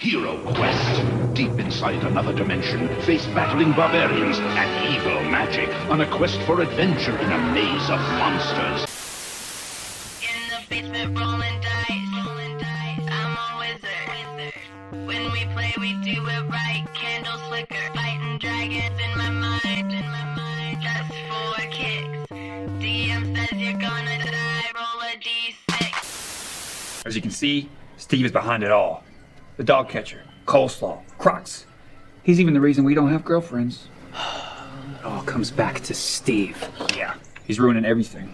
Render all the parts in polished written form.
HeroQuest. Deep inside another dimension, face battling barbarians and evil magic on a quest for adventure in a maze of monsters. In the basement rolling dice, I'm a wizard. When we play, we do it right. Candles flicker, fighting dragons in my mind. Just for kicks. DM says you're gonna die. Roll a d6. As you can see, Steve is behind it all. The dog catcher, coleslaw, Crocs. He's even the reason we don't have girlfriends. It all comes back to Steve. Yeah, he's ruining everything.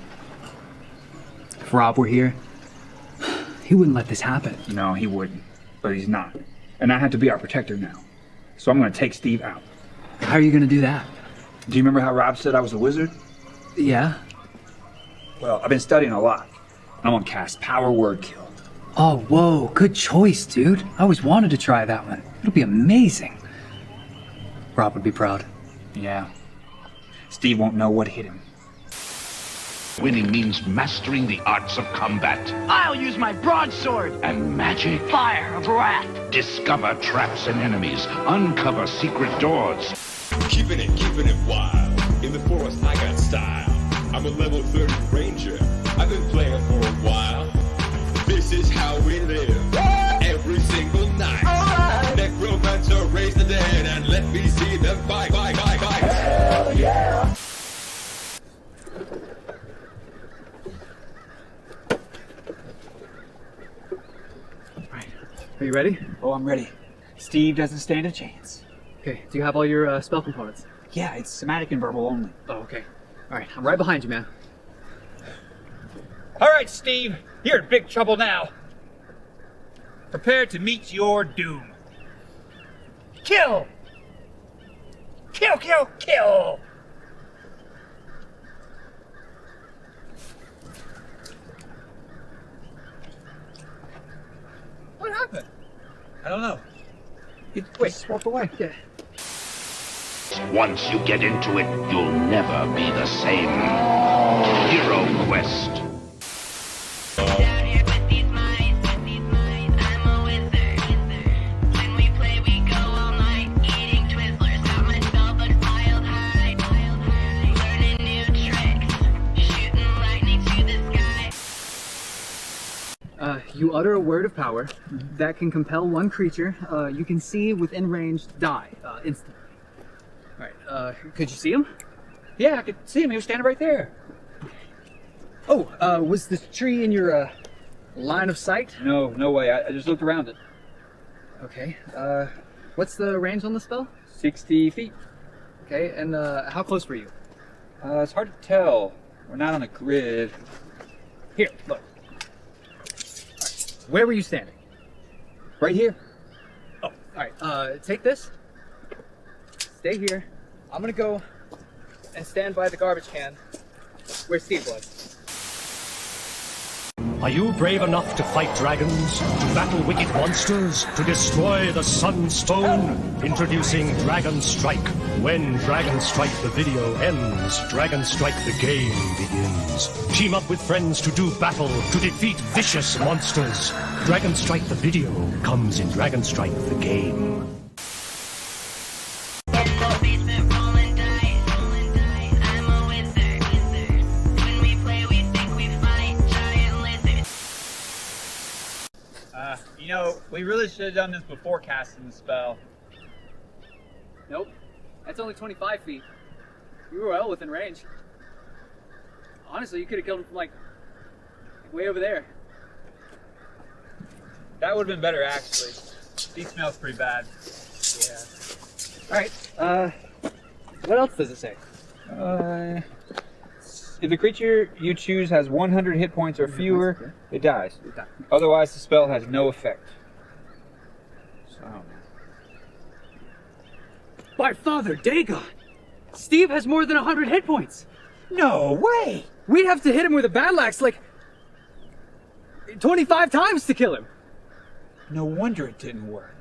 If Rob were here, he wouldn't let this happen. No, he wouldn't. But he's not. And I have to be our protector now. So I'm gonna take Steve out. How are you gonna do that? Do you remember how Rob said I was a wizard? Yeah? Well, I've been studying a lot. I'm gonna cast Power Word Kill. Oh, whoa, good choice, dude. I always wanted to try that one. It'll be amazing. Rob would be proud. Yeah. Steve won't know what hit him. Winning means mastering the arts of combat. I'll use my broadsword. And magic. Fire of wrath. Discover traps and enemies. Uncover secret doors. Keeping it wild. In the forest, I got style. I'm a level 30 ranger. I've been playing for a while. This is how we live. Every single night. Right. Necromancer, raise the dead and let me see them fight. Hell yeah. Alright, are you ready? Oh, I'm ready. Steve doesn't stand a chance. Okay, do you have all your spell components? Yeah, it's somatic and verbal only. Oh, okay. Alright, I'm right behind you, man. All right, Steve, you're in big trouble now. Prepare to meet your doom. Kill! Kill, kill, kill! What happened? I don't know. He just walked away. Yeah. Once you get into it, you'll never be the same. HeroQuest. Down here with these minds, I'm a wizard. When we play, we go all night, eating Twizzlers. Got myself a wild high, learning new tricks, shooting lightning to the sky. You utter a word of power that can compel one creature you can see within range to die instantly. Alright, could you see him? Yeah, I could see him. He was standing right there. Oh, was the tree in your line of sight? No way. I just looked around it. Okay, what's the range on the spell? 60 feet. Okay, and how close were you? It's hard to tell. We're not on a grid. Here, look. Where were you standing? Right here. Oh, alright, take this. Stay here. I'm gonna go and stand by the garbage can where Steve was. Are you brave enough to fight dragons, to battle wicked monsters, to destroy the Sunstone? Introducing Dragon Strike. When Dragon Strike the video ends, Dragon Strike the game begins. Team up with friends to do battle, to defeat vicious monsters. Dragon Strike the video comes in Dragon Strike the game. You know, we really should have done this before casting the spell. Nope, that's only 25 feet. You were well within range. Honestly, you could have killed him from like way over there. That would have been better, actually. He smells pretty bad. Yeah. Alright, what else does it say? If the creature you choose has 100 hit points or fewer, it dies. Otherwise, the spell has no effect. So, By Father Dagon! Steve has more than 100 hit points! no way! We'd have to hit him with a battle axe like 25 times to kill him! No wonder it didn't work.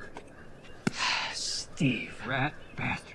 Steve, rat bastard.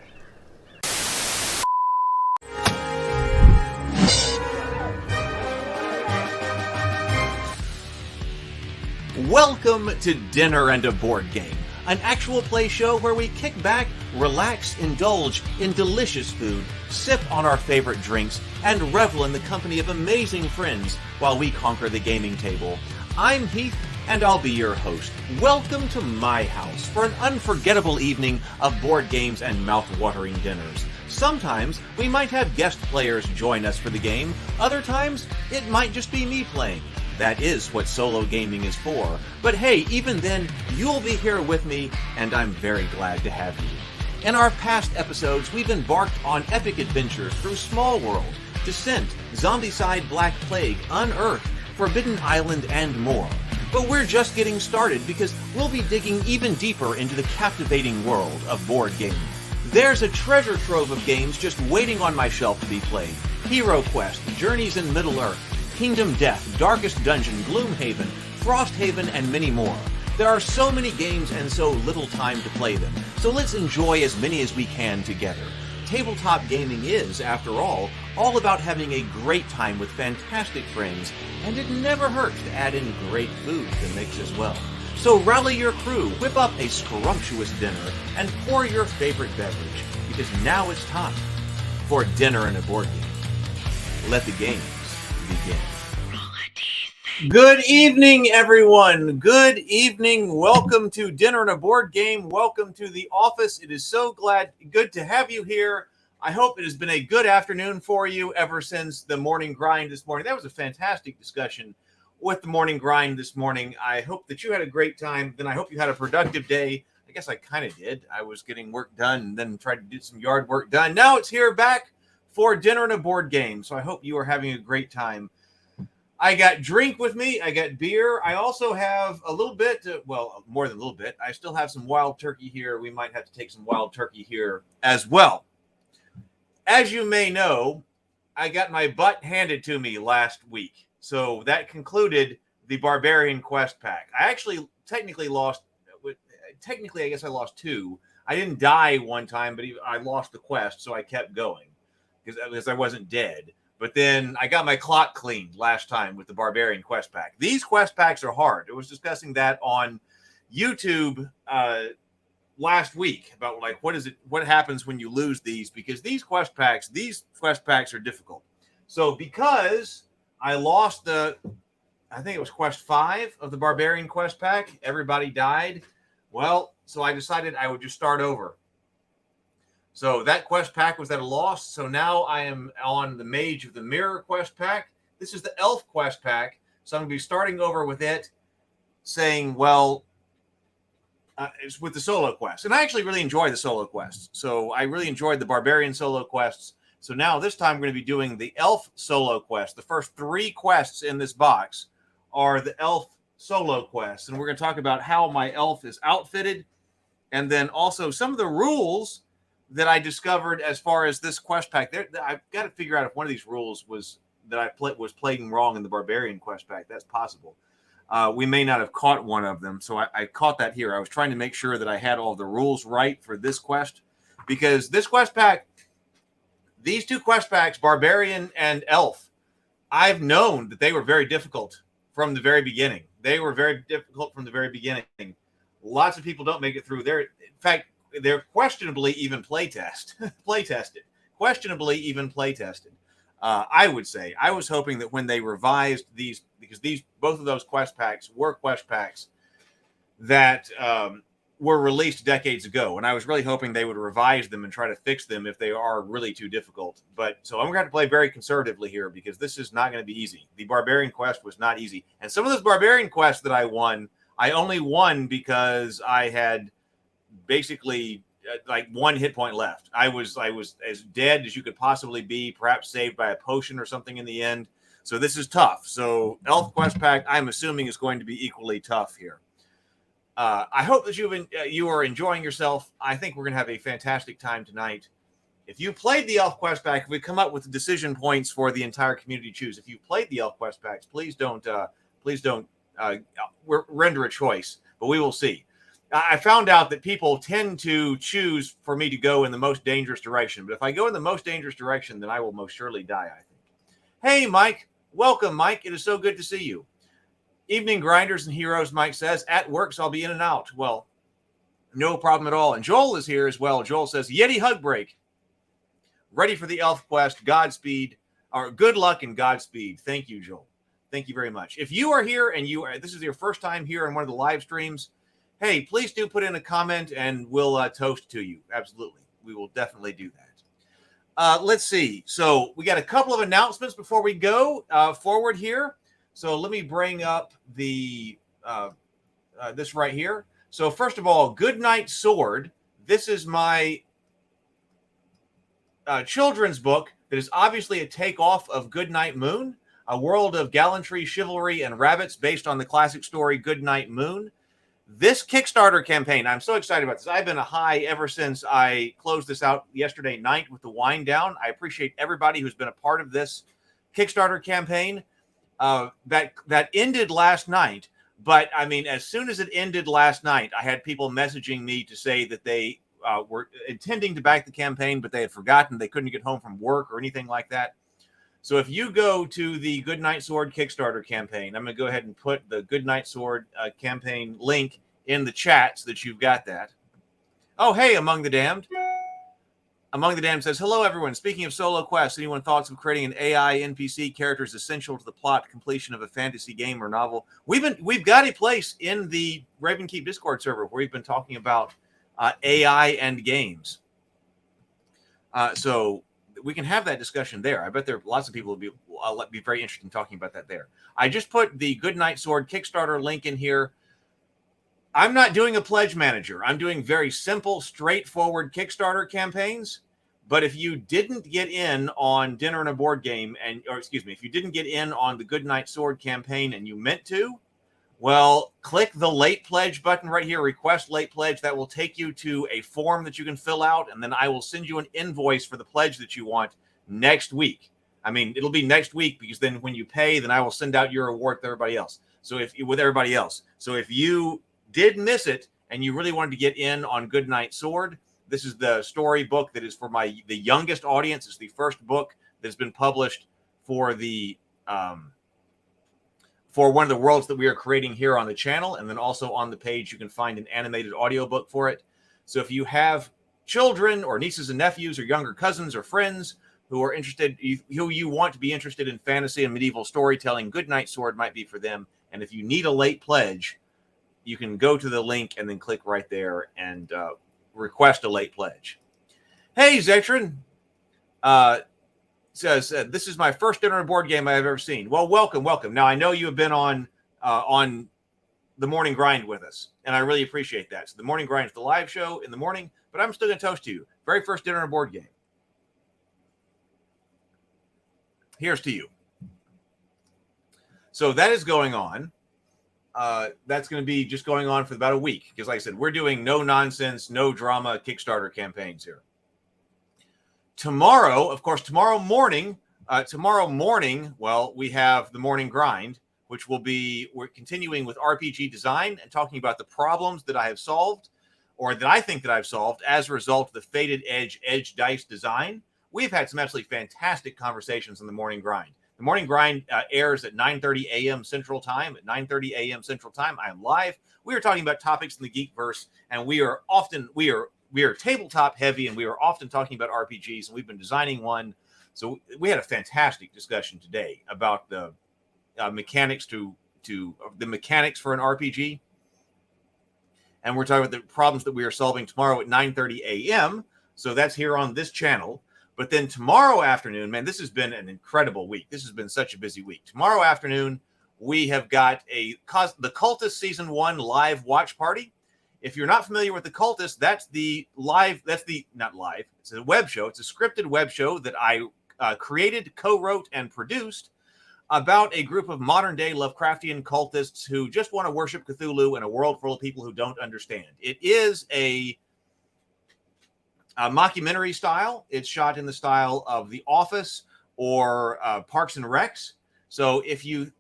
Welcome to Dinner and a Board Game, an actual play show where we kick back, relax, indulge in delicious food, sip on our favorite drinks, and revel in the company of amazing friends while we conquer the gaming table. I'm Heath, and I'll be your host. Welcome to my house for an unforgettable evening of board games and mouth-watering dinners. Sometimes we might have guest players join us for the game. Other times, it might just be me playing. That is what solo gaming is for. But hey, even then, you'll be here with me, and I'm very glad to have you. In our past episodes, we've embarked on epic adventures through Small World, Descent, Zombicide Black Plague, Unearthed, Forbidden Island, and more. But we're just getting started because we'll be digging even deeper into the captivating world of board gaming. There's a treasure trove of games just waiting on my shelf to be played. HeroQuest, Journeys in Middle-earth, Kingdom Death, Darkest Dungeon, Gloomhaven, Frosthaven, and many more. There are so many games and so little time to play them, so let's enjoy as many as we can together. Tabletop gaming is, after all about having a great time with fantastic friends, and it never hurts to add in great food to the mix as well. So rally your crew, whip up a scrumptious dinner, and pour your favorite beverage, because now it's time for dinner and a board game. Let the games begin. Good evening, everyone. Good evening. Welcome to Dinner and a Board Game. Welcome to the office. It is so good to have you here. I hope it has been a good afternoon for you ever since the morning grind this morning. That was a fantastic discussion with the morning grind this morning. I hope that you had a great time. Then I hope you had a productive day. I guess I kind of did. I was getting work done and then tried to do some yard work done. Now it's here back for Dinner and a Board Game. So I hope you are having a great time. I got drink with me. I got beer. I also have a little bit, more than a little bit. I still have some wild turkey here. We might have to take some wild turkey here as well. As you may know, I got my butt handed to me last week. So that concluded the Barbarian Quest pack. I actually technically I guess I lost two. I didn't die one time, but I lost the quest, so I kept going because I wasn't dead. But then I got my clock cleaned last time with the Barbarian Quest pack. These quest packs are hard. I was discussing that on YouTube last week about what happens when you lose these, because these quest packs are difficult. So because I lost I think it was quest 5 of the Barbarian Quest pack, everybody died. Well, so I decided I would just start over. So that quest pack was at a loss. So now I am on the Mage of the Mirror quest pack. This is the Elf quest pack. So I'm going to be starting over with it, saying, it's with the solo quest. And I actually really enjoy the solo quests. So I really enjoyed the Barbarian solo quests. So now this time we're going to be doing the Elf solo quest. The first 3 quests in this box are the Elf solo quests. And we're going to talk about how my elf is outfitted. And then also some of the rules that I discovered as far as this quest pack. I've got to figure out if one of these rules was playing wrong in the Barbarian Quest pack. That's possible. We may not have caught one of them, so I caught that here. I was trying to make sure that I had all the rules right for this quest, because this quest pack, these 2 quest packs, Barbarian and Elf, I've known that they were very difficult from the very beginning. They were very difficult from the very beginning. Lots of people don't make it through there. In fact, they're questionably even playtested. Questionably even playtested. I would say. I was hoping that when they revised these, because both of those quest packs were quest packs that were released decades ago, and I was really hoping they would revise them and try to fix them if they are really too difficult. But so I'm going to have to play very conservatively here, because this is not going to be easy. The Barbarian Quest was not easy, and some of those Barbarian quests that I won, I only won because I had basically like 1 hit point left. I was as dead as you could possibly be, perhaps saved by a potion or something in the end. So this is tough. So Elf Quest Pack, I'm assuming, is going to be equally tough here. I hope that you are enjoying yourself. I think we're going to have a fantastic time tonight. If you played the Elf Quest Pack, we come up with decision points for the entire community to choose. If you played the Elf Quest Packs, please don't render a choice, but we will see. I found out that people tend to choose for me to go in the most dangerous direction. But if I go in the most dangerous direction, then I will most surely die, I think. Hey, Mike. Welcome, Mike. It is so good to see you. Evening grinders and heroes, Mike says. At work, so I'll be in and out. Well, No problem at all. And Joel is here as well. Joel says, Yeti hug break. Ready for the elf quest. Godspeed, or good luck and Godspeed. Thank you, Joel. Thank you very much. If you are here and this is your first time here on one of the live streams, hey, please do put in a comment and we'll toast to you. Absolutely. We will definitely do that. Let's see. So we got a couple of announcements before we go forward here. So let me bring up the this right here. So first of all, Goodnight Sword. This is my children's book that is obviously a takeoff of Goodnight Moon, a world of gallantry, chivalry, and rabbits based on the classic story Goodnight Moon. This Kickstarter campaign, I'm so excited about this. I've been a high ever since I closed this out yesterday night with the wind down. I appreciate everybody who's been a part of this Kickstarter campaign. That ended last night. But, I mean, as soon as it ended last night, I had people messaging me to say that they were intending to back the campaign, but they had forgotten. They couldn't get home from work or anything like that. So if you go to the Goodnight Sword Kickstarter campaign, I'm going to go ahead and put the Goodnight Sword campaign link in the chat so that you've got that. Oh, hey, Among the Damned. Among the Damned says, hello, everyone. Speaking of solo quests, anyone thoughts of creating an AI NPC character is essential to the plot completion of a fantasy game or novel? We've got a place in the Ravenkeep Discord server where we've been talking about AI and games. So we can have that discussion there. I bet there are lots of people who will be very interested in talking about that there. I just put the Goodnight Sword Kickstarter link in here. I'm not doing a pledge manager. I'm doing very simple, straightforward Kickstarter campaigns. But if you didn't get in on Dinner and a Board Game, if you didn't get in on the Goodnight Sword campaign and you meant to, well, click the late pledge button right here, request late pledge. That will take you to a form that you can fill out, and then I will send you an invoice for the pledge that you want next week. I mean, it'll be next week because then when you pay, then I will send out your reward to everybody else. So if you did miss it and you really wanted to get in on Goodnight Sword, this is the story book that is for the youngest audience. It's the first book that's been published for the for one of the worlds that we are creating here on the channel. And then also on the page, you can find an animated audiobook for it. So if you have children or nieces and nephews or younger cousins or friends who are interested, who you want to be interested in fantasy and medieval storytelling, Goodnight Sword might be for them. And if you need a late pledge, you can go to the link and then click right there and request a late pledge. Hey, Zetron says, this is my first Dinner and Board Game I have ever seen. Well, welcome. Now, I know you have been on the Morning Grind with us, and I really appreciate that. So the Morning Grind is the live show in the morning, but I'm still going to toast to you. Very first Dinner and Board Game. Here's to you. So that is going on. That's going to be just going on for about a week. Because like I said, we're doing no nonsense, no drama Kickstarter campaigns here. Tomorrow, of course, tomorrow morning, well, we have the Morning Grind, which we're continuing with RPG design and talking about the problems that I have solved or that I think that I've solved as a result of the Fated Edge dice design. We've had some absolutely fantastic conversations in the Morning Grind. The Morning Grind airs at 9:30 a.m. Central Time. At 9:30 a.m. Central Time, I am live. We are talking about topics in the Geekverse, and we are tabletop heavy, and we are often talking about RPGs, and we've been designing one. So we had a fantastic discussion today about the mechanics the mechanics for an RPG, and we're talking about the problems that we are solving tomorrow at 9:30 a.m. So that's here on this channel. But then tomorrow afternoon, man, this has been an incredible week. This has been such a busy week. Tomorrow afternoon, we have got the Cultist Season 1 live watch party. If you're not familiar with the Cultist, it's a web show. It's a scripted web show that I created, co-wrote, and produced about a group of modern-day Lovecraftian cultists who just want to worship Cthulhu in a world full of people who don't understand. It is a mockumentary style. It's shot in the style of The Office or Parks and Recs. So if you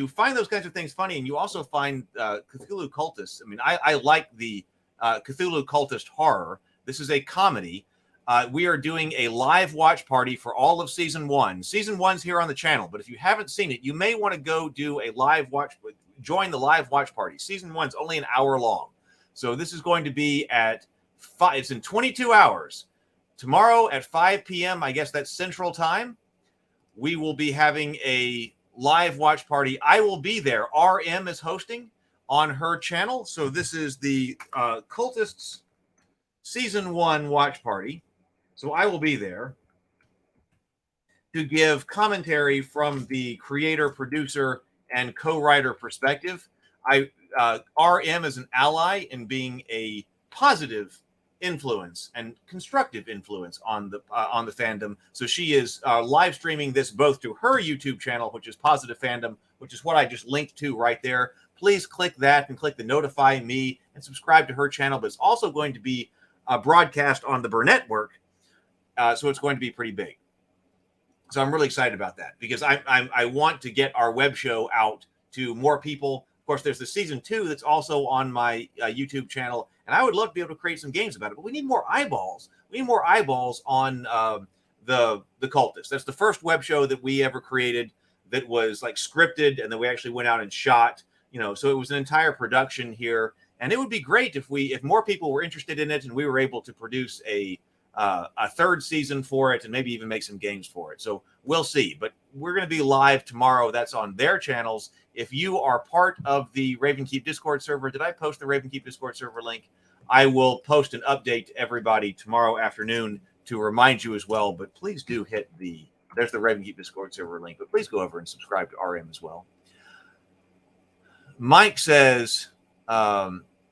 find those kinds of things funny, and you also find Cthulhu cultists, I mean, I like the Cthulhu cultist horror. This is a comedy. We are doing a live watch party for all of Season 1. Season 1's here on the channel, but if you haven't seen it, you may want to go do a live watch, join the live watch party. Season 1's only an hour long. So this is going to be at 5. It's in 22 hours. Tomorrow at 5 p.m., I guess that's Central Time, we will be having a live watch party. I will be there. RM is hosting on her channel. So this is the Cultists Season 1 watch party. So I will be there to give commentary from the creator, producer, and co-writer perspective. RM is an ally in being a positive influence and constructive influence on the fandom. So she is live streaming this both to her YouTube channel, which is Positive Fandom, which is what I just linked to right there. Please click that and click the notify me and subscribe to her channel. But it's also going to be broadcast on the Burnett Network, so it's going to be pretty big. So I'm really excited about that because I want to get our web show out to more people. Of course, there's the season 2 that's also on my YouTube channel, and I would love to be able to create some games about it. But we need more eyeballs. We need more eyeballs on the Cultists. That's the first web show that we ever created that was like scripted, and then we actually went out and shot. So it was an entire production here, and it would be great if more people were interested in it, and we were able to produce a third season for it, and maybe even make some games for it. So we'll see. But we're going to be live tomorrow. That's on their channels. If you are part of the Ravenkeep Discord server, did I post the Ravenkeep Discord server link? I will post an update to everybody tomorrow afternoon to remind you as well. But please do hit there's the Ravenkeep Discord server link. But please go over and subscribe to RM as well. Mike says,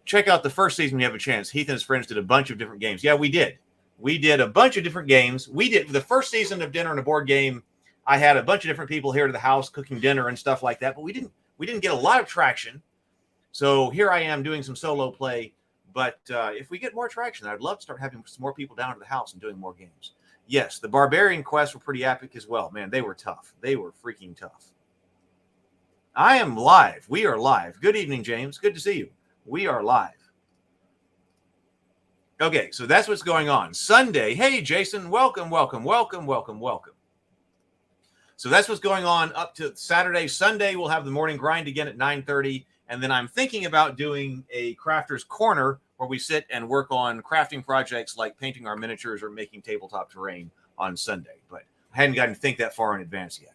check out the first season when you have a chance. Heath and his friends did a bunch of different games. Yeah, we did. We did a bunch of different games. We did the first season of Dinner and a Board Game. I had a bunch of different people here to the house cooking dinner and stuff like that, but we didn't get a lot of traction. So here I am doing some solo play. But if we get more traction, I'd love to start having some more people down to the house and doing more games. Yes, the Barbarian Quest were pretty epic as well. Man, they were tough. They were freaking tough. I am live. We are live. Good evening, James. Good to see you. We are live. Okay, so that's what's going on. Sunday. Hey, Jason. Welcome. So that's what's going on up to Saturday. Sunday, we'll have the morning grind again at 9:30. And then I'm thinking about doing a Crafter's Corner where we sit and work on crafting projects like painting our miniatures or making tabletop terrain on Sunday. But I hadn't gotten to think that far in advance yet.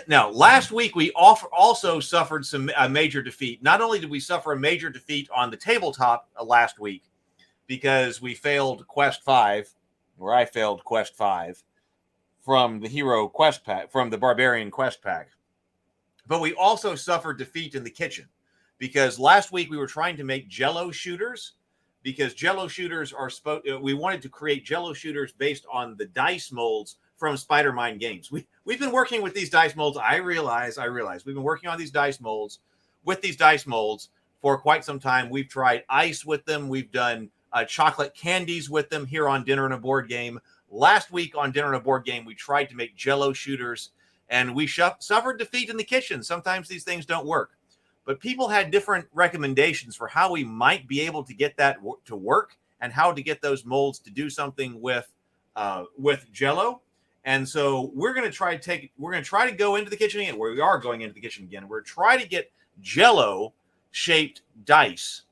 Now, last week, we also suffered a major defeat. Not only did we suffer a major defeat on the tabletop last week, because we failed Quest 5, or I failed Quest 5 from the HeroQuest pack, from the Barbarian Quest pack. But we also suffered defeat in the kitchen because last week we were trying to make Jello shooters because Jello shooters we wanted to create Jello shooters based on the dice molds from Spider-Mind games. We've been working with these dice molds. I realize we've been working on these dice molds for quite some time. We've tried ice with them. We've done chocolate candies with them here on Dinner and a Board Game. Last week on Dinner and a Board Game, we tried to make Jello shooters, and we suffered defeat in the kitchen. Sometimes these things don't work. But people had different recommendations for how we might be able to get that to work and how to get those molds to do something with Jello. And so we're going to try to go into the kitchen again. We are going into the kitchen again. We're trying to get Jello-shaped dice,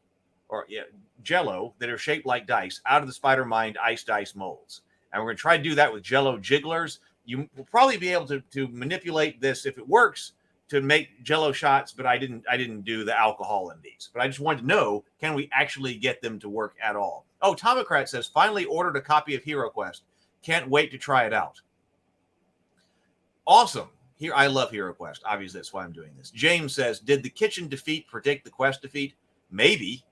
Jello that are shaped like dice out of the Spider-Mind ice dice molds. And we're going to try to do that with Jello jigglers. You will probably be able to manipulate this if it works to make Jello shots, but I didn't do the alcohol in these. But I just wanted to know, can we actually get them to work at all? Oh, Tomocrat says, finally ordered a copy of HeroQuest. Can't wait to try it out. Awesome. Here, I love HeroQuest. Obviously, that's why I'm doing this. James says, did the kitchen defeat predict the quest defeat? Maybe.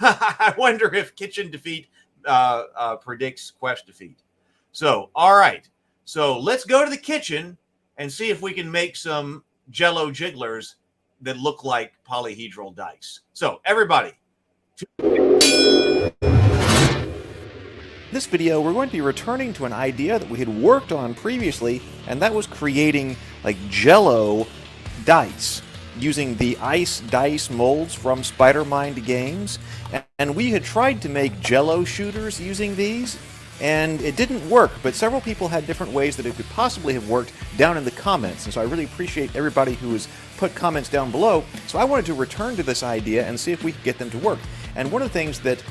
I wonder if kitchen defeat predicts quest defeat. So, all right. So let's go to the kitchen and see if we can make some Jello jigglers that look like polyhedral dice. So, everybody. this video, we're going to be returning to an idea that we had worked on previously, and that was creating like Jello dice using the ice dice molds from Spider-Mind games. And we had tried to make Jello shooters using these, and it didn't work, but several people had different ways that it could possibly have worked down in the comments, and so I really appreciate everybody who has put comments down below. So I wanted to return to this idea and see if we could get them to work. And one of the things that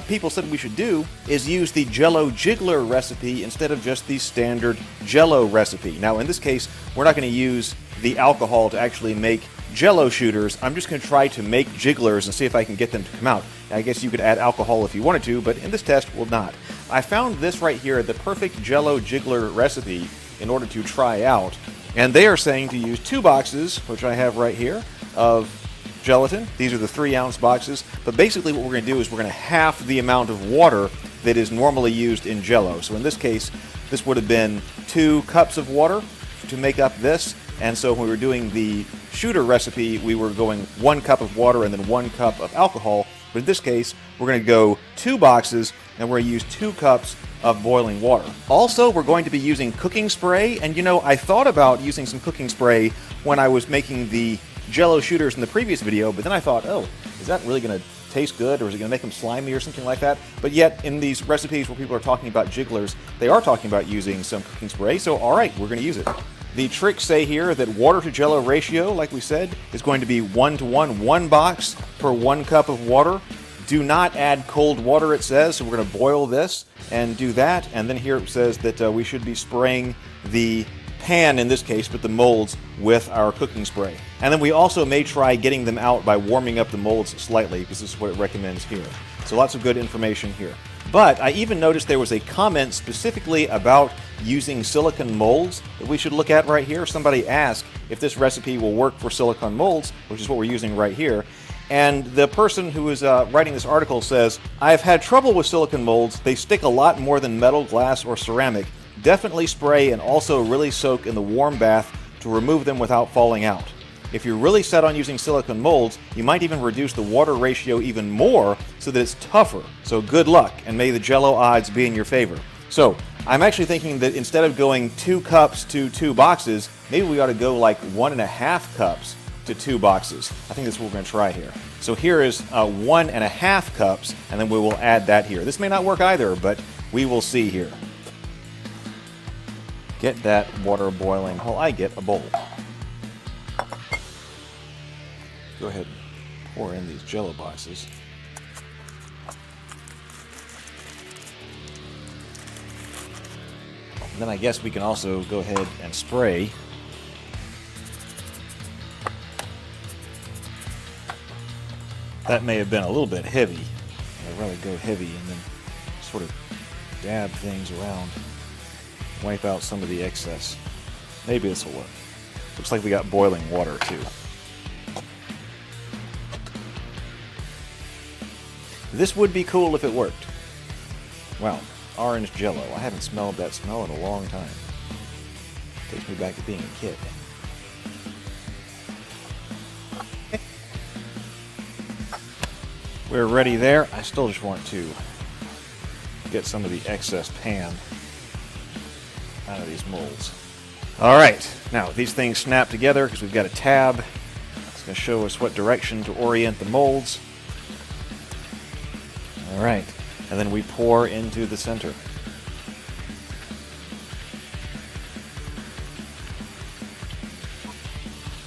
people said we should do is use the Jello Jiggler recipe instead of just the standard Jello recipe. Now in this case, we're not going to use the alcohol to actually make Jello shooters. I'm just going to try to make jigglers and see if I can get them to come out. I guess you could add alcohol if you wanted to, but in this test, we'll not. I found this right here, the perfect Jello Jiggler recipe, in order to try out. And they are saying to use 2 boxes, which I have right here, of gelatin. These are the 3-ounce boxes. But basically what we're going to do is we're going to half the amount of water that is normally used in Jello. So in this case, this would have been 2 cups of water to make up this. And so when we were doing the shooter recipe, we were going 1 cup of water and then 1 cup of alcohol. But in this case, we're going to go 2 boxes and we're going to use 2 cups of boiling water. Also, we're going to be using cooking spray. And you know, I thought about using some cooking spray when I was making the Jello shooters in the previous video, but then I thought, oh, is that really going to taste good, or is it going to make them slimy or something like that? But yet, in these recipes where people are talking about jigglers, they are talking about using some cooking spray, so alright, we're going to use it. The tricks say here that water to Jello ratio, like we said, is going to be 1-to-1, 1 box per 1 cup of water. Do not add cold water, it says, so we're going to boil this and do that, and then here it says that we should be spraying the pan in this case, but the molds with our cooking spray. And then we also may try getting them out by warming up the molds slightly, because this is what it recommends here. So lots of good information here. But I even noticed there was a comment specifically about using silicone molds that we should look at right here. Somebody asked if this recipe will work for silicone molds, which is what we're using right here. And the person who is writing this article says, I've had trouble with silicone molds. They stick a lot more than metal, glass, or ceramic. Definitely spray and also really soak in the warm bath to remove them without falling out. If you're really set on using silicone molds, you might even reduce the water ratio even more so that it's tougher. So good luck, and may the Jello odds be in your favor. So I'm actually thinking that instead of going 2 cups to 2 boxes, maybe we ought to go like 1.5 cups to 2 boxes. I think that's what we're going to try here. So here is 1.5 cups, and then we will add that here. This may not work either, but we will see here. Get that water boiling while I get a bowl. Go ahead and pour in these Jello boxes. And then I guess we can also go ahead and spray. That may have been a little bit heavy. I'd rather go heavy and then sort of dab things around. Wipe out some of the excess. Maybe this will work. Looks like we got boiling water too. This would be cool if it worked. Wow, orange Jello. I haven't smelled that smell in a long time. Takes me back to being a kid. We're ready there. I still just want to get some of the excess pan out of these molds. Alright, now these things snap together because we've got a tab. It's going to show us what direction to orient the molds. Alright, and then we pour into the center.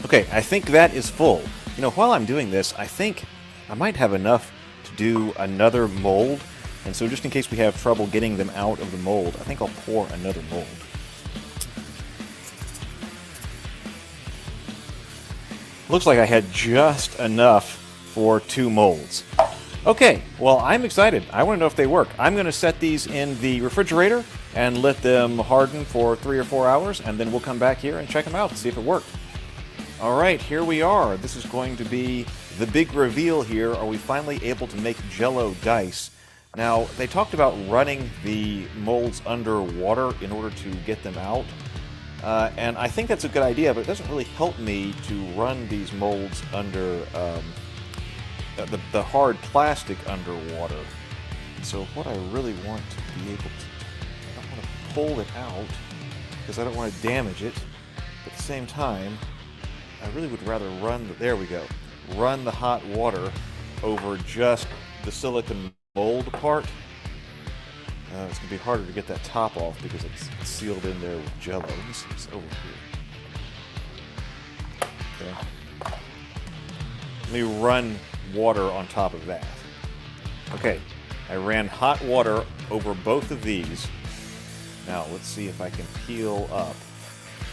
Okay, I think that is full. You know, while I'm doing this, I think I might have enough to do another mold. And so just in case we have trouble getting them out of the mold, I think I'll pour another mold. Looks like I had just enough for 2 molds. Okay, well, I'm excited. I want to know if they work. I'm going to set these in the refrigerator and let them harden for 3 or 4 hours, and then we'll come back here and check them out and see if it worked. All right, here we are. This is going to be the big reveal here. Are we finally able to make Jello dice? Now, they talked about running the molds under water in order to get them out. And I think that's a good idea, but it doesn't really help me to run these molds under the hard plastic underwater. So what I really want to be able to, I don't want to pull it out because I don't want to damage it. But at the same time, I really would rather run, there we go, run the hot water over just the silicone mold part. It's going to be harder to get that top off because it's sealed in there with Jello. Let me see what's over here. Okay. Let me run water on top of that. Okay, I ran hot water over both of these. Now, let's see if I can peel up.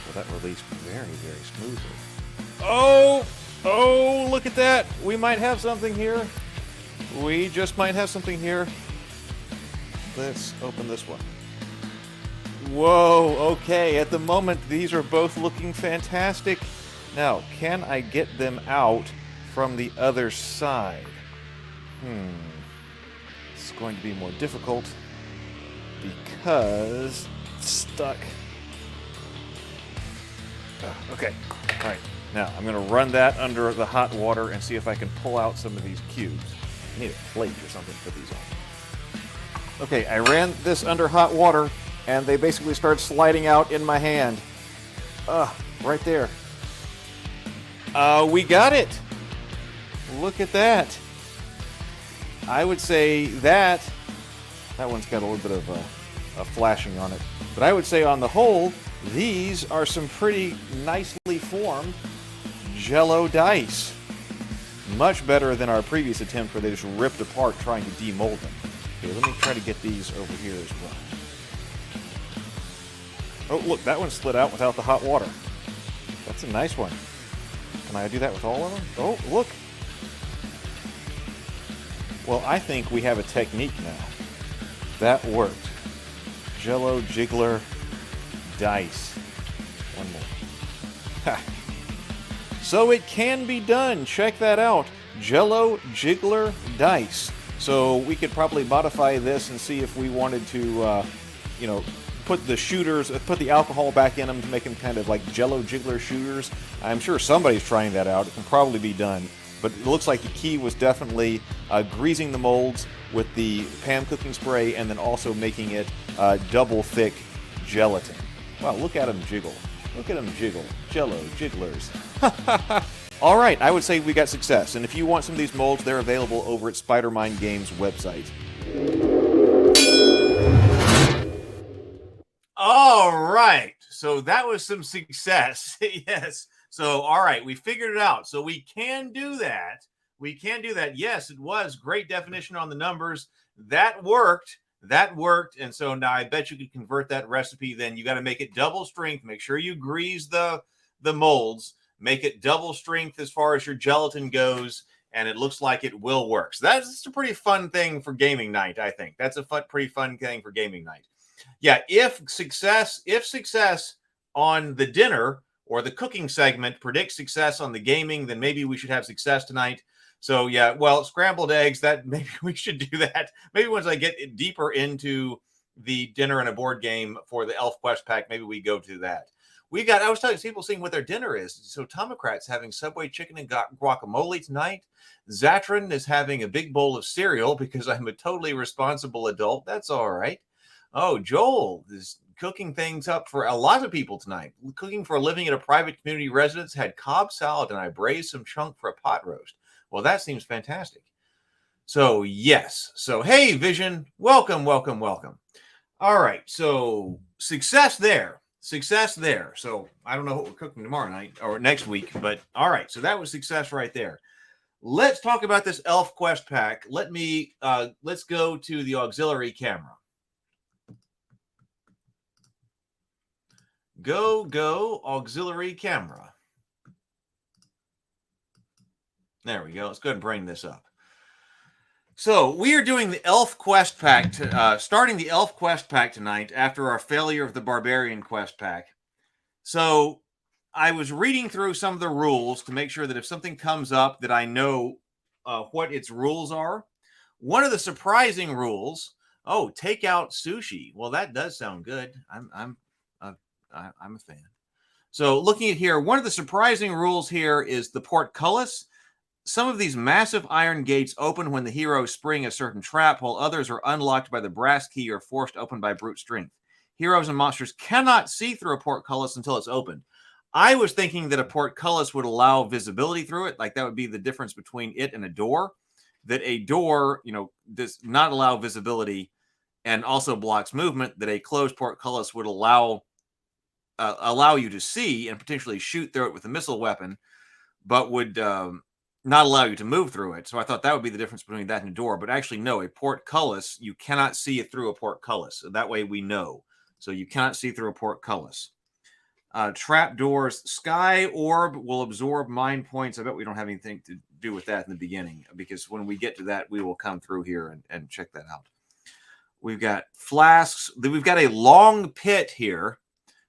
Well, that released very, very smoothly. Oh! Oh, look at that! We might have something here. We just might have something here. Let's open this one. Whoa, okay. At the moment, these are both looking fantastic. Now, can I get them out from the other side? It's going to be more difficult because it's stuck. Okay, all right. Now, I'm going to run that under the hot water and see if I can pull out some of these cubes. I need a plate or something to put these on. Okay, I ran this under hot water, and they basically start sliding out in my hand. Right there. We got it! Look at that. I would say that one's got a little bit of a flashing on it. But I would say on the whole, these are some pretty nicely formed Jello dice. Much better than our previous attempt where they just ripped apart trying to demold them. Okay, let me try to get these over here as well. Oh, look, that one slid out without the hot water. That's a nice one. Can I do that with all of them? Oh, look. Well, I think we have a technique now. That worked. Jello Jiggler dice. One more. Ha. So it can be done. Check that out. Jello Jiggler dice. So we could probably modify this and see if we wanted to, put the shooters, put the alcohol back in them to make them kind of like Jello Jiggler shooters. I'm sure somebody's trying that out. It can probably be done. But it looks like the key was definitely greasing the molds with the pan cooking spray and then also making it double thick gelatin. Wow, look at them jiggle. Look at them jiggle. Jello Jigglers. All right, I would say we got success. And if you want some of these molds, they're available over at Spider-Mind Games' website. All right, so that was some success. Yes. So, all right, we figured it out. So we can do that. We can do that. Yes, it was great definition on the numbers. That worked. That worked. And so now I bet you could convert that recipe. Then you got to make it double strength. Make sure you grease the molds. Make it double strength as far as your gelatin goes. And it looks like it will work. So that's a pretty fun thing for gaming night, I think. That's a pretty fun thing for gaming night. Yeah, if success on the dinner or the cooking segment predicts success on the gaming, then maybe we should have success tonight. So yeah, well, scrambled eggs, that maybe we should do that. Maybe once I get deeper into the dinner and a board game for the Elf Quest pack, maybe we go to that. I was telling people seeing what their dinner is. So Tomocrat's having Subway chicken and guacamole tonight. Zatran is having a big bowl of cereal because I'm a totally responsible adult. That's all right. Oh, Joel is cooking things up for a lot of people tonight. Cooking for a living at a private community residence, had Cobb salad, and I braised some chunk for a pot roast. Well, that seems fantastic. So, yes. So, hey, Vision, welcome, welcome, welcome. All right, so success there. Success there. So, I don't know what we're cooking tomorrow night or next week, but all right, so that was success right there. Let's talk about this Elf Quest pack. Let's go to the auxiliary camera. Go, auxiliary camera. There we go. Let's go ahead and bring this up. So we are doing the Elf Quest pack, starting the Elf Quest pack tonight after our failure of the Barbarian Quest pack. So I was reading through some of the rules to make sure that if something comes up that I know what its rules are. One of the surprising rules, take out sushi. Well, that does sound good. I'm a fan. So looking at here, one of the surprising rules here is the portcullis. Some of these massive iron gates open when the heroes spring a certain trap, while others are unlocked by the brass key or forced open by brute strength. Heroes and monsters cannot see through a portcullis until it's opened. I was thinking that a portcullis would allow visibility through it, like that would be the difference between it and a door, that a door, does not allow visibility and also blocks movement that a closed portcullis would allow you to see and potentially shoot through it with a missile weapon, but would not allow you to move through it. So I thought that would be the difference between that and a door. But actually, no, a portcullis, you cannot see it through a portcullis. So that way we know. So you cannot see through a portcullis. Trap doors, sky orb will absorb mind points. I bet we don't have anything to do with that in the beginning, because when we get to that, we will come through here and check that out. We've got flasks. We've got a long pit here,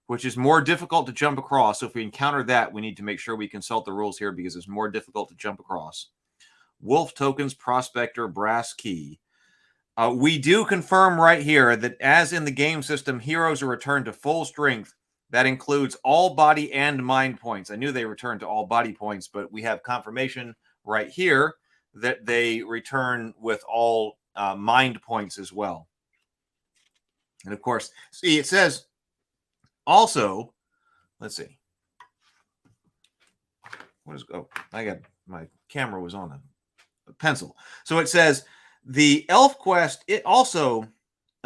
which is more difficult to jump across. So if we encounter that, we need to make sure we consult the rules here because it's more difficult to jump across. Wolf tokens, prospector, brass key. We do confirm right here that as in the game system, heroes are returned to full strength. That includes all body and mind points. I knew they returned to all body points, but we have confirmation right here that they return with all mind points as well. And of course, see, it says also, let's see. What is, oh, I got, my camera was on a pencil. So it says the elf quest, it also,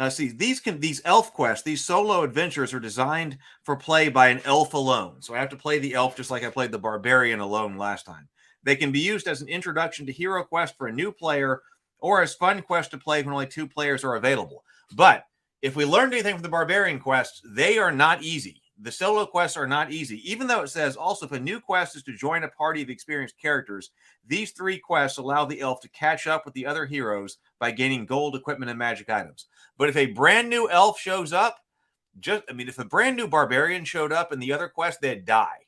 see, these elf quests, these solo adventures are designed for play by an elf alone. So I have to play the elf just like I played the barbarian alone last time. They can be used as an introduction to HeroQuest for a new player or as fun quest to play when only 2 players are available. But if we learned anything from the Barbarian quests, they are not easy. The solo quests are not easy, even though it says also if a new quest is to join a party of experienced characters, these 3 quests allow the elf to catch up with the other heroes by gaining gold, equipment, and magic items. But if a brand new elf shows up, if a brand new barbarian showed up in the other quest, they'd die.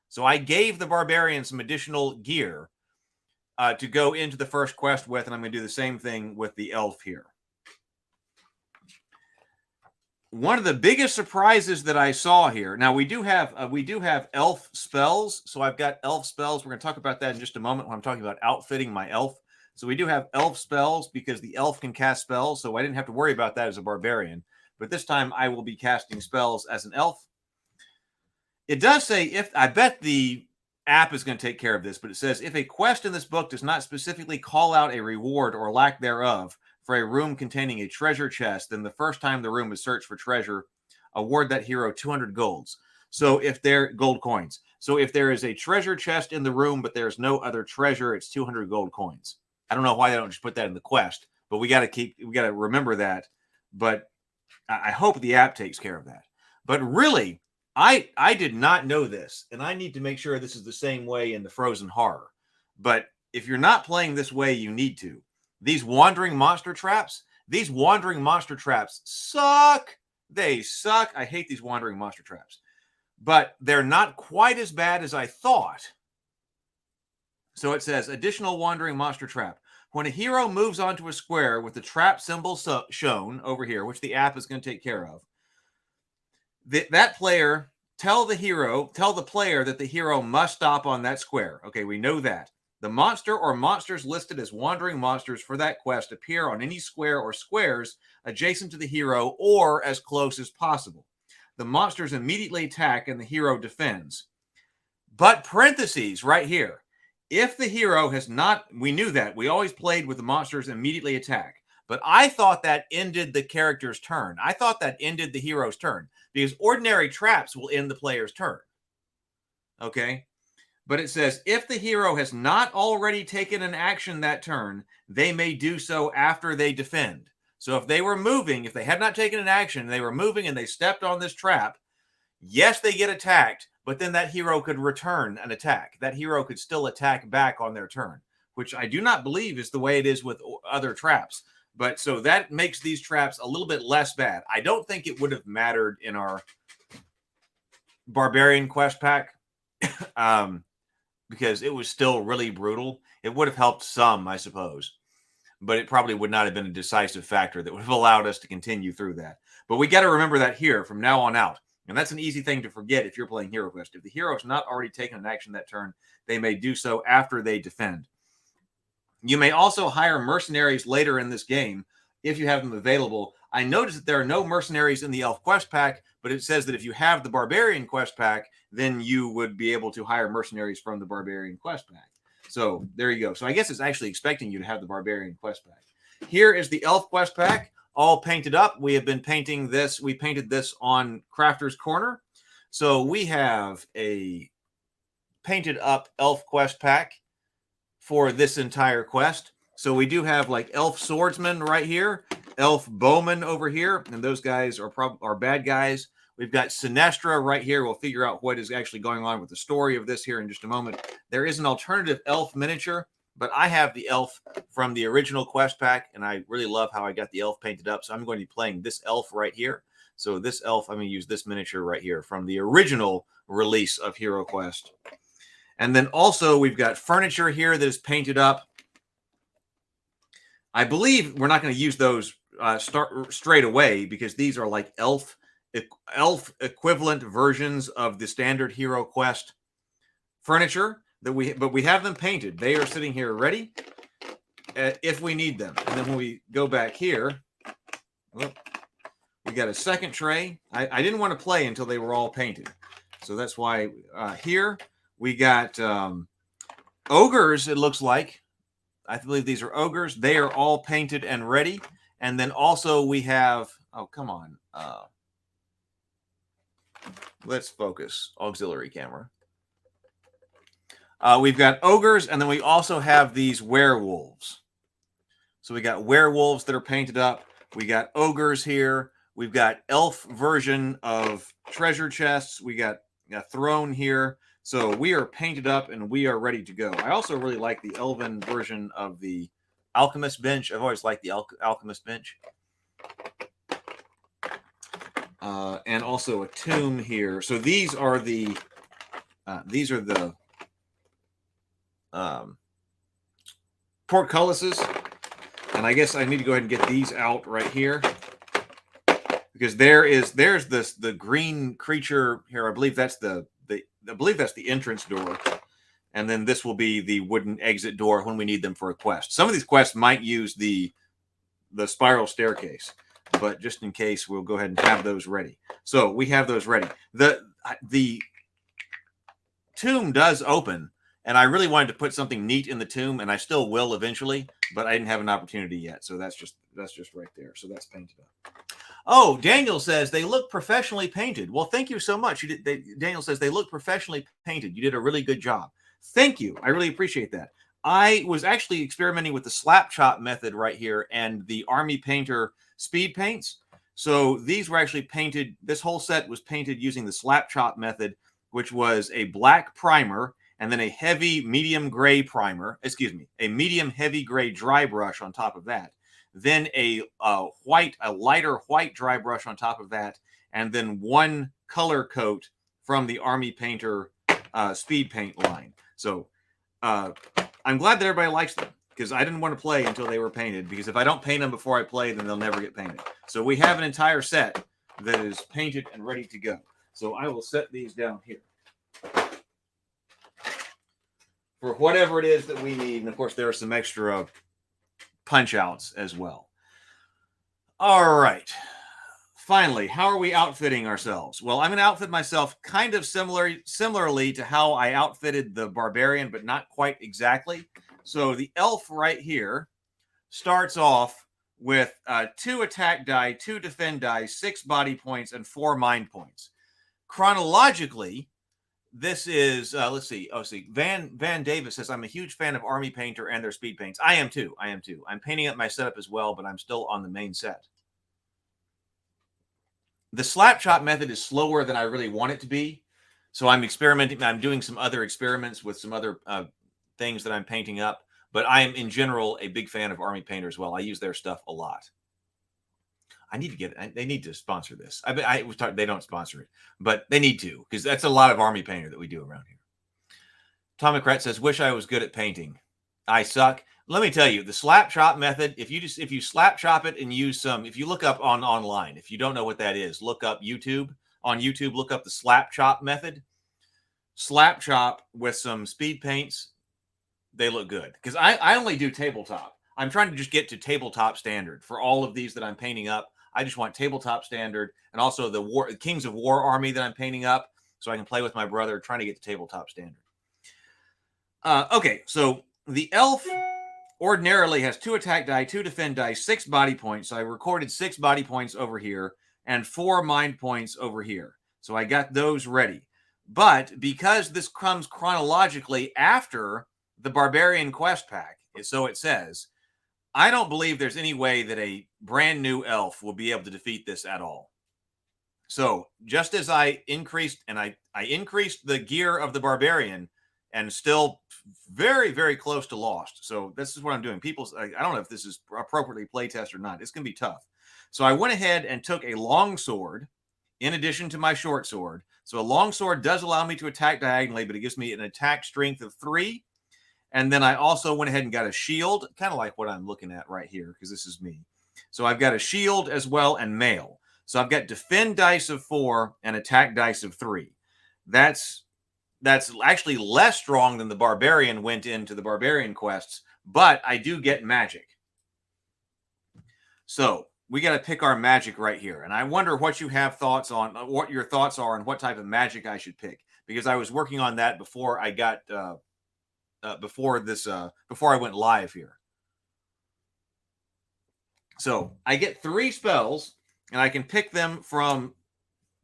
So I gave the barbarian some additional gear to go into the first quest with, and I'm going to do the same thing with the elf here. One of the biggest surprises that I saw here. Now we do have elf spells. So I've got elf spells. We're going to talk about that in just a moment when I'm talking about outfitting my elf. So we do have elf spells because the elf can cast spells. So I didn't have to worry about that as a barbarian. But this time I will be casting spells as an elf. It does say I bet the app is going to take care of this, but it says if a quest in this book does not specifically call out a reward or lack thereof for a room containing a treasure chest, then the first time the room is searched for treasure, award that hero 200 golds. So if they're gold coins. So if there is a treasure chest in the room, but there's no other treasure, it's 200 gold coins. I don't know why they don't just put that in the quest, but we got to remember that. But I hope the app takes care of that. But really, I did not know this, and I need to make sure this is the same way in the Frozen Horror. But if you're not playing this way, you need to. These wandering monster traps suck. They suck. I hate these wandering monster traps. But they're not quite as bad as I thought. So it says, additional wandering monster trap. When a hero moves onto a square with the trap symbol shown over here, which the app is going to take care of, that player tell the player that the hero must stop on that square. Okay, we know that. The monster or monsters listed as wandering monsters for that quest appear on any square or squares adjacent to the hero or as close as possible. The monsters immediately attack and the hero defends. But parentheses right here. If the hero has not, we knew that. We always played with the monsters immediately attack. But I thought that ended the character's turn. I thought that ended the hero's turn because ordinary traps will end the player's turn. Okay? But it says, if the hero has not already taken an action that turn, they may do so after they defend. So if they were moving, if they had not taken an action, they were moving and they stepped on this trap, yes, they get attacked, but then that hero could return an attack. That hero could still attack back on their turn, which I do not believe is the way it is with other traps. But so that makes these traps a little bit less bad. I don't think it would have mattered in our Barbarian Quest pack. Because it was still really brutal. It would have helped some, I suppose. But it probably would not have been a decisive factor that would have allowed us to continue through that. But we got to remember that here from now on out. And that's an easy thing to forget if you're playing HeroQuest. If the hero has not already taken an action that turn, they may do so after they defend. You may also hire mercenaries later in this game if you have them available. I noticed that there are no mercenaries in the Elf Quest pack, but it says that if you have the Barbarian Quest pack, then you would be able to hire mercenaries from the Barbarian Quest pack. So there you go. So I guess it's actually expecting you to have the Barbarian Quest pack. Here is the Elf Quest pack. all painted up. We have been painting this. We painted this on Crafter's Corner. So we have a painted up elf quest pack for this entire quest. So we do have like elf swordsman right here, elf bowman over here, and those guys are bad guys. We've got Sinestra right here. We'll figure out what is actually going on with the story of this here in just a moment. There is an alternative elf miniature, but I have the elf from the original quest pack, and I really love how I got the elf painted up. So I'm going to be playing this elf right here. So this elf, I'm going to use this miniature right here from the original release of HeroQuest. And then also we've got furniture here that is painted up. I believe we're not going to use those straight away because these are like elf equivalent versions of the standard HeroQuest furniture but we have them painted. They are sitting here ready if we need them. And then when we go back here, we got a second tray. I didn't want to play until they were all painted. So that's why here we got ogres, it looks like. I believe these are ogres. They are all painted and ready. And then also we have, oh, come on. Let's focus. Auxiliary camera. We've got ogres, and then we also have these werewolves. So we got werewolves that are painted up. We got ogres here. We've got elf version of treasure chests. We got a throne here. So we are painted up, and we are ready to go. I also really like the elven version of the alchemist bench. I've always liked the alchemist bench. And also a tomb here. So these are the portcullises, and I guess I need to go ahead and get these out right here because there's the green creature here. I believe that's the entrance door, and then this will be the wooden exit door when we need them for a quest. Some of these quests might use the spiral staircase, but just in case, we'll go ahead and have those ready. So we have those ready. The tomb does open, and I really wanted to put something neat in the tomb, and I still will eventually, but I didn't have an opportunity yet. So that's just right there. So that's painted up. Oh, Daniel says they look professionally painted. Well, thank you so much. Daniel says they look professionally painted. You did a really good job. Thank you. I really appreciate that. I was actually experimenting with the slap chop method right here and the Army Painter speed paints. So these were actually painted. This whole set was painted using the slap chop method, which was a black primer and then a heavy medium gray primer. Excuse me, a medium heavy gray dry brush on top of that. Then a lighter white dry brush on top of that, and then one color coat from the Army Painter speed paint line. So I'm glad that everybody likes them because I didn't want to play until they were painted, because if I don't paint them before I play, then they'll never get painted. So we have an entire set that is painted and ready to go. So I will set these down here for whatever it is that we need. And of course, there are some extra punch outs as well. All right. Finally, how are we outfitting ourselves? Well, I'm going to outfit myself kind of similarly to how I outfitted the Barbarian, but not quite exactly. So the elf right here starts off with 2 attack die, 2 defend die, 6 body points, and 4 mind points. Chronologically, this is, let's see. Oh, see, Van Davis says, I'm a huge fan of Army Painter and their speed paints. I am too. I'm painting up my setup as well, but I'm still on the main set. The slap chop method is slower than I really want it to be. So I'm experimenting. I'm doing some other experiments with some other things that I'm painting up. But I am, in general, a big fan of Army Painter as well. I use their stuff a lot. I need to get it. They need to sponsor this. They don't sponsor it, but they need to, because that's a lot of Army Painter that we do around here. Tom McCrat says, wish I was good at painting. I suck. Let me tell you, the slap chop method, if you slap chop it and use some, if you look up online, if you don't know what that is, look up YouTube. On YouTube, look up the slap chop method. Slap chop with some speed paints, they look good. Because I only do tabletop. I'm trying to just get to tabletop standard for all of these that I'm painting up. I just want tabletop standard, and also the Kings of War army that I'm painting up, so I can play with my brother, trying to get to tabletop standard. Okay, so the elf ordinarily has 2 attack die, 2 defend die, 6 body points. So I recorded 6 body points over here and 4 mind points over here. So I got those ready. But because this comes chronologically after the Barbarian Quest pack, so it says, I don't believe there's any way that a brand new elf will be able to defeat this at all. So just as I increased, and I increased the gear of the Barbarian, and still very, very close to lost. So this is what I'm doing. I don't know if this is appropriately playtest or not. It's going to be tough. So I went ahead and took a long sword in addition to my short sword. So a long sword does allow me to attack diagonally, but it gives me an attack strength of 3. And then I also went ahead and got a shield, kind of like what I'm looking at right here, because this is me. So I've got a shield as well and mail. So I've got defend dice of 4 and attack dice of 3. That's actually less strong than the Barbarian went into the Barbarian quests, but I do get magic. So we got to pick our magic right here. And I wonder what you have thoughts on, what your thoughts are on what type of magic I should pick, because I was working on that before I got, before I went live here. So I get 3 spells, and I can pick them from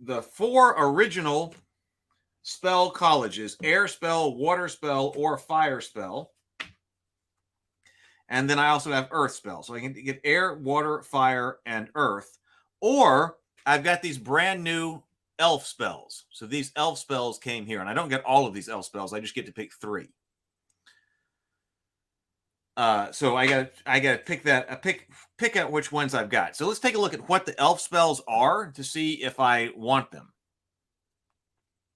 the 4 original spell colleges: air spell, water spell, or fire spell. And then I also have earth spell. So I can get air, water, fire, and earth. Or I've got these brand new elf spells. So these elf spells came here, and I don't get all of these elf spells. I just get to pick 3. So I gotta pick that, pick out which ones I've got. So let's take a look at what the elf spells are to see if I want them.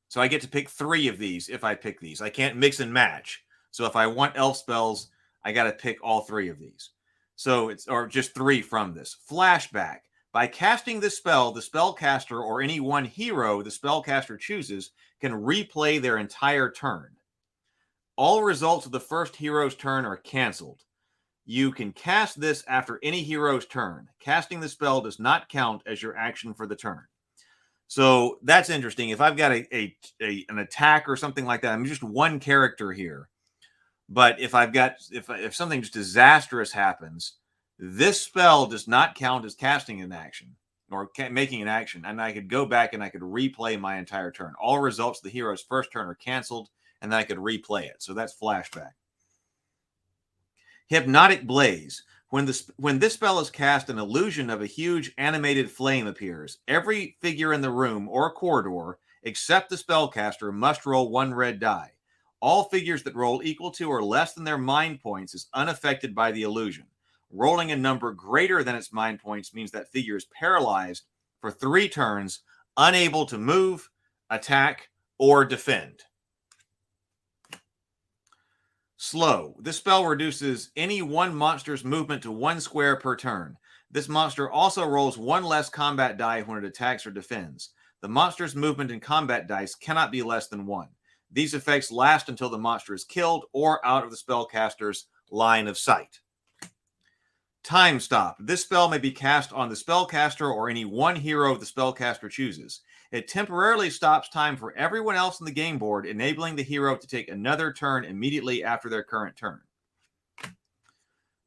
So I get to pick 3 of these if I pick these. I can't mix and match. So if I want elf spells, I got to pick all 3 of these. So or just 3 from this. Flashback. By casting this spell, the spellcaster or any one hero the spellcaster chooses can replay their entire turn. All results of the first hero's turn are canceled. You can cast this after any hero's turn. Casting the spell does not count as your action for the turn. So that's interesting. If I've got an attack or something like that, I'm just one character here. But if if something just disastrous happens, this spell does not count as casting an action or making an action. And I could go back and I could replay my entire turn. All results of the hero's first turn are canceled, and then I could replay it. So that's flashback. Hypnotic Blaze. When this spell is cast, an illusion of a huge animated flame appears. Every figure in the room or corridor, except the spellcaster, must roll 1 red die. All figures that roll equal to or less than their mind points is unaffected by the illusion. Rolling a number greater than its mind points means that figure is paralyzed for 3 turns, unable to move, attack, or defend. Slow. This spell reduces any one monster's movement to 1 square per turn. This monster also rolls 1 less combat die when it attacks or defends. The monster's movement and combat dice cannot be less than 1. These effects last until the monster is killed or out of the spellcaster's line of sight. Time Stop. This spell may be cast on the spellcaster or any one hero the spellcaster chooses. It temporarily stops time for everyone else on the game board, enabling the hero to take another turn immediately after their current turn.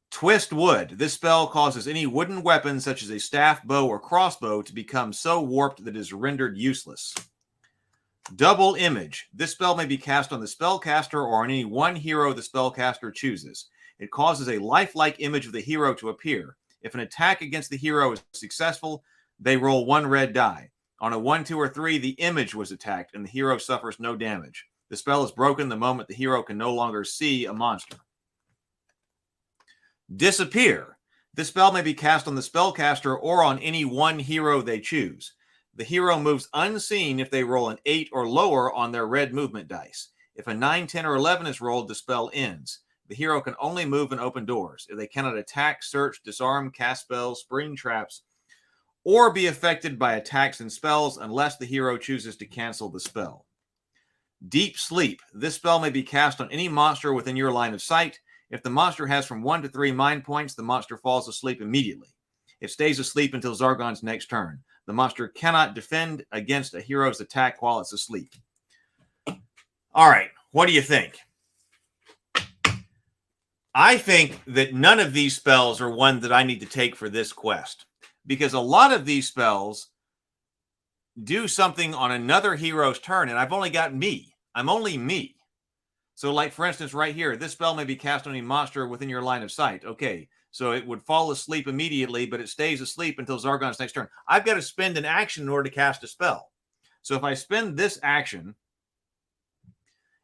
Twist Wood. This spell causes any wooden weapon, such as a staff, bow, or crossbow, to become so warped that it is rendered useless. Double Image. This spell may be cast on the spellcaster or on any one hero the spellcaster chooses. It causes a lifelike image of the hero to appear. If an attack against the hero is successful, they roll 1 red die. On a 1, 2, or 3, the image was attacked, and the hero suffers no damage. The spell is broken the moment the hero can no longer see a monster. Disappear. This spell may be cast on the spellcaster or on any one hero they choose. The hero moves unseen if they roll an 8 or lower on their red movement dice. If a 9, 10, or 11 is rolled, the spell ends. The hero can only move and open doors. If they cannot attack, search, disarm, cast spells, spring traps, or be affected by attacks and spells unless the hero chooses to cancel the spell. Deep Sleep. This spell may be cast on any monster within your line of sight. If the monster has from 1 to 3 mind points, the monster falls asleep immediately. It stays asleep until Zargon's next turn. The monster cannot defend against a hero's attack while it's asleep. All right, what do you think? I think that none of these spells are one that I need to take for this quest, because a lot of these spells do something on another hero's turn, and I've only got me. I'm only me. So, like, for instance, right here, this spell may be cast on a monster within your line of sight. Okay, so it would fall asleep immediately, but it stays asleep until Zargon's next turn. I've got to spend an action in order to cast a spell. So if I spend this action,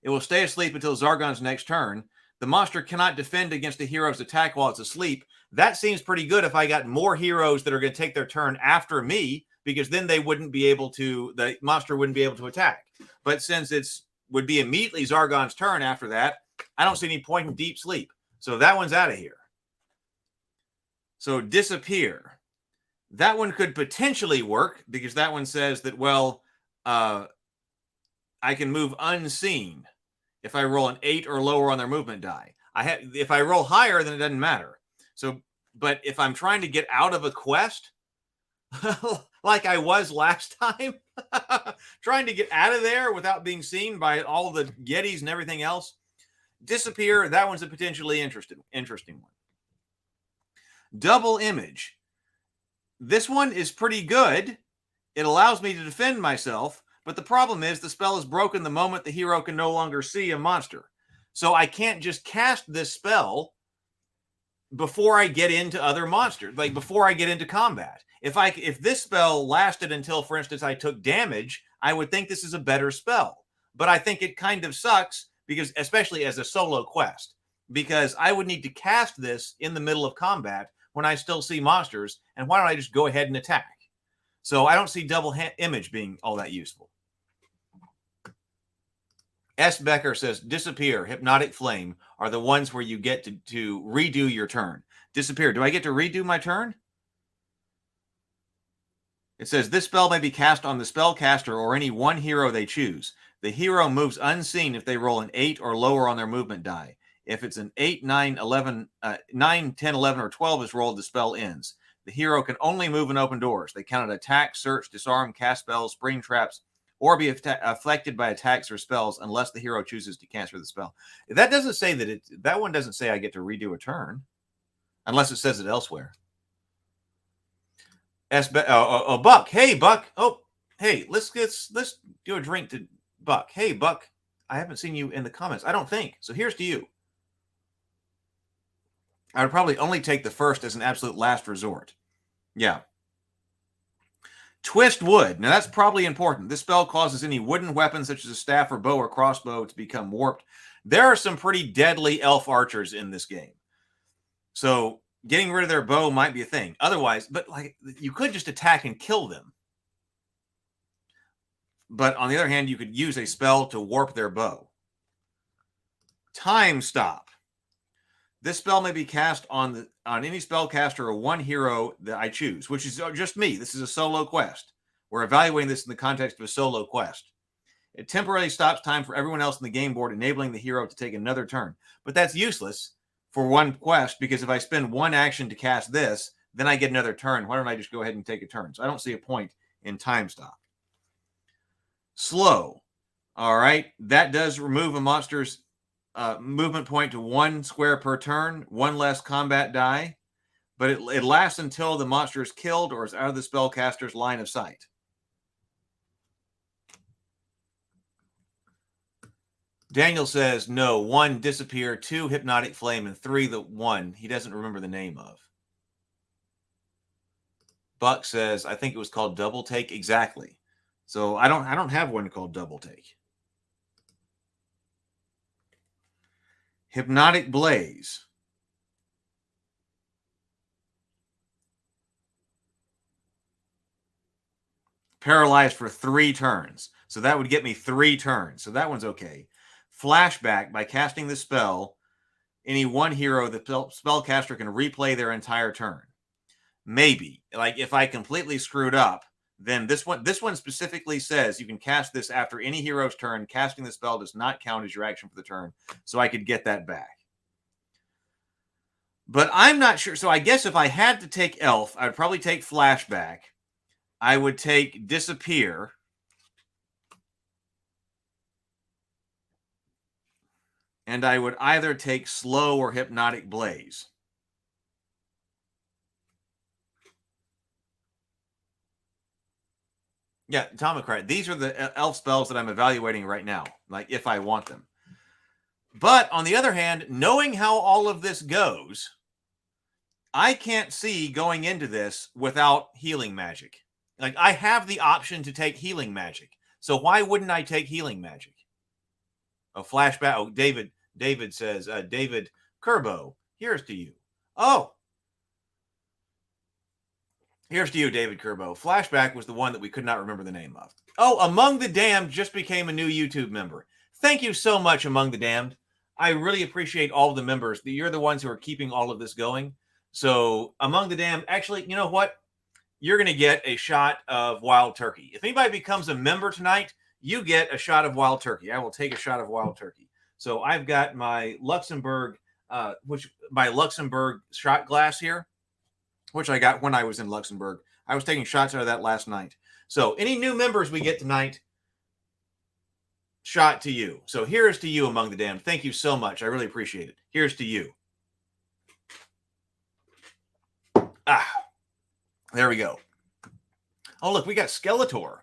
it will stay asleep until Zargon's next turn. The monster cannot defend against the hero's attack while it's asleep. That seems pretty good if I got more heroes that are going to take their turn after me, because then they wouldn't be able to, the monster wouldn't be able to attack. But since it's would be immediately Zargon's turn after that, I don't see any point in deep sleep. So that one's out of here. So disappear. That one could potentially work, because that one says that, well, I can move unseen if I roll an 8 or lower on their movement die. If I roll higher, then it doesn't matter. So, but if I'm trying to get out of a quest, like I was last time, trying to get out of there without being seen by all the Yetis and everything else, disappear. That one's a potentially interesting one. Double image. This one is pretty good. It allows me to defend myself, but the problem is the spell is broken the moment the hero can no longer see a monster. So I can't just cast this spell before I get into other monsters, like before I get into combat. If this spell lasted until, for instance, I took damage, I would think this is a better spell. But I think it kind of sucks, because especially as a solo quest, because I would need to cast this in the middle of combat when I still see monsters, and why don't I just go ahead and attack? So I don't see double image being all that useful. S. Becker says, disappear, hypnotic flame are the ones where you get to redo your turn. Disappear. Do I get to redo my turn? It says, this spell may be cast on the spellcaster or any one hero they choose. The hero moves unseen if they roll an 8 or lower on their movement die. If it's an 8, 9, 11, 9, 10, 11, or 12 is rolled, the spell ends. The hero can only move in open doors. They cannot attack, search, disarm, cast spells, spring traps, or be affected by attacks or spells unless the hero chooses to cancel the spell. That doesn't say that one doesn't say I get to redo a turn, unless it says it elsewhere. Buck. Hey, Buck. Oh, hey, let's do a drink to Buck. Hey, Buck. I haven't seen you in the comments, I don't think. So here's to you. I would probably only take the first as an absolute last resort. Yeah. Twist wood. Now, that's probably important. This spell causes any wooden weapon, such as a staff or bow or crossbow, to become warped. There are some pretty deadly elf archers in this game. So getting rid of their bow might be a thing. Otherwise, but like, you could just attack and kill them. But on the other hand, you could use a spell to warp their bow. Time stop. This spell may be cast on any spellcaster or one hero that I choose, which is just me. This is a solo quest. We're evaluating this in the context of a solo quest. It temporarily stops time for everyone else in the game board, enabling the hero to take another turn. But that's useless for one quest, because if I spend one action to cast this, then I get another turn. Why don't I just go ahead and take a turn? So I don't see a point in time stop. Slow. All right. That does remove a monster's movement point to 1 square per turn, 1 less combat die, but it lasts until the monster is killed or is out of the spellcaster's line of sight. Daniel says, no, 1, disappear, 2, hypnotic flame, and 3, the one he doesn't remember the name of. Buck says, I think it was called double take. Exactly. So I don't have one called double take. Hypnotic Blaze. Paralyzed for 3 turns. So that would get me 3 turns. So that one's okay. Flashback. By casting the spell, any one hero, the spellcaster can replay their entire turn. Maybe. Like if I completely screwed up, then this one specifically says you can cast this after any hero's turn. Casting the spell does not count as your action for the turn. So I could get that back. But I'm not sure. So I guess if I had to take Elf, I would probably take Flashback. I would take Disappear. And I would either take Slow or Hypnotic Blaze. Yeah, Tomocrat. These are the elf spells that I'm evaluating right now, like if I want them. But on the other hand, knowing how all of this goes, I can't see going into this without healing magic. Like, I have the option to take healing magic. So why wouldn't I take healing magic? A flashback. Oh, David says, David Kerbo, here's to you. Oh, here's to you, David Kerbo. Flashback was the one that we could not remember the name of. Oh, Among the Damned just became a new YouTube member. Thank you so much, Among the Damned. I really appreciate all of the members. You're the ones who are keeping all of this going. So, Among the Damned, actually, you know what? You're going to get a shot of wild turkey. If anybody becomes a member tonight, you get a shot of wild turkey. I will take a shot of wild turkey. So, I've got my Luxembourg, my Luxembourg shot glass here, which I got when I was in Luxembourg. I was taking shots out of that last night. So, any new members we get tonight, shot to you. So here's to you, Among the Damned. Thank you so much. I really appreciate it. Here's to you. There we go. Oh, look, we got Skeletor.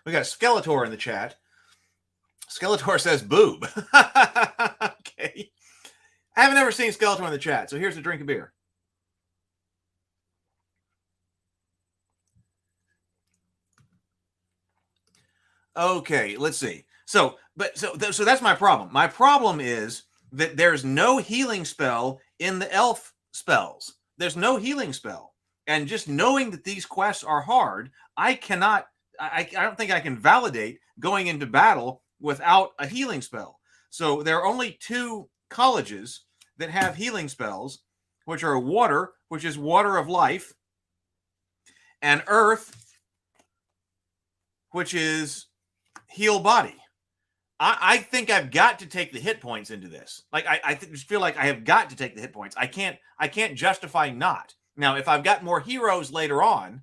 We got Skeletor in the chat. Skeletor says boob. Okay. I haven't ever seen Skeletor in the chat, so here's a drink of beer. Okay, let's see. So that's my problem. My problem is that there's no healing spell in the elf spells. There's no healing spell. And just knowing that these quests are hard, I don't think I can validate going into battle without a healing spell. So there are only 2 colleges that have healing spells, which are water, which is water of life, and earth, which is heal body. I think I've got to take the hit points into this. Like I just feel like I have got to take the hit points. I can't justify not. Now, if I've got more heroes later on,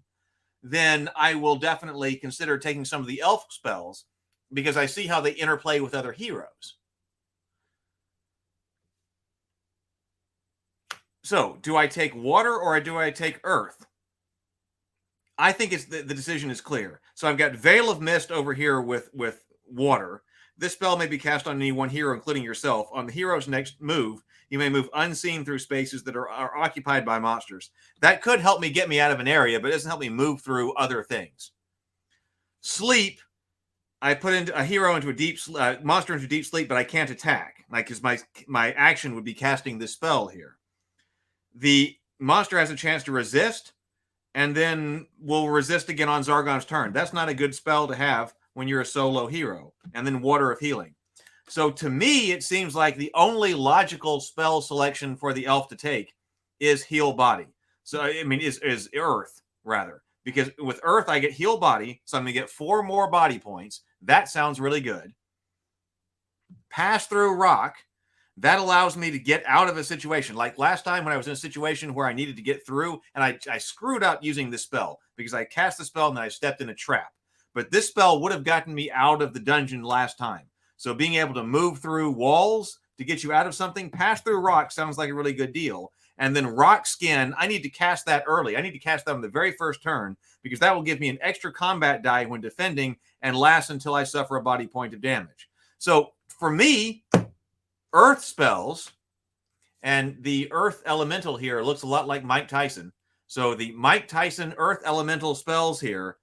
then I will definitely consider taking some of the elf spells because I see how they interplay with other heroes. So, do I take water or do I take earth? I think it's the decision is clear. So I've got Veil of Mist over here with water. This spell may be cast on any one hero, including yourself. On the hero's next move, you may move unseen through spaces that are occupied by monsters. That could help me get me out of an area, but it doesn't help me move through other things. Sleep, I put into a hero into a deep monster into deep sleep, but I can't attack. Like, because my action would be casting this spell here. The monster has a chance to resist, and then will resist again on Zargon's turn. That's not a good spell to have when you're a solo hero. And then Water of Healing. So to me, it seems like the only logical spell selection for the elf to take is Heal Body. So, I mean, is Earth, rather. Because with Earth, I get Heal Body, so I'm going to get 4 more body points. That sounds really good. Pass Through Rock. That allows me to get out of a situation. Like last time when I was in a situation where I needed to get through, and I screwed up using this spell because I cast the spell and then I stepped in a trap. But this spell would have gotten me out of the dungeon last time. So being able to move through walls to get you out of something, Pass Through Rock sounds like a really good deal. And then Rock Skin, I need to cast that early. I need to cast that on the very first turn because that will give me an extra combat die when defending and lasts until I suffer a body point of damage. So for me, Earth spells, and the Earth Elemental here looks a lot like Mike Tyson. So the Mike Tyson Earth Elemental spells here,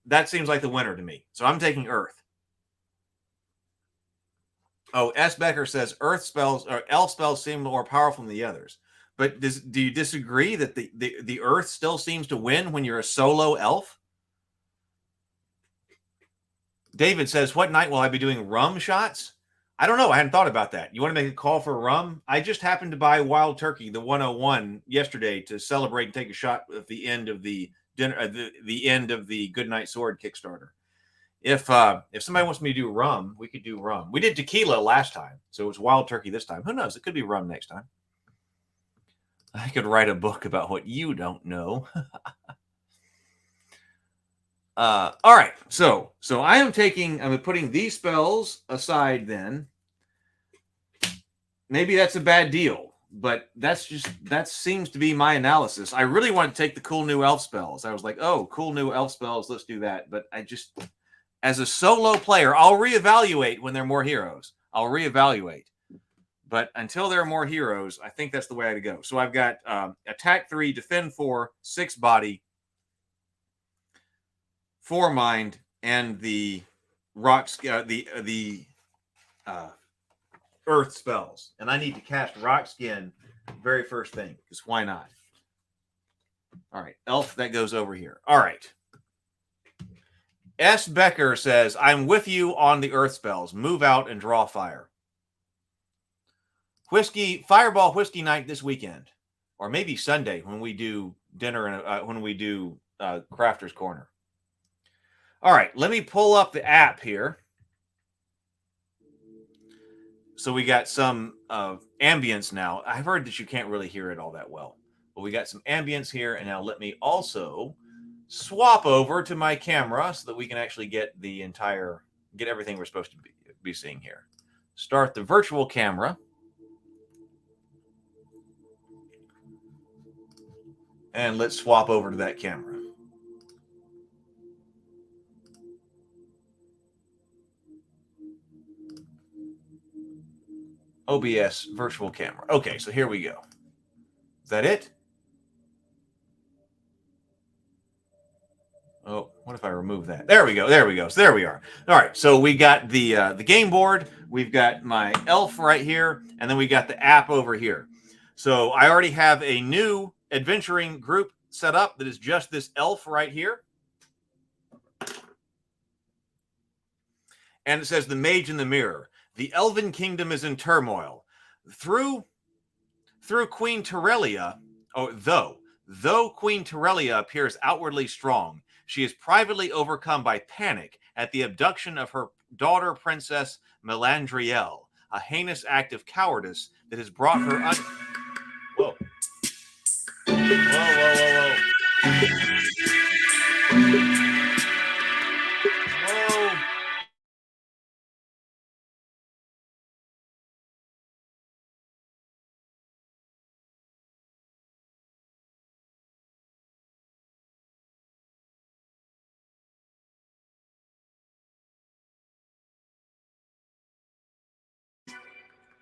that seems like the winner to me. So I'm taking Earth. Oh, S. Becker says Earth spells or elf spells seem more powerful than the others. But do you disagree that the Earth still seems to win when you're a solo elf? David says, what night will I be doing rum shots? I don't know. I hadn't thought about that. You want to make a call for rum? I just happened to buy Wild Turkey, the 101, yesterday to celebrate and take a shot at the end of the dinner, the end of the Goodnight Sword Kickstarter. If somebody wants me to do rum, we could do rum. We did tequila last time, so it was Wild Turkey this time. Who knows? It could be rum next time. I could write a book about what you don't know. All right. So I'm putting these spells aside then maybe that's a bad deal, but that seems to be my analysis. I really want to take the cool new elf spells. I was like, oh, cool new elf spells, let's do that. But I just, as a solo player, I'll reevaluate when there are more heroes. I'll reevaluate. But until there are more heroes, I think that's the way to go. So I've got attack 3, defend 4, 6 body, 4 mind, and the rocks, the earth spells. And I need to cast rock skin very first thing, because why not? All right, elf, that goes over here. All right. S. Becker says, I'm with you on the earth spells. Move out and draw fire. Fireball whiskey night this weekend, or maybe Sunday when we do dinner and when we do Crafter's Corner. All right, let me pull up the app here. So we got some ambience now. I've heard that you can't really hear it all that well, but we got some ambience here. And now let me also swap over to my camera so that we can actually get everything we're supposed to be seeing here. Start the virtual camera. And let's swap over to that camera. OBS virtual camera. Okay, so here we go. Is that it? Oh, what if I remove that? There we go. There we go. So there we are. All right. So we got the game board. We've got my elf right here, and then we got the app over here. So I already have a new adventuring group set up that is just this elf right here. And it says the Mage in the Mirror. The Elven Kingdom is in turmoil. Through Queen Terrelia, though Queen Terrelia appears outwardly strong, she is privately overcome by panic at the abduction of her daughter, Princess Melandriel, a heinous act of cowardice that has brought her Whoa. Whoa.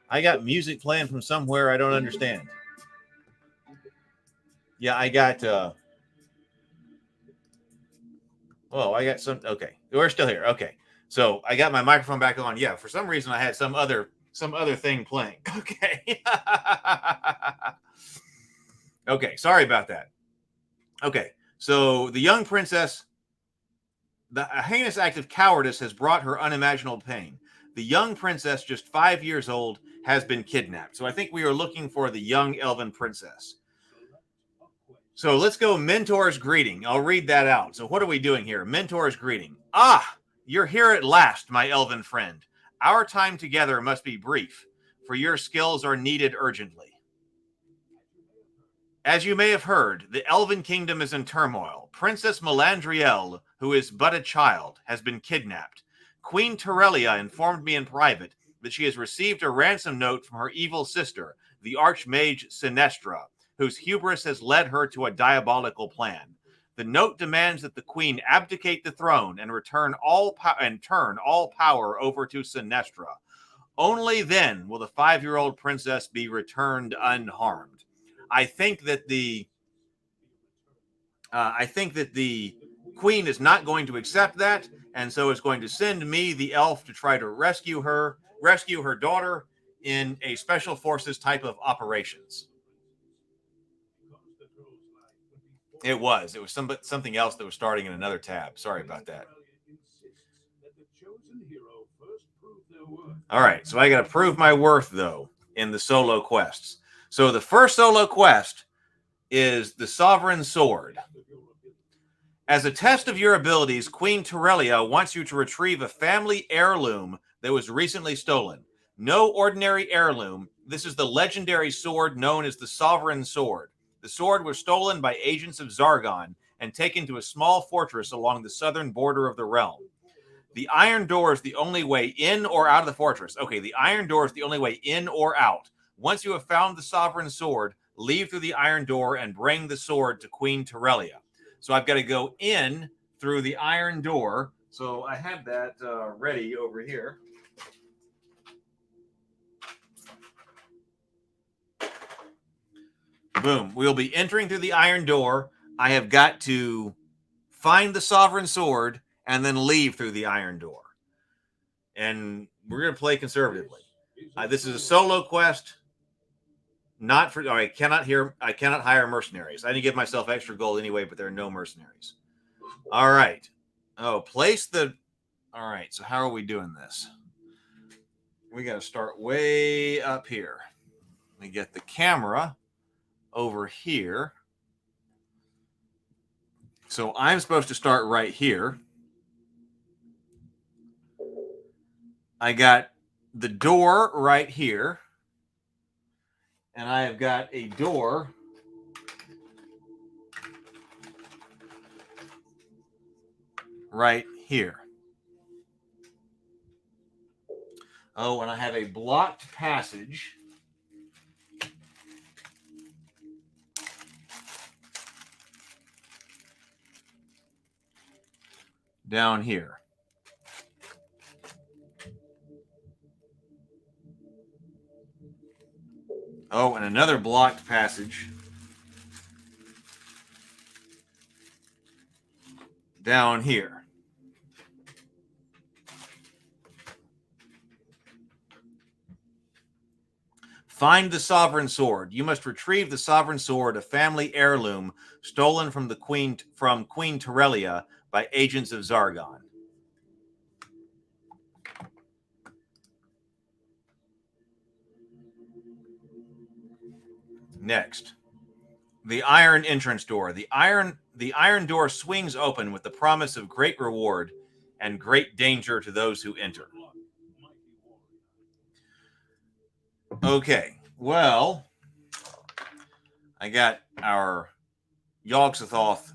I got music playing from somewhere I don't understand. Yeah, I got I got some. Okay, we're still here. Okay, so I got my microphone back on. Yeah, for some reason I had some other thing playing. Okay. Okay, sorry about that. Okay, so the young princess, a heinous act of cowardice has brought her unimaginable pain. The young princess, just 5 years old, has been kidnapped. So I think we are looking for the young elven princess. So let's go Mentor's Greeting. I'll read that out. So what are we doing here? Mentor's Greeting. Ah, you're here at last, my elven friend. Our time together must be brief, for your skills are needed urgently. As you may have heard, the Elven Kingdom is in turmoil. Princess Melandriel, who is but a child, has been kidnapped. Queen Terrelia informed me in private that she has received a ransom note from her evil sister, the Archmage Sinestra, whose hubris has led her to a diabolical plan. The note demands that the queen abdicate the throne and turn all power over to Sinestra. Only then will the 5-year-old princess be returned unharmed. I think that the queen is not going to accept that, and so is going to send me, the elf, to try to rescue her daughter in a special forces type of operations. It was something else that was starting in another tab. Sorry about that. All right, so I got to prove my worth, though, in the solo quests. So the first solo quest is the Sovereign Sword. As a test of your abilities, Queen Terrelia wants you to retrieve a family heirloom that was recently stolen. No ordinary heirloom. This is the legendary sword known as the Sovereign Sword. The sword was stolen by agents of Zargon and taken to a small fortress along the southern border of the realm. The iron door is the only way in or out of the fortress. Okay, the iron door is the only way in or out. Once you have found the sovereign sword, leave through the iron door and bring the sword to Queen Terelia. So I've got to go in through the iron door. So I have that ready over here. Boom. We'll be entering through the iron door. I have got to find the sovereign sword and then leave through the iron door. And we're going to play conservatively. This is a solo quest. Not for. I cannot hire mercenaries. I didn't give myself extra gold anyway, but there are no mercenaries. All right. Oh, place the. All right. So how are we doing this? We got to start way up here. We get the camera over here. So I'm supposed to start right here. I got the door right here. And I have got a door right here. Oh, and I have a blocked passage down here. Oh, and another blocked passage down here. Find the sovereign sword. You must retrieve the sovereign sword, a family heirloom stolen from Queen Terelia by agents of Zargon. Next, the iron entrance door. The iron door swings open with the promise of great reward and great danger to those who enter. Okay, well, I got our Yogg-Sothoth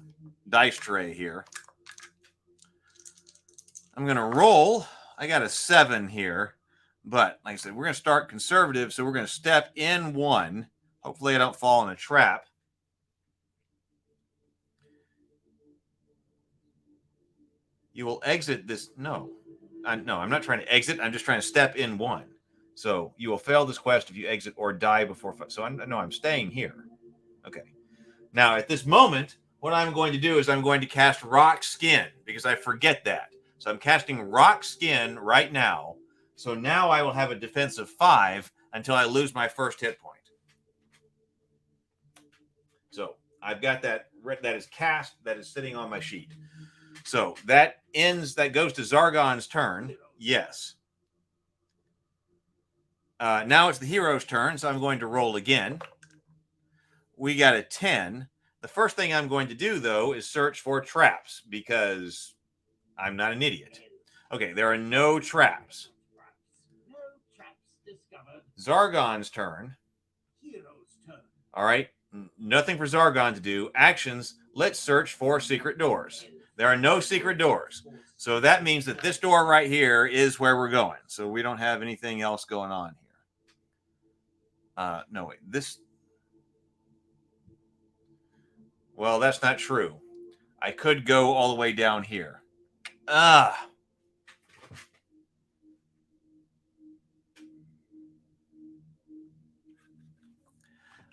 dice tray here. I'm going to roll. I got a 7 here, but like I said, we're going to start conservative, so we're going to step in 1. Hopefully I don't fall in a trap. You will exit this. No, I'm not trying to exit. I'm just trying to step in 1. So you will fail this quest if you exit or die before. So I'm staying here. Okay. Now at this moment, what I'm going to do is I'm going to cast Rock Skin because I forget that. So I'm casting Rock Skin right now. So now I will have a defense of 5 until I lose my first hit point. So I've got that is cast, that is sitting on my sheet. So that goes to Zargon's turn. Yes. Now it's the hero's turn, so I'm going to roll again. We got a 10. The first thing I'm going to do, though, is search for traps because I'm not an idiot. Okay, there are no traps. Zargon's turn. All right. Nothing for Zargon to do. Actions, let's search for secret doors. There are no secret doors. So that means that this door right here is where we're going. So we don't have anything else going on here. No, wait. Well, that's not true. I could go all the way down here.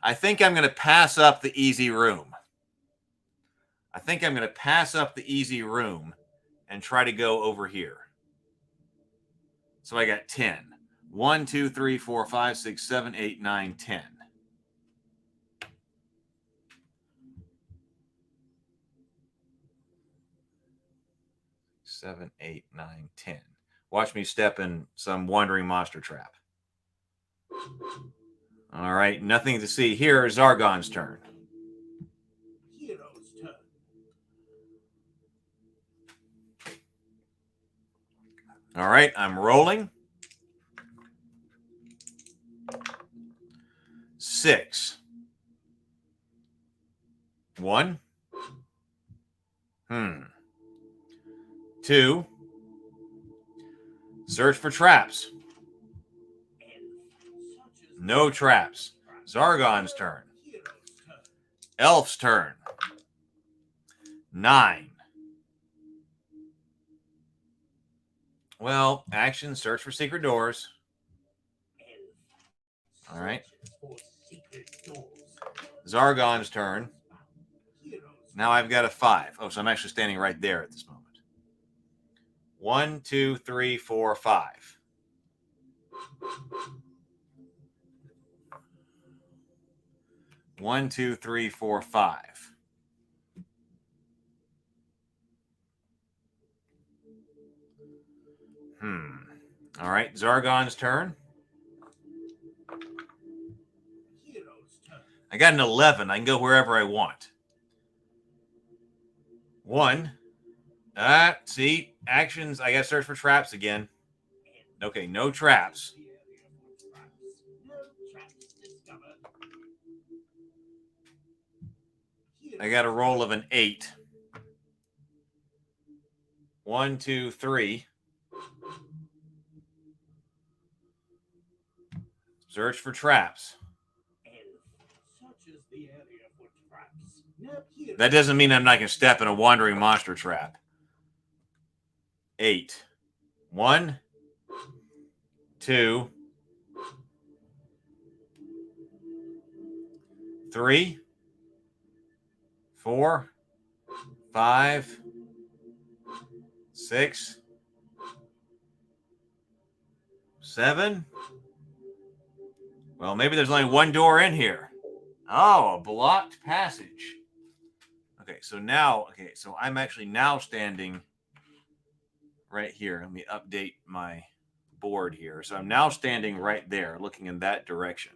I think I'm going to pass up the easy room. And try to go over here. So I got 10. 1, 2, 3, 4, 5, 6, 7, 8, 9, 10. Seven, 8, 9, 10. Watch me step in some wandering monster trap. All right, nothing to see here. Zargon's turn. Hero's turn. All right, I'm rolling. 6. 1. 2. Search for traps. No traps. Zargon's turn. Elf's turn. 9. Well, action, search for secret doors. All right. Zargon's turn. Now I've got a 5. Oh, so I'm actually standing right there at this moment. 1, 2, 3, 4, 5. One, two, three, four, 5. All right, Zargon's turn. I got an 11. I can go wherever I want. 1. See, actions. I got to search for traps again. Okay, no traps. I got a roll of an 8. 1, 2, 3. Search for traps. That doesn't mean I'm not going to step in a wandering monster trap. 8. 1, 2, 3, 4, 5, 6, 7. Well, maybe there's only one door in here. Oh, a blocked passage. Okay, so I'm actually now standing right here. Let me update my board here. So I'm now standing right there, looking in that direction.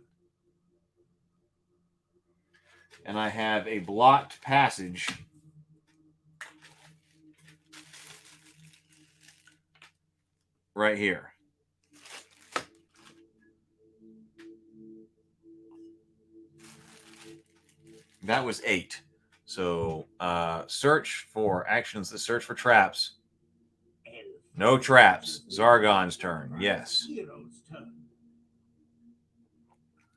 And I have a blocked passage right here. That was 8. So search for actions that search for traps. No traps. Zargon's turn. Yes.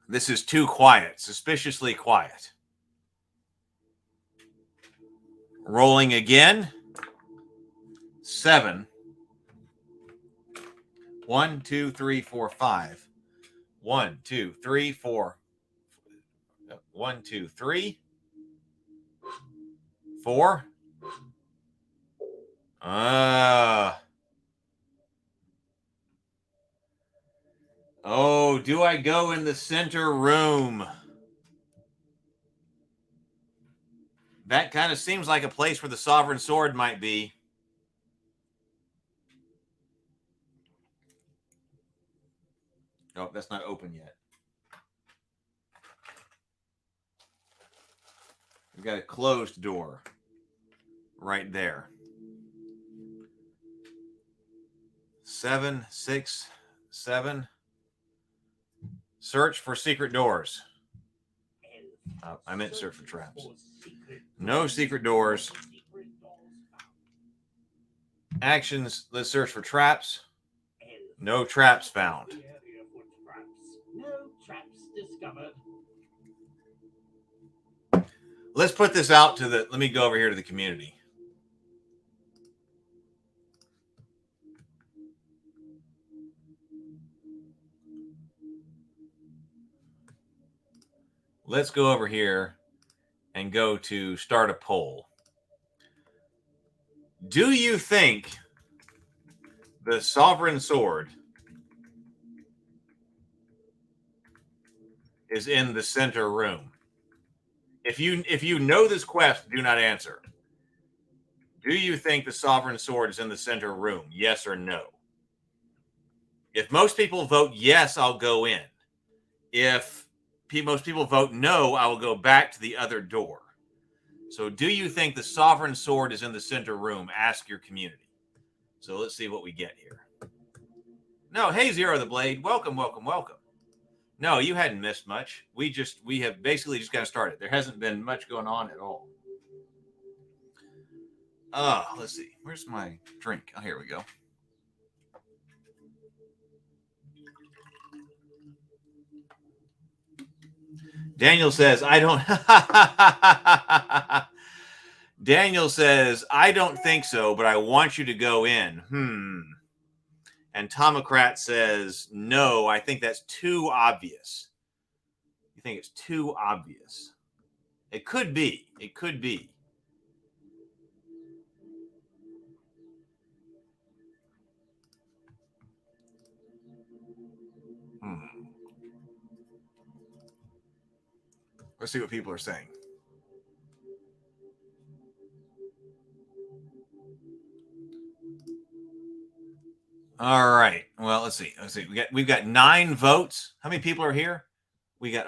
This is too quiet. Suspiciously quiet. Rolling again. 7. 1, 2, 3, 4, 5. 1, 2, 3, 4. 1, 2, 3, 4. Oh, do I go in the center room? That kind of seems like a place where the Sovereign Sword might be. Oh, that's not open yet. We've got a closed door right there. 7, 6, 7. Search for secret doors. I meant search for traps. No secret doors. Actions, let's search for traps. No traps found. Let's put this out to let me go over here to the community. Let's go over here and go to start a poll. Do you think the Sovereign Sword is in the center room? If you know this quest, do not answer. Do you think the Sovereign Sword is in the center room? Yes or no? If most people vote yes, I'll go in. If most people vote no, I will go back to the other door. So do you think the Sovereign Sword is in the center room? Ask your community. So let's see what we get here. No, hey, Zero the Blade. Welcome, welcome, welcome. No, you hadn't missed much. We have basically just got started. There hasn't been much going on at all. Let's see. Where's my drink? Oh, here we go. Daniel says, I don't. Daniel says, I don't think so, but I want you to go in. And Tomocrat says, no, I think that's too obvious. You think it's too obvious? It could be. It could be. Let's see what people are saying. All right. Well, let's see. We've got 9 votes. How many people are here? We got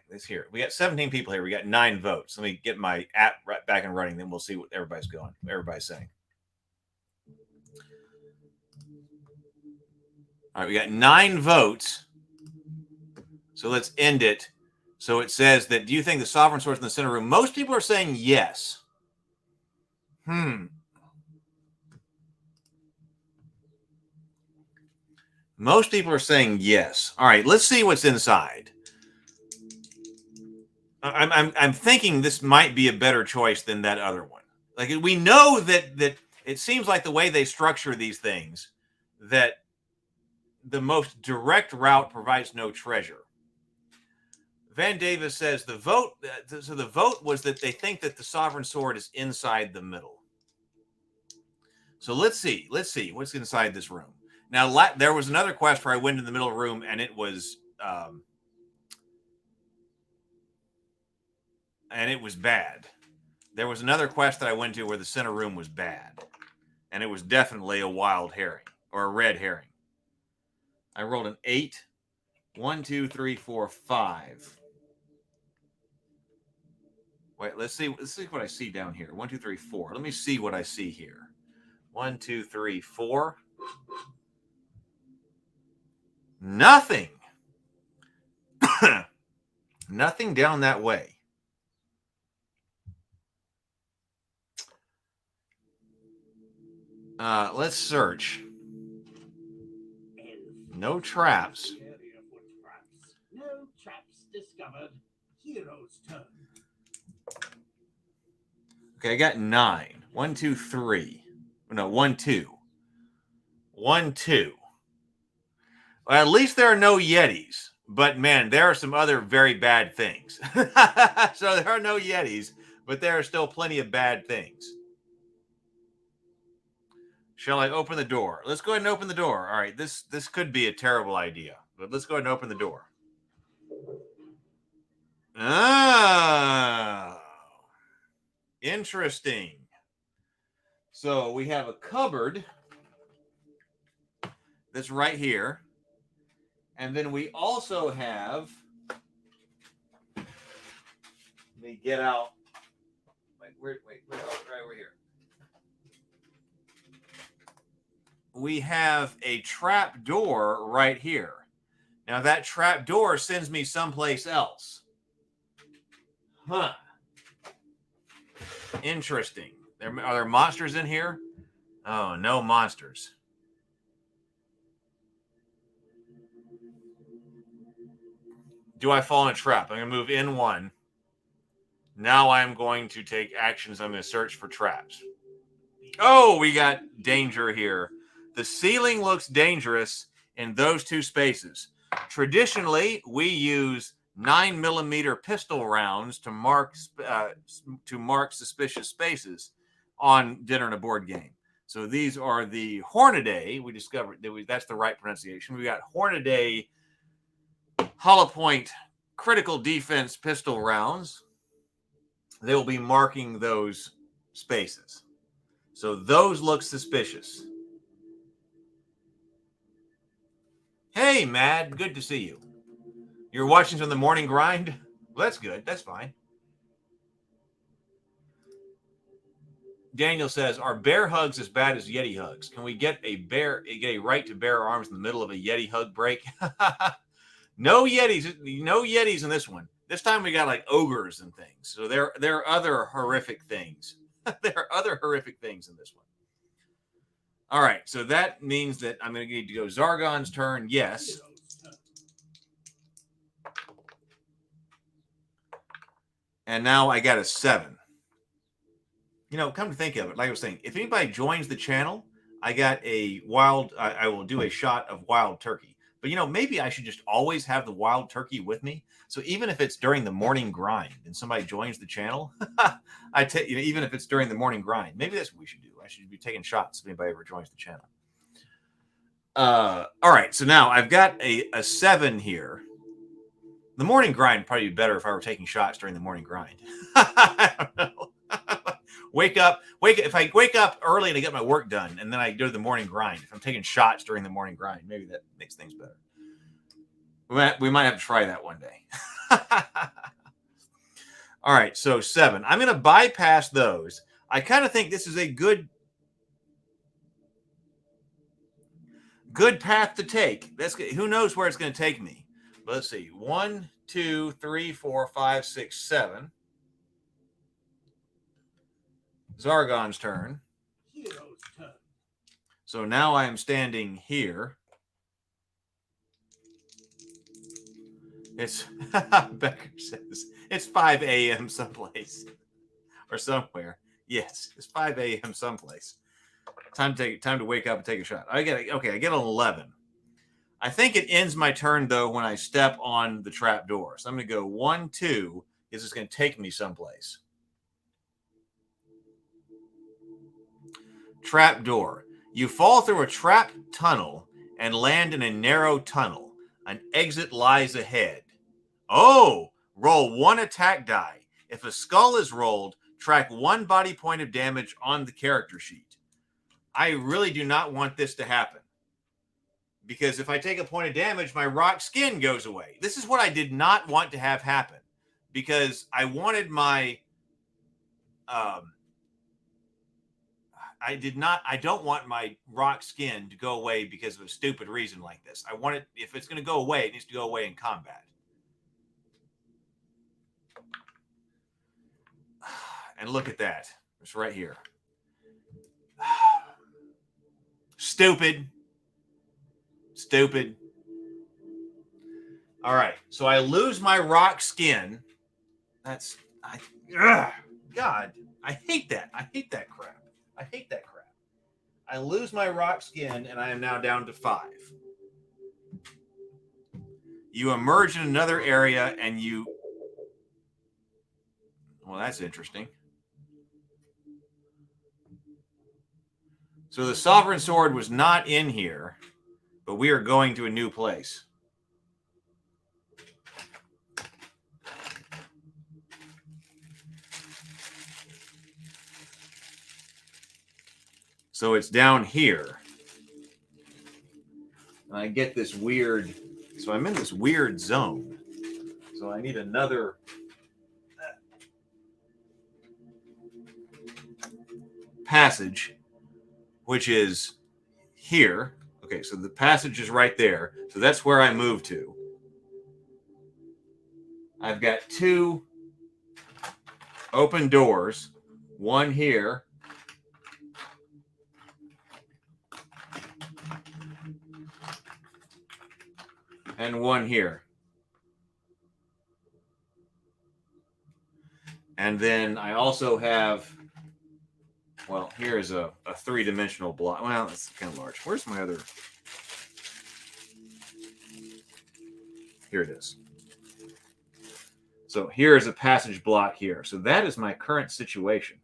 it's here. We got 17 people here. We got 9 votes. Let me get my app right back and running. Then we'll see what everybody's saying. All right, we got 9 votes. So let's end it. So it says that, do you think the Sovereign Sword's in the center room? Most people are saying yes. Most people are saying yes. All right, let's see what's inside. I'm thinking this might be a better choice than that other one. Like, we know that it seems like the way they structure these things, that the most direct route provides no treasure. Van Davis says the vote was that they think that the Sovereign Sword is inside the middle. So let's see what's inside this room. Now, there was another quest where I went in the middle room and it was bad. There was another quest that I went to where the center room was bad, and it was definitely a wild herring or a red herring. I rolled an 8. 1, 2, 3, 4, 5. Wait, let's see what I see down here. 1, 2, 3, 4. Let me see what I see here. 1, 2, 3, 4. Nothing. Nothing down that way. Let's search. No traps. No traps discovered. Hero's turn. Okay, I got 9. 1, 2, 3. No, 1, 2. 1, 2. Well, at least there are no Yetis. But, man, there are some other very bad things. So there are no Yetis, but there are still plenty of bad things. Shall I open the door? Let's go ahead and open the door. All right, this could be a terrible idea, but let's go ahead and open the door. Ah, interesting. So we have a cupboard that's right here. And then we also have, let me get out. Wait, right over here. We have a trap door right here. Now that trap door sends me someplace else. Huh. Interesting. Are there monsters in here? Oh, no monsters. Do I fall in a trap? I'm going to move in 1. Now I'm going to take actions. I'm going to search for traps. Oh, we got danger here. The ceiling looks dangerous in those 2 spaces. Traditionally, we use 9mm pistol rounds to mark suspicious spaces on Dinner and a Board Game. So these are the Hornaday. We discovered that's the right pronunciation. We got Hornaday hollow point critical defense pistol rounds. They will be marking those spaces. So those look suspicious. Hey, Mad, good to see you. You're watching from the morning grind? Well, that's good. That's fine. Daniel says, are bear hugs as bad as Yeti hugs? Can we get a right to bear arms in the middle of a Yeti hug break? No Yetis in this one. This time we got like ogres and things. So there are other horrific things. There are other horrific things in this one. All right, so that means that I'm going to need to go Zargon's turn. Yes. And now I got a 7. You know, come to think of it, like I was saying, if anybody joins the channel, I got a wild, I will do a shot of wild turkey. But, you know, maybe I should just always have the wild turkey with me. So even if it's during the morning grind and somebody joins the channel, even if it's during the morning grind, maybe that's what we should do. I should be taking shots if anybody ever joins the channel. All right, so now I've got a 7 here. The morning grind would probably be better if I were taking shots during the morning grind. I don't know. Wake up. If I wake up early and I get my work done, and then I do the morning grind, if I'm taking shots during the morning grind, maybe that makes things better. We might have to try that one day. All right, so 7. I'm going to bypass those. I kind of think this is a good path to take. Who knows where it's going to take me? But let's see. 1, 2, 3, 4, 5, 6, 7. Zargon's turn. So now I am standing here. It's Becker says it's 5 a.m. someplace or somewhere. Yes, it's 5 a.m. someplace. Time to wake up and take a shot. I get an 11. I think it ends my turn though when I step on the trap door. So I'm going to go 1, 2. This is going to take me someplace. Trap door. You fall through a trap tunnel and land in a narrow tunnel. An exit lies ahead. Oh, roll 1 attack die. If a skull is rolled, track 1 body point of damage on the character sheet. I really do not want this to happen. Because if I take a point of damage, my rock skin goes away. This is what I did not want to have happen. Because I wanted my... I don't want my rock skin to go away because of a stupid reason like this. I want it, if it's going to go away, it needs to go away in combat. And look at that. It's right here. Stupid. All right. So I lose my rock skin. God, I hate that. I hate that crap. I lose my rock skin, and I am now down to 5. You emerge in another area, and you... Well, that's interesting. So the Sovereign Sword was not in here, but we are going to a new place. So it's down here. And I get this weird... So I'm in this weird zone. So I need another... passage, which is here. Okay, so the passage is right there. So that's where I move to. I've got 2 open doors. One here. And one here. And then I also have, well, here's a 3-dimensional block. Well, that's kind of large. Where's my other? Here it is. So here is a passage block here. So that is my current situation.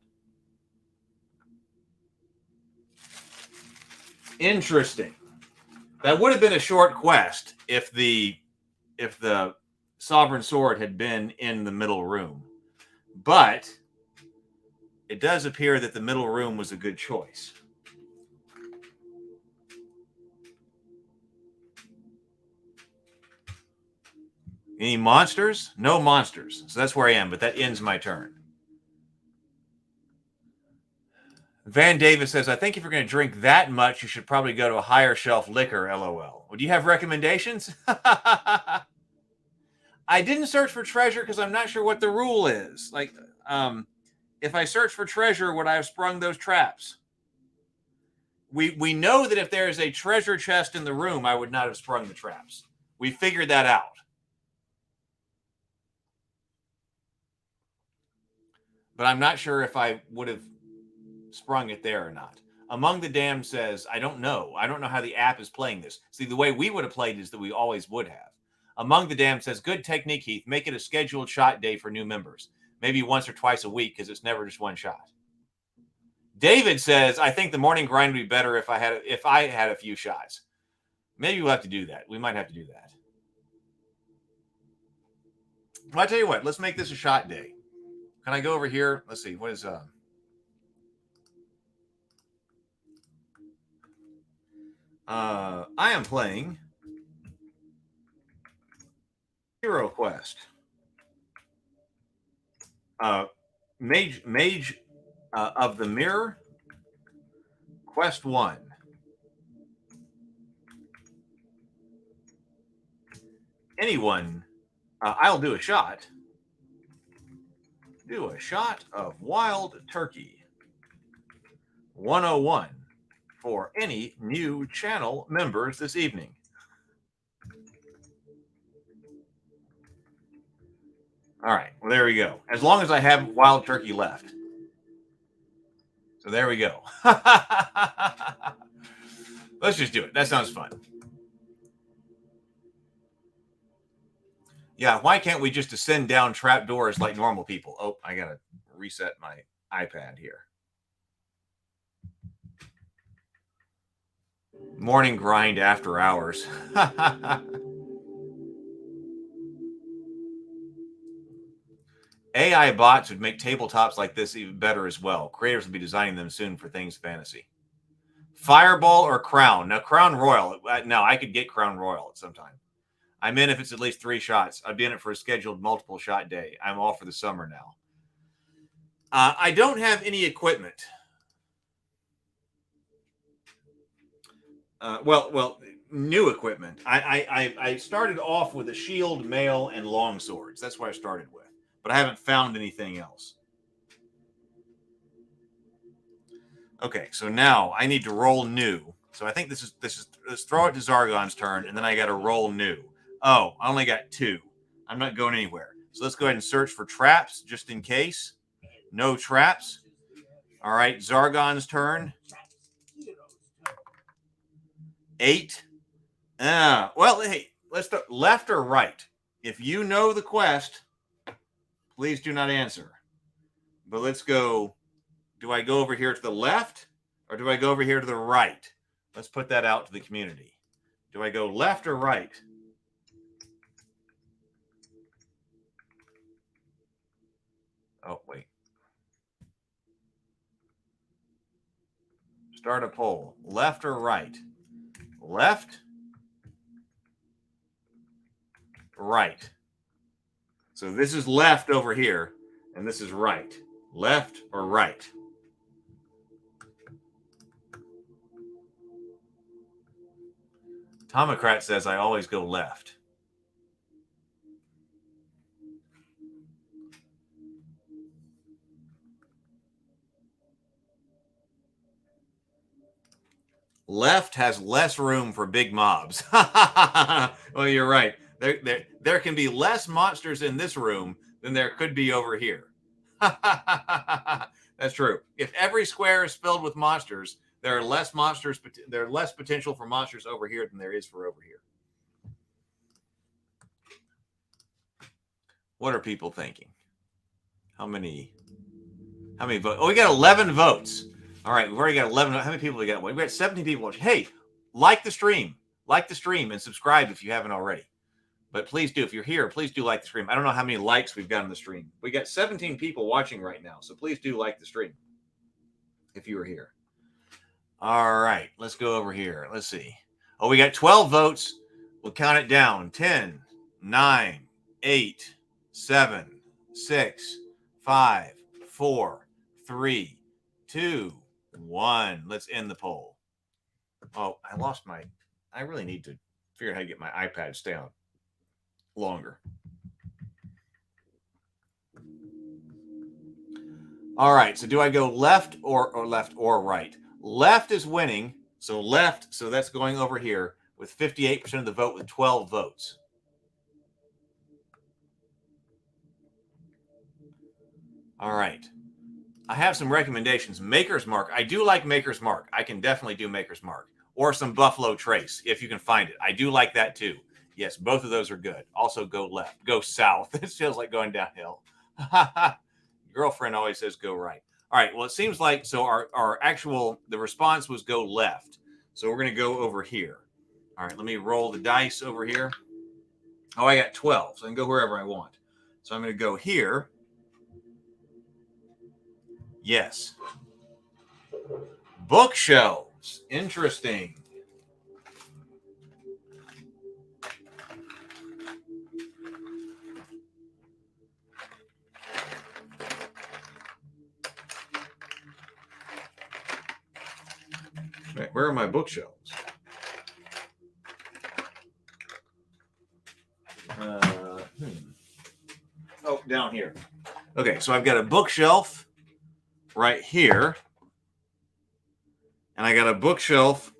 Interesting. That would have been a short quest if the Sovereign Sword had been in the middle room. But it does appear that the middle room was a good choice. Any monsters? No monsters. So that's where I am, but that ends my turn. Van Davis says, I think if you're going to drink that much, you should probably go to a higher shelf liquor, LOL. Well, do you have recommendations? I didn't search for treasure because I'm not sure what the rule is. Like, if I search for treasure, would I have sprung those traps? we know that if there is a treasure chest in the room, I would not have sprung the traps. We figured that out. But I'm not sure if I would have sprung it there or not. Among the Damned says, I don't know. I don't know how the app is playing this. See, the way we would have played is that we always would have. Among the Damned says, good technique, Heath. Make it a scheduled shot day for new members. Maybe once or twice a week because it's never just one shot. David says, I think the morning grind would be better if I had a few shots. Maybe we'll have to do that. We might have to do that. Well, I tell you what, let's make this a shot day. Can I go over here? Let's see. What is I am playing HeroQuest. Mage of the Mirror, Quest 1. Anyone, I'll do a shot. Do a shot of Wild Turkey 101 for any new channel members this evening. All right, well, there we go. As long as I have Wild Turkey left. So there we go. Let's just do it. That sounds fun. Yeah, why can't we just ascend down trapdoors like normal people? Oh, I got to reset my iPad here. Morning grind after hours. AI bots would make tabletops like this even better as well. Creators will be designing them soon for things fantasy. Fireball or Crown? Now, Crown Royal. No, I could get Crown Royal at some time. I'm in if it's at least 3 shots. I'd be in it for a scheduled multiple shot day. I'm all for the summer now. I don't have any equipment. Well, new equipment. I started off with a shield, mail, and long swords. That's what I started with. But I haven't found anything else. Okay, so now I need to roll new. So I think this is let's throw it to Zargon's turn, and then I got to roll new. Oh, I only got 2. I'm not going anywhere. So let's go ahead and search for traps just in case. No traps. All right, Zargon's turn. 8. Well, hey, let's start left or right. If you know the quest, please do not answer. But let's go. Do I go over here to the left or do I go over here to the right? Let's put that out to the community. Do I go left or right? Oh, wait. Start a poll. Left or right? Left. Right. So this is left over here, and this is right. Left or right? Tomocrat says I always go left. Left has less room for big mobs. Well, you're right. There can be less monsters in this room than there could be over here. That's true. If every square is filled with monsters, there are less monsters. There are less potential for monsters over here than there is for over here. What are people thinking? How many votes? Oh, we got 11 votes. All right, we've already got 11. How many people we got? We've got 17 people watching. Hey, like the stream, and subscribe if you haven't already. But please do, if you're here, please do like the stream. I don't know how many likes we've got on the stream. We got 17 people watching right now, so please do like the stream if you were here. All right, let's go over here. Let's see. Oh, we got 12 votes. We'll count it down. 10, 9, 8, 7, 6, 5, 4, 3, 2, 1. Let's end the poll. Oh, I really need to figure out how to get my iPad to stay on longer. All right, so do I go left or right? Left is winning So left, so that's going over here with 58% of the vote with 12 votes. All right. I have some recommendations. Maker's Mark. I do like Maker's Mark. I can definitely do Maker's Mark. Or some Buffalo Trace, if you can find it. I do like that too. Yes, both of those are good. Also go left. Go south. It feels like going downhill. Girlfriend always says go right. All right, well, it seems like, so the response was go left. So we're going to go over here. All right, let me roll the dice over here. Oh, I got 12, so I can go wherever I want. So I'm going to go here. Yes. Bookshelves. Interesting. Wait, where are my bookshelves? Oh, down here. Okay, so I've got a bookshelf right here. And I got a bookshelf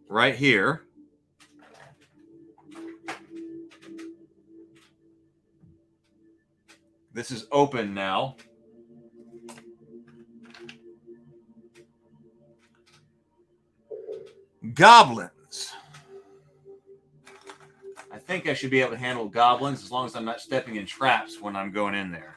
right here. This is open now. Goblins. I think I should be able to handle goblins as long as I'm not stepping in traps when I'm going in there.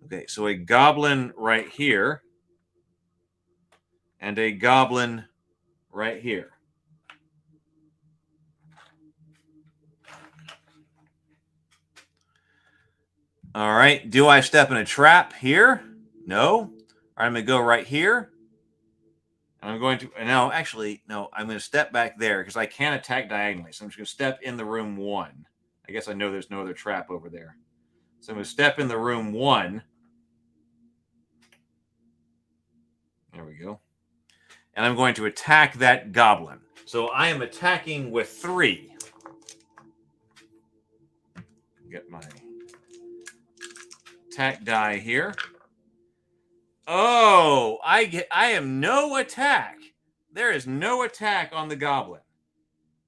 Okay, so a goblin right here and a goblin right here. All right, do I step in a trap here? No. All right, I'm going to go right here. I'm going to, no, actually, no, I'm going to step back there because I can't attack diagonally. So I'm just going to step in the room 1. I guess I know there's no other trap over there. So I'm going to step in the room 1. There we go. And I'm going to attack that goblin. So I am attacking with 3. Get my attack die here. Oh, I am no attack. There is no attack on the goblin.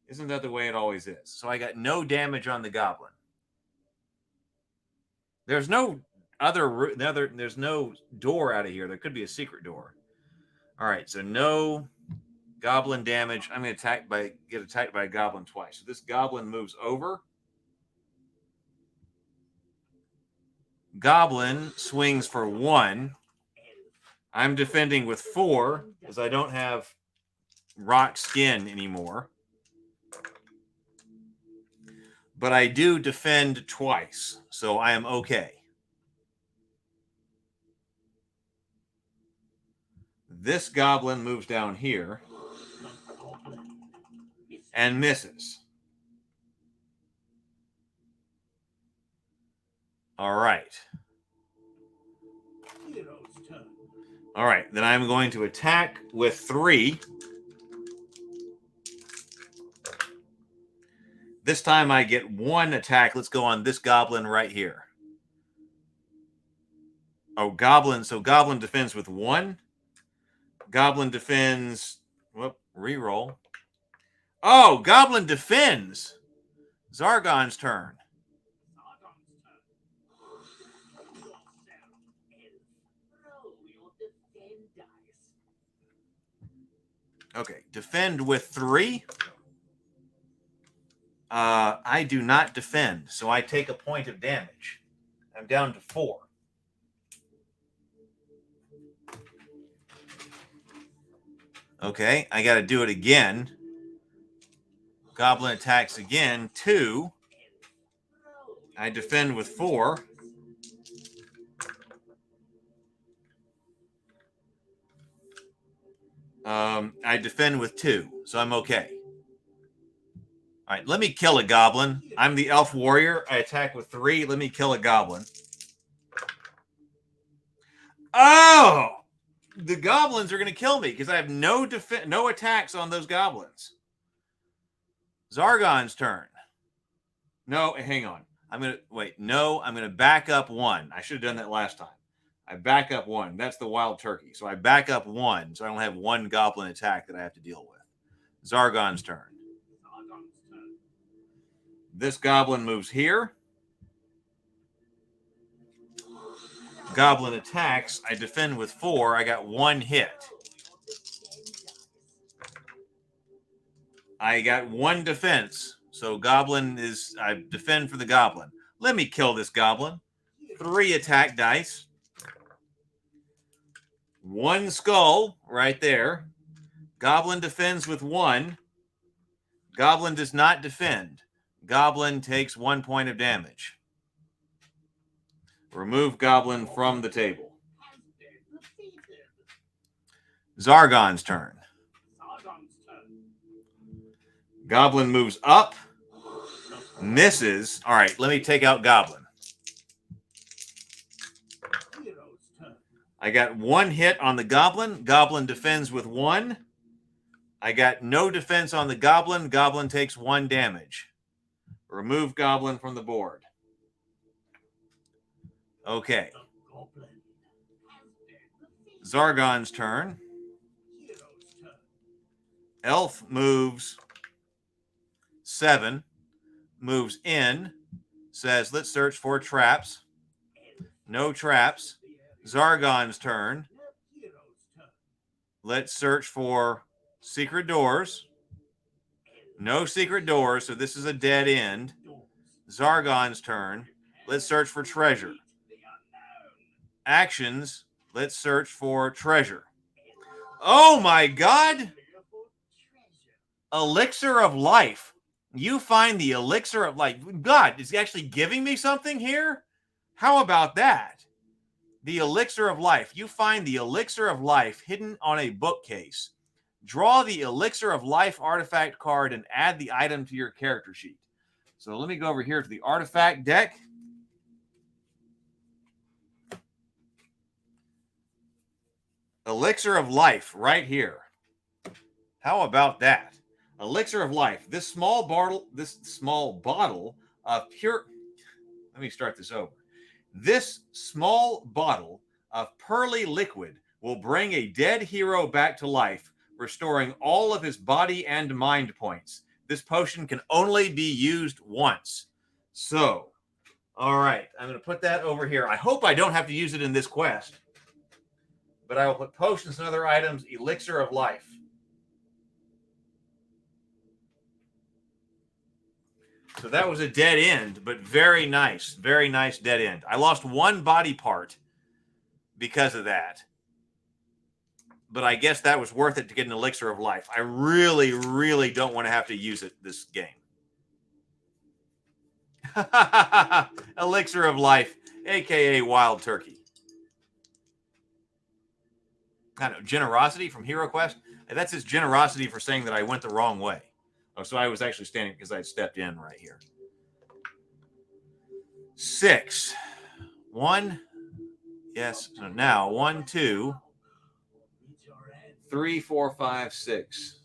Isn't that the way it always is? So I got no damage on the goblin. There's no there's no door out of here. There could be a secret door. All right, so no goblin damage. I'm going to get attacked by a goblin twice. So this goblin moves over. Goblin swings for 1. I'm defending with 4 because I don't have rock skin anymore. But I do defend twice, so I am okay. This goblin moves down here and misses. All right. All right, then I'm going to attack with 3. This time I get 1 attack. Let's go on this goblin right here. Oh, goblin. So goblin defends with 1. Goblin defends. Whoop, reroll. Oh, goblin defends. Zargon's turn. Okay, defend with 3. I do not defend, so I take a point of damage. I'm down to 4. Okay, I got to do it again. Goblin attacks again. 2. I defend with 4. I defend with 2, so I'm okay. All right, let me kill a goblin. I'm the elf warrior. I attack with 3. Let me kill a goblin. Oh! The goblins are going to kill me because I have no attacks on those goblins. Zargon's turn. No, hang on. I'm going to wait. No, I'm going to back up 1. I should have done that last time. I back up 1. That's the wild turkey. So I back up 1, so I don't have 1 goblin attack that I have to deal with. Zargon's turn. This goblin moves here. Goblin attacks. I defend with 4. I got 1 hit. I got 1 defense. So goblin is, I defend for the goblin. Let me kill this goblin. 3 attack dice. 1 skull right there. Goblin defends with 1. Goblin does not defend. Goblin takes 1 point of damage. Remove goblin from the table. Zargon's turn. Goblin moves up. Misses. All right, let me take out goblin. I got 1 hit on the goblin. Goblin defends with 1. I got no defense on the goblin. Goblin takes 1 damage. Remove goblin from the board. Okay. Zargon's turn. Elf moves 7. Moves in. Says, let's search for traps. No traps. Zargon's turn. Let's search for secret doors. No secret doors, so this is a dead end. Zargon's turn. Let's search for treasure. Actions. Let's search for treasure. Oh my God! Elixir of life. You find the elixir of life. God, is he actually giving me something here? How about that? The elixir of life. You find the elixir of life hidden on a bookcase. Draw the elixir of life artifact card and add the item to your character sheet. So let me go over here to the artifact deck. Elixir of life right here. How about that? Elixir of life. This small bottle of pure. Let me start this over. This small bottle of pearly liquid will bring a dead hero back to life, restoring all of his body and mind points. This potion can only be used once. So, all right, I'm going to put that over here. I hope I don't have to use it in this quest, but I will put potions and other items, elixir of life. So that was a dead end, but very nice dead end. I lost 1 body part because of that. But I guess that was worth it to get an elixir of life. I really, really don't want to have to use it this game. Elixir of life, a.k.a. wild turkey. I don't know, generosity from HeroQuest? That's his generosity for saying that I went the wrong way. Oh, so I was actually standing because I had stepped in right here. 6. 1. Yes. So now 1, 2, 3, 4, 5, 6.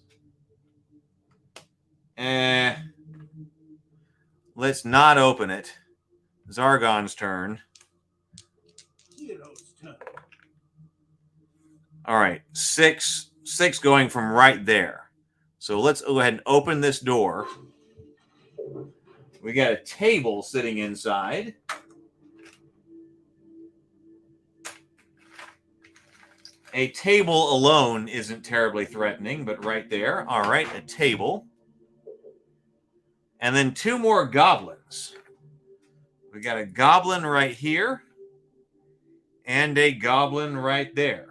Let's not open it. Zargon's turn. All right. 6 going from right there. So let's go ahead and open this door. We got a table sitting inside. A table alone isn't terribly threatening, but right there. All right, a table. And then 2 more goblins. We got a goblin right here and a goblin right there.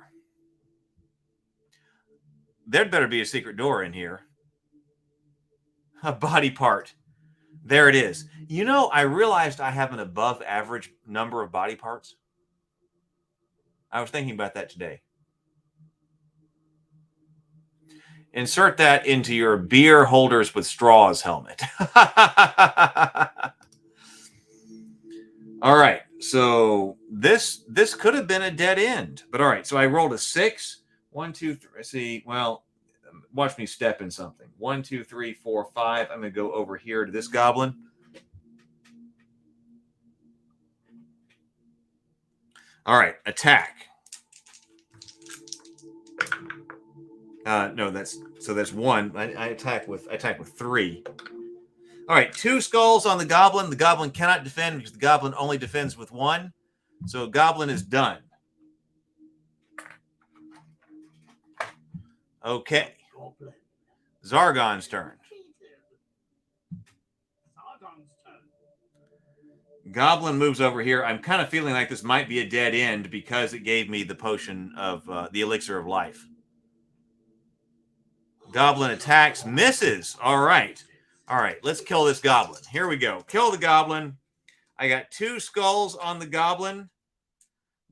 There'd better be a secret door in here. A body part. There it is. You know, I realized I have an above average number of body parts. I was thinking about that today. Insert that into your beer holders with straws helmet. All right. So this could have been a dead end. But all right. So I rolled a 6. 1, 2, 3. See, well, watch me step in something. 1, 2, 3, 4, 5. I'm going to go over here to this goblin. All right, attack. No, that's one. I attack with 3. All right, 2 skulls on the goblin. The goblin cannot defend because the goblin only defends with 1. So goblin is done. Okay. Zargon's turn. Goblin moves over here. I'm kind of feeling like this might be a dead end because it gave me the potion of the elixir of life. Goblin attacks, misses. All right. All right, let's kill this goblin. Here we go. Kill the goblin. I got 2 skulls on the goblin.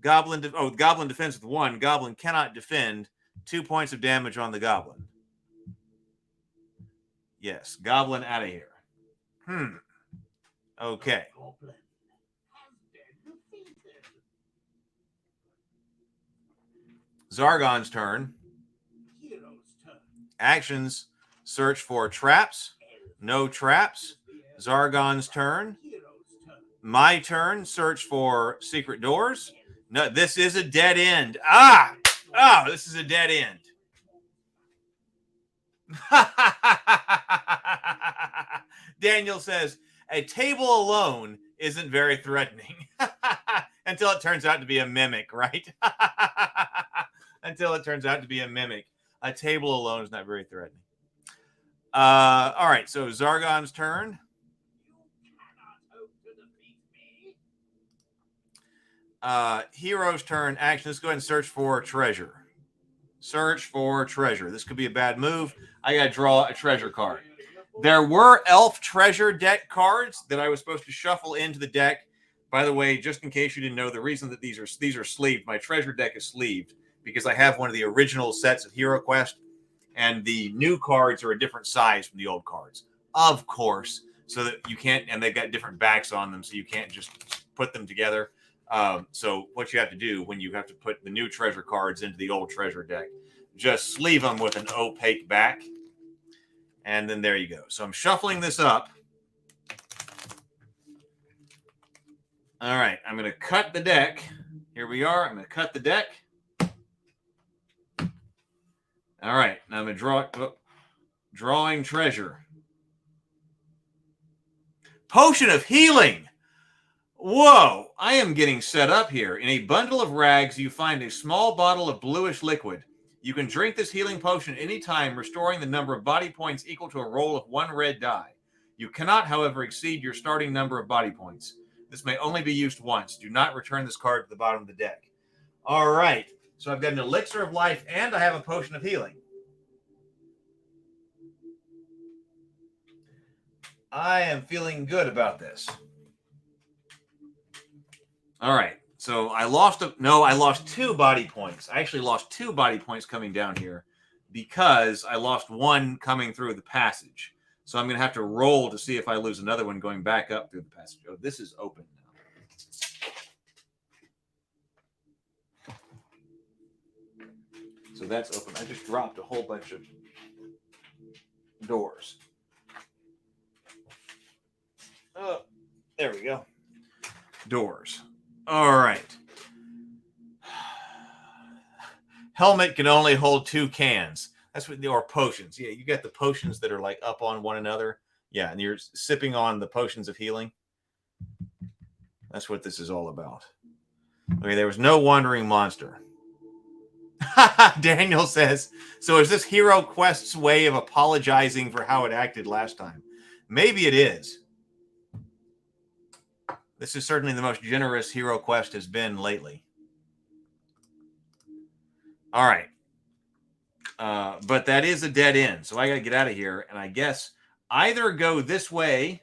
Goblin defends with 1. Goblin cannot defend. 2 points of damage on the goblin. Yes, goblin out of here. Okay. Zargon's turn. Actions, search for traps. No traps. Zargon's turn. My turn, search for secret doors. No, this is a dead end. This is a dead end. Daniel says, a table alone isn't very threatening until it turns out to be a mimic, right? Until it turns out to be a mimic. A table alone is not very threatening. All right, so Zargon's turn. Hero's turn. Action. Let's go ahead and search for treasure. Search for treasure. This could be a bad move. I got to draw a treasure card. There were elf treasure deck cards that I was supposed to shuffle into the deck. By the way, just in case you didn't know, the reason that these are sleeved, my treasure deck is sleeved because I have one of the original sets of HeroQuest, and the new cards are a different size from the old cards, of course, so that you can't, and they've got different backs on them, so you can't just put them together. So what you have to do when you have to put the new treasure cards into the old treasure deck, just sleeve them with an opaque back. And then there you go. So I'm shuffling this up. All right. I'm going to cut the deck. Here we are. I'm going to cut the deck. All right. Now I'm going to draw. Drawing treasure. Potion of healing. Whoa. I am getting set up here. In a bundle of rags, you find a small bottle of bluish liquid. You can drink this healing potion any time, restoring the number of body points equal to a roll of 1 red die. You cannot, however, exceed your starting number of body points. This may only be used once. Do not return this card to the bottom of the deck. All right. So I've got an elixir of life, and I have a potion of healing. I am feeling good about this. All right. So I lost 2 body points. I actually lost 2 body points coming down here because I lost 1 coming through the passage. So I'm going to have to roll to see if I lose another one going back up through the passage. Oh, this is open now. So that's open. I just dropped a whole bunch of doors. Oh, there we go. Doors. All right. Helmet can only hold 2 cans. That's what, or potions. Yeah, you got the potions that are like up on one another. Yeah, and you're sipping on the potions of healing. That's what this is all about. Okay, there was no wandering monster. Daniel says, so is this HeroQuest's way of apologizing for how it acted last time? Maybe it is. This is certainly the most generous HeroQuest has been lately. All right. But that is a dead end, so I got to get out of here. And I guess either go this way,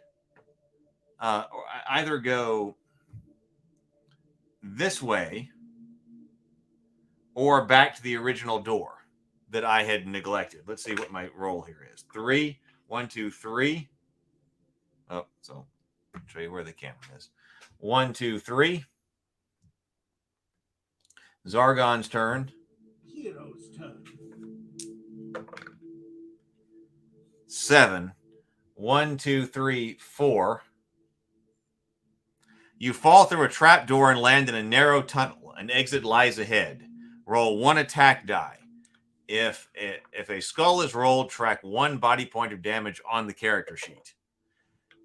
or either go this way, or back to the original door that I had neglected. Let's see what my roll here is. 3. 1, 2, 3. Oh, so I'll show you where the camera is. 1, 2, 3. Zargon's turn. Hero's turn. 7. 1, 2, 3, 4. You fall through a trap door and land in a narrow tunnel. skull. An exit lies ahead. Roll 1 attack die. If a skull is rolled, track 1 body point of damage on the character sheet.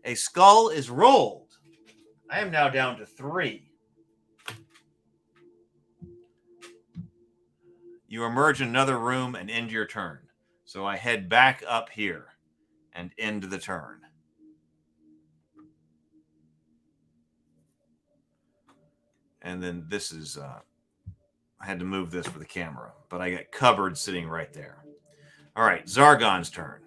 A skull is rolled. I am now down to 3. You emerge in another room and end your turn. So I head back up here and end the turn. And then this is, I had to move this for the camera, but I got cupboard sitting right there. All right, Zargon's turn.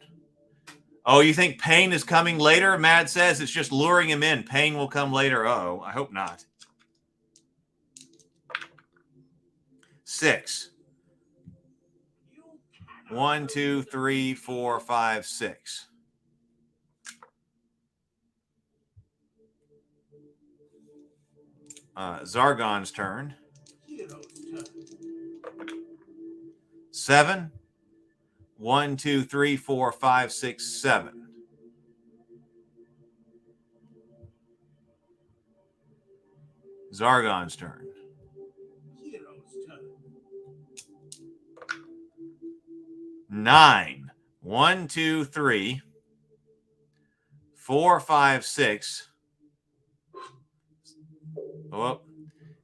Oh, you think Pain is coming later? Mad says it's just luring him in. Pain will come later. Uh-oh, I hope not. 6. 1, 2, 3, 4, 5, 6. Zargon's turn. Hero's turn. 7. 1, 2, 3, 4, 5, 6, 7. Zargon's turn. Hero's turn. 9. 1, 2, 3, 4, 5, 6. Oh,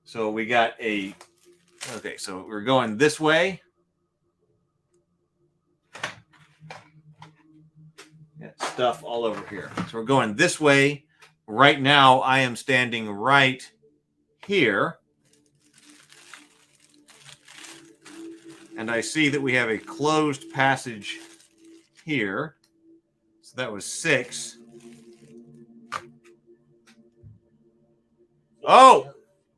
so we got a. Okay, so we're going this way. Got stuff all over here. So we're going this way. Right now, I am standing right here. And I see that we have a closed passage here. So that was 6. Oh!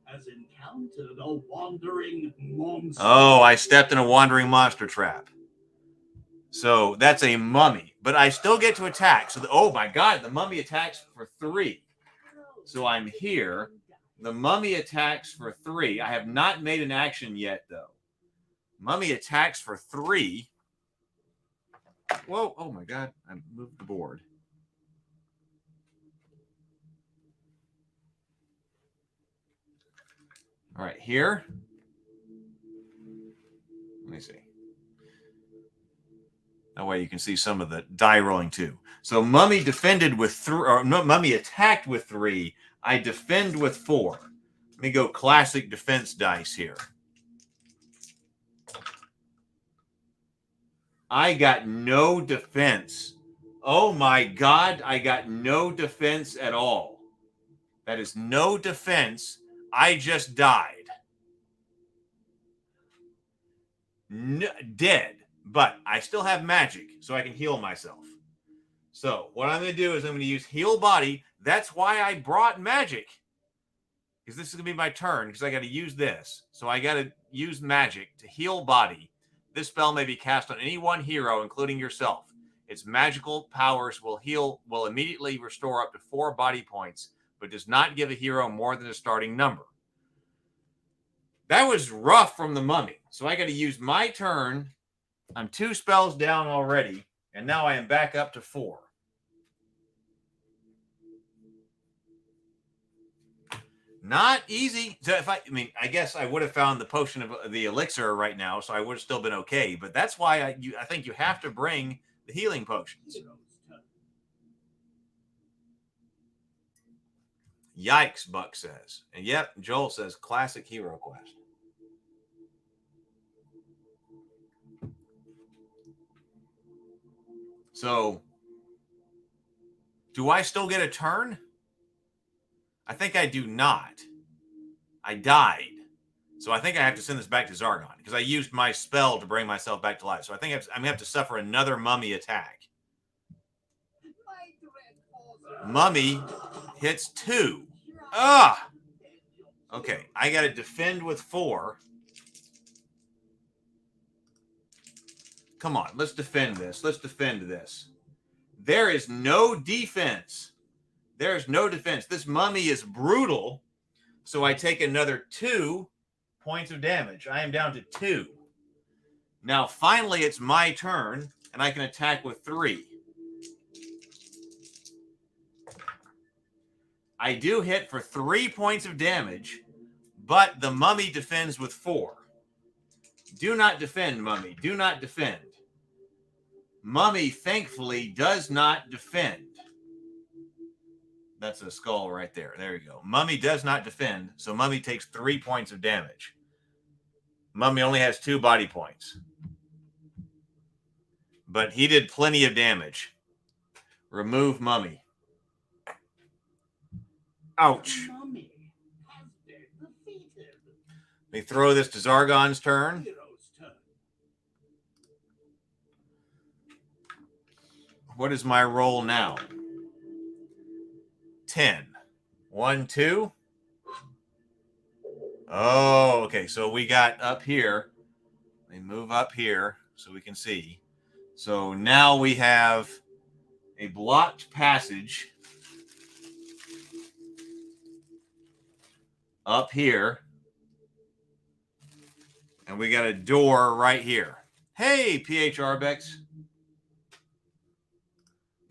Has encountered a wandering monster. Oh, I stepped in a wandering monster trap. So that's a mummy. But I still get to attack. So, oh my God, the mummy attacks for 3. So I'm here. The mummy attacks for 3. I have not made an action yet, though. Mummy attacks for 3. Whoa, oh my God, I moved the board. All right, here. Let me see. That way you can see some of the die rolling too. So Mummy defended with 3, or no, Mummy attacked with 3. I defend with 4. Let me go classic defense dice here. I got no defense. Oh my God, I got no defense at all. That is no defense. I just died. Dead. But I still have magic, so I can heal myself. So what I'm going to do is I'm going to use Heal Body. That's why I brought magic. Because this is going to be my turn, because I got to use this. So I got to use magic to Heal Body. This spell may be cast on any one hero, including yourself. Its magical powers will immediately restore up to 4 body points, but does not give a hero more than a starting number. That was rough from the mummy. So I got to use my turn. I'm 2 spells down already, and now I am back up to 4. Not easy. So I guess I would have found the potion of the elixir right now, so I would have still been okay. But that's why I think you have to bring the healing potions. Yikes, Buck says. And yep, Joel says classic HeroQuest. So, do I still get a turn? I think I do not. I died. So I think I have to send this back to Zargon because I used my spell to bring myself back to life. So I think I'm going to have to suffer another mummy attack. Mummy hits 2. Ah! Okay, I got to defend with 4. Come on, let's defend this. Let's defend this. There is no defense. There is no defense. This mummy is brutal. So I take another 2 points of damage. I am down to 2. Now, finally, it's my turn, and I can attack with 3. I do hit for 3 points of damage, But the mummy defends with 4. Do not defend, mummy. Do not defend. Mummy, thankfully, does not defend. That's a skull right there. There you go. Mummy does not defend, so Mummy takes 3 points of damage. Mummy only has 2 body points. But he did plenty of damage. Remove Mummy. Ouch. Mummy has been defeated. Let me throw this to Zargon's turn. Hero's turn. What is my roll now? 10. 1, 2. Oh, okay. So we got up here. Let me move up here so we can see. So now we have a blocked passage up here. And we got a door right here. Hey, PH Arbex.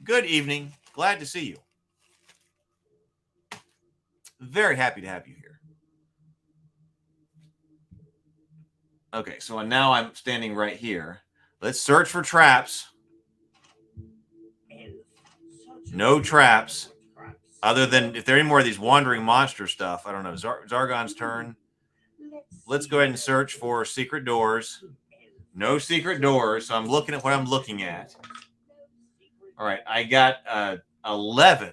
Good evening. Glad to see you. Very happy to have you here. Okay, so now I'm standing right here. Let's search for traps. No traps. Other than if there are any more of these wandering monster stuff. I don't know. Zargon's turn. Let's go ahead and search for secret doors. No secret doors. So I'm looking at what I'm looking at. All right, I got 11.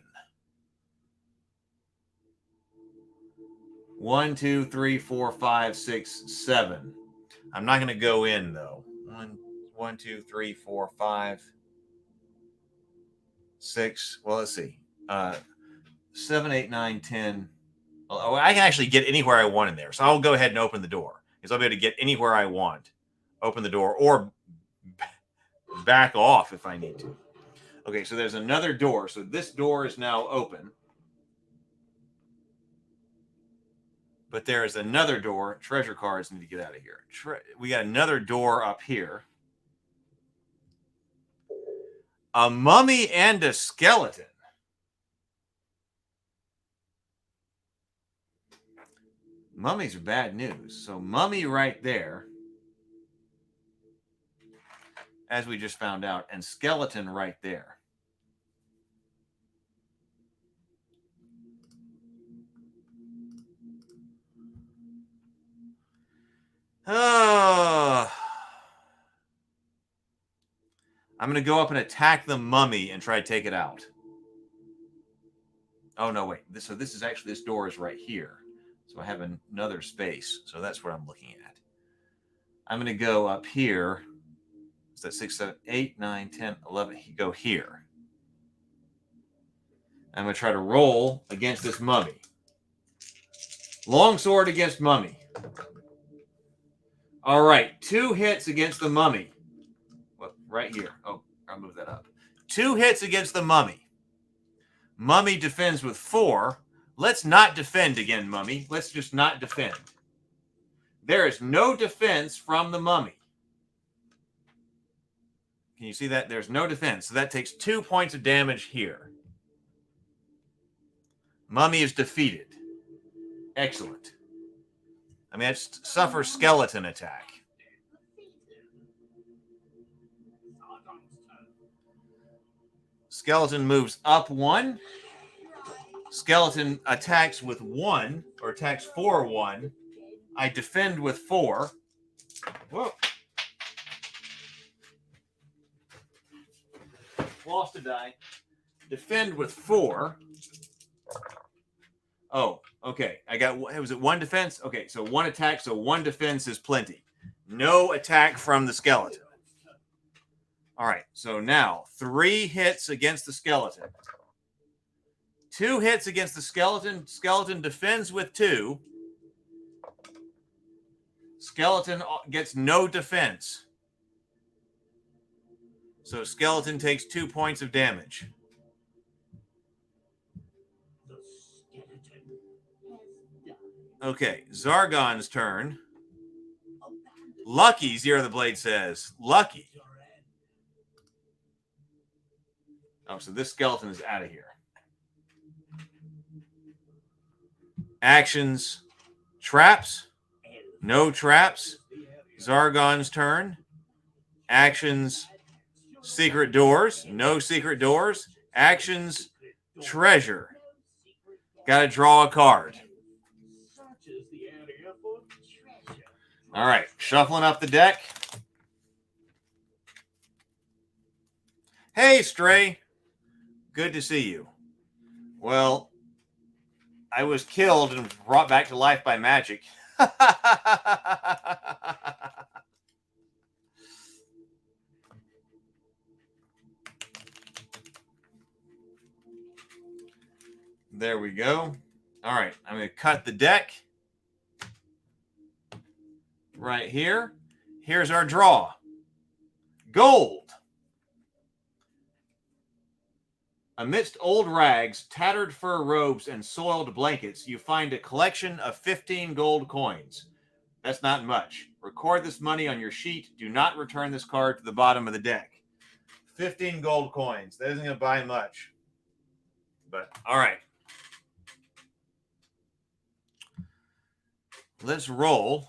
1, 2, 3, 4, 5, 6, 7. I'm not going to go in though. 1, 2, 3, 4, 5, 6. Well, let's see. 7, 8, 9, 10. Oh, I can actually get anywhere I want in there. So I'll go ahead and open the door because I'll be able to get anywhere I want. Open the door or back off if I need to. Okay, so there's another door. So this door is now open. But there is another door. Treasure cards need to get out of here. We got another door up here. A mummy and a skeleton. Mummies are bad news. So mummy right there, as we just found out, and skeleton right there. Oh. I'm going to go up and attack the mummy and try to take it out. Oh, no, wait. This is actually, this door is right here. So I have another space. So that's what I'm looking at. I'm going to go up here. Is that 6, 7, 8, 9, 10, 11? Go here. I'm going to try to roll against this mummy. Longsword against mummy. All right. 2 hits against the mummy. Well, right here. Oh, I'll move that up. 2 hits against the mummy. Mummy defends with 4. Let's not defend again, mummy. Let's just not defend. There is no defense from the mummy. Can you see that? There's no defense. So that takes 2 points of damage here. Mummy is defeated. Excellent. I mean, it's suffer skeleton attack. Skeleton moves up 1. Skeleton attacks with 1, or attacks for 1. I defend with 4. Whoa. Lost a die. Defend with 4. Oh, okay. I got, was it 1 defense? Okay, so 1 attack, so 1 defense is plenty. No attack from the skeleton. All right, so now 3 hits against the skeleton. 2 hits against the skeleton. Skeleton defends with 2. Skeleton gets no defense. So skeleton takes 2 points of damage. The skeleton has died. Okay, Zargon's turn. Lucky, Zero the Blade says. Lucky. Oh, so this skeleton is out of here. Actions. Traps. No traps. Zargon's turn. Actions. Secret doors. No secret doors. Actions. Treasure. Got to draw a card. All right. Shuffling up the deck. Hey, Stray. Good to see you. Well, I was killed and brought back to life by magic. There we go. All right, I'm going to cut the deck right here. Here's our draw. Gold. Amidst old rags, tattered fur robes, and soiled blankets, you find a collection of 15 gold coins. That's not much. Record this money on your sheet. Do not return this card to the bottom of the deck. 15 gold coins. That isn't going to buy much. But, all right. Let's roll.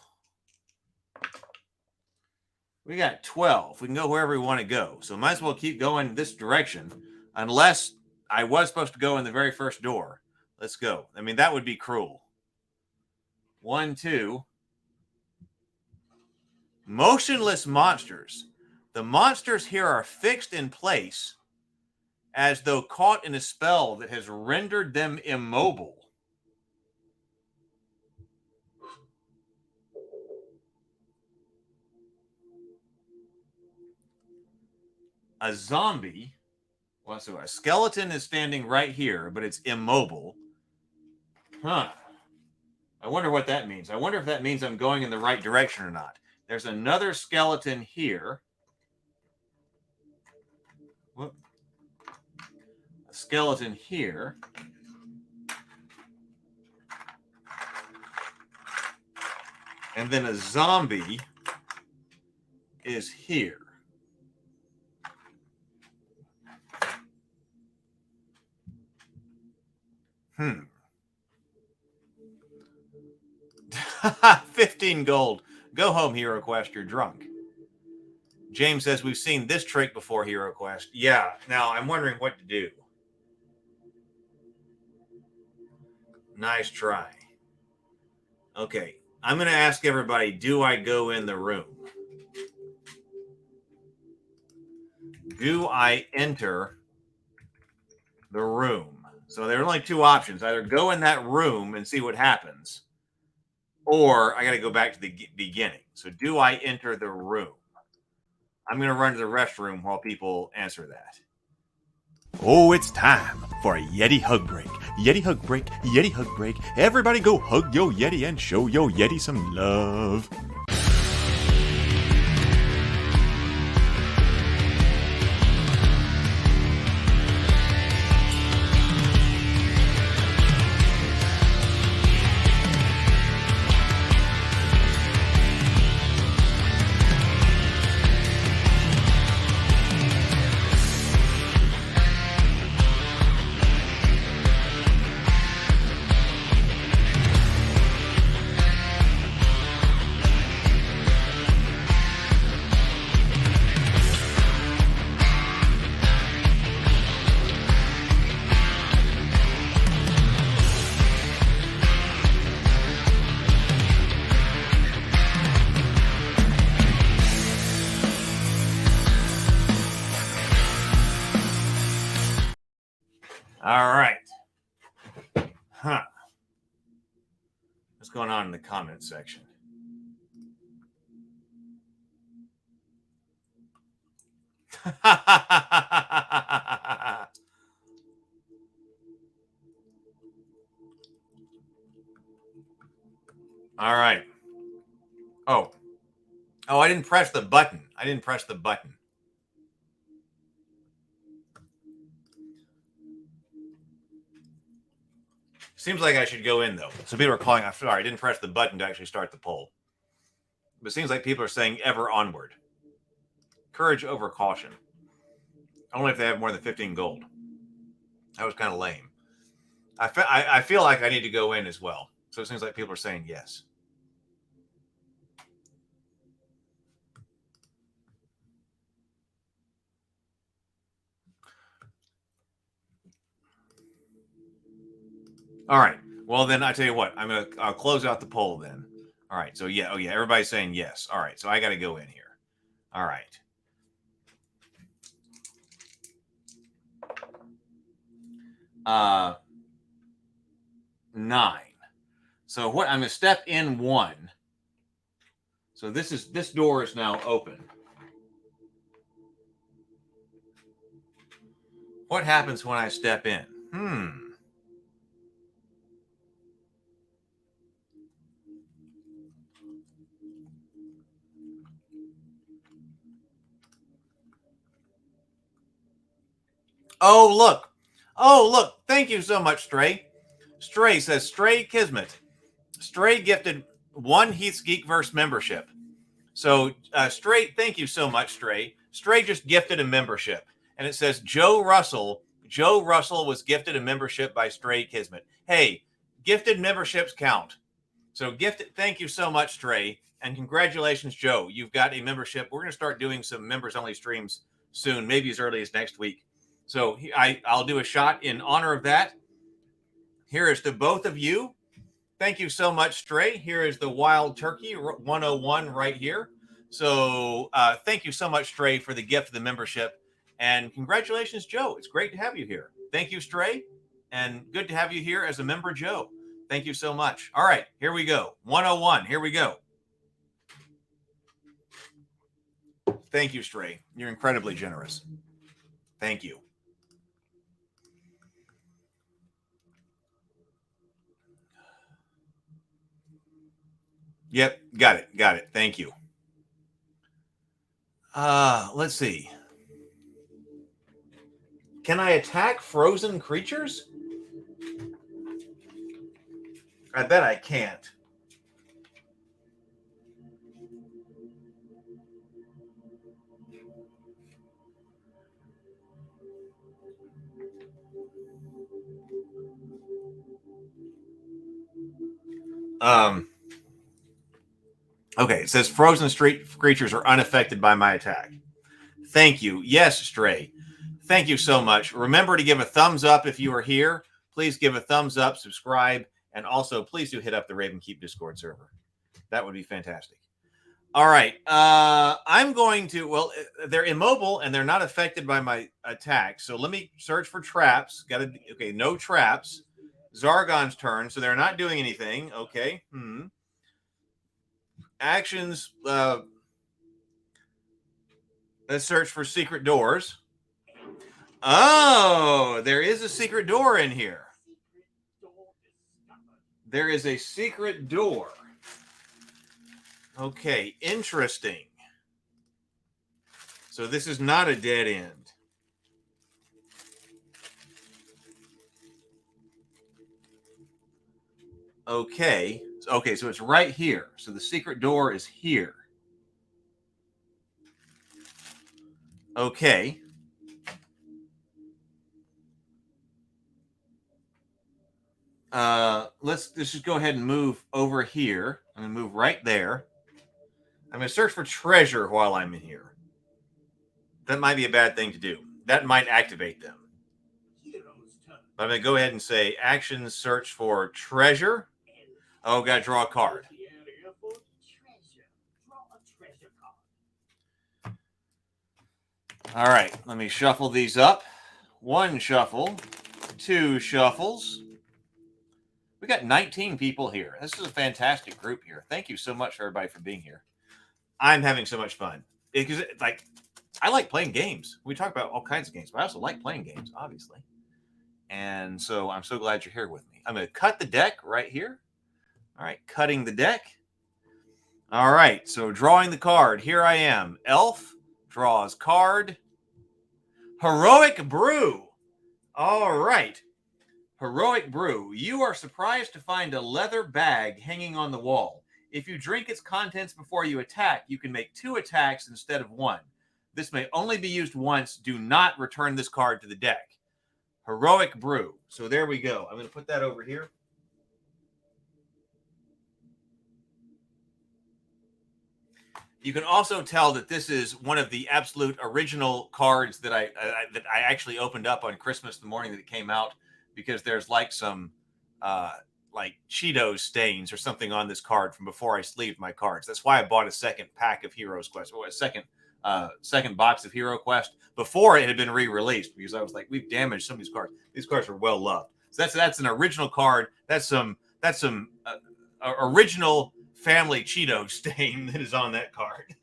We got 12. We can go wherever we want to go. So might as well keep going this direction. Unless I was supposed to go in the very first door. Let's go. I mean, that would be cruel. 1, 2. Motionless monsters. The monsters here are fixed in place as though caught in a spell that has rendered them immobile. A zombie. Well, so a skeleton is standing right here, but it's immobile. Huh. I wonder what that means. I wonder if that means I'm going in the right direction or not. There's another skeleton here. Whoop. A skeleton here. And then a zombie is here. 15 gold. Go home, HeroQuest. You're drunk. James says we've seen this trick before, HeroQuest. Yeah. Now I'm wondering what to do. Nice try. Okay. I'm going to ask everybody, do I go in the room? Do I enter the room? So there are only two options. Either go in that room and see what happens, or I got to go back to the beginning. So do I enter the room? I'm going to run to the restroom while people answer that. Oh, it's time for a Yeti hug break. Yeti hug break, Yeti hug break. Everybody go hug yo Yeti and show yo Yeti some love. All right. Huh. What's going on in the comments section? All right. Oh, I didn't press the button. Seems like I should go in, though. So people are calling. I'm sorry, I didn't press the button to actually start the poll. But it seems like people are saying ever onward. Courage over caution. Only if they have more than 15 gold. That was kind of lame. I feel like I need to go in as well. So it seems like people are saying yes. All right. Well, then I tell you what, I'll close out the poll then. All right. So yeah. Oh yeah. Everybody's saying yes. All right. So I got to go in here. All right. 9. So what? I'm going to step in 1. So this door is now open. What happens when I step in? Oh, look. Oh, look. Thank you so much, Stray. Stray says, Stray Kismet. Stray gifted 1 Heath's Geekverse membership. So, Stray, thank you so much, Stray. Stray just gifted a membership. And it says, Joe Russell. Joe Russell was gifted a membership by Stray Kismet. Hey, gifted memberships count. So, gifted, thank you so much, Stray. And congratulations, Joe. You've got a membership. We're going to start doing some members-only streams soon, maybe as early as next week. So I'll do a shot in honor of that. Here is to both of you. Thank you so much, Stray. Here is the Wild Turkey 101 right here. So thank you so much, Stray, for the gift of the membership. And congratulations, Joe. It's great to have you here. Thank you, Stray. And good to have you here as a member, Joe. Thank you so much. All right, here we go. 101. Here we go. Thank you, Stray. You're incredibly generous. Thank you. Yep, got it. Got it. Thank you. Let's see. Can I attack frozen creatures? I bet I can't. Okay, it says frozen street creatures are unaffected by my attack. Thank you. Yes, Stray. Thank you so much. Remember to give a thumbs up if you are here. Please give a thumbs up, subscribe, and also please do hit up the Raven Keep Discord server. That would be fantastic. All right. I'm going to, well, they're immobile and they're not affected by my attack. So let me search for traps. Okay, no traps. Zargon's turn, so they're not doing anything. Okay. Actions. Let's search for secret doors. Oh, there is a secret door in here. There is a secret door. Okay, interesting. So this is not a dead end. Okay. Okay, so it's right here. So the secret door is here. Okay. Let's just go ahead and move over here. I'm going to move right there. I'm going to search for treasure while I'm in here. That might be a bad thing to do. That might activate them. But I'm going to go ahead and say action search for treasure. Oh, got to draw a card. All right, let me shuffle these up. 1 shuffle, 2 shuffles. We got 19 people here. This is a fantastic group here. Thank you so much, everybody, for being here. I'm having so much fun because, I like playing games. We talk about all kinds of games, but I also like playing games, obviously. And so I'm so glad you're here with me. I'm going to cut the deck right here. All right, cutting the deck. All right, so drawing the card. Here I am. Elf draws card. Heroic Brew. All right. Heroic Brew. You are surprised to find a leather bag hanging on the wall. If you drink its contents before you attack, you can make 2 attacks instead of 1. This may only be used once. Do not return this card to the deck. Heroic Brew. So there we go. I'm going to put that over here. You can also tell that this is one of the absolute original cards that I actually opened up on Christmas the morning that it came out, because there's like some like Cheetos stains or something on this card from before I sleeved my cards. That's why I bought a second pack of Heroes Quest, or a second box of HeroQuest before it had been re-released, because I was like, we've damaged some of these cards. These cards are well loved. So that's an original card. That's some original family Cheeto stain that is on that card.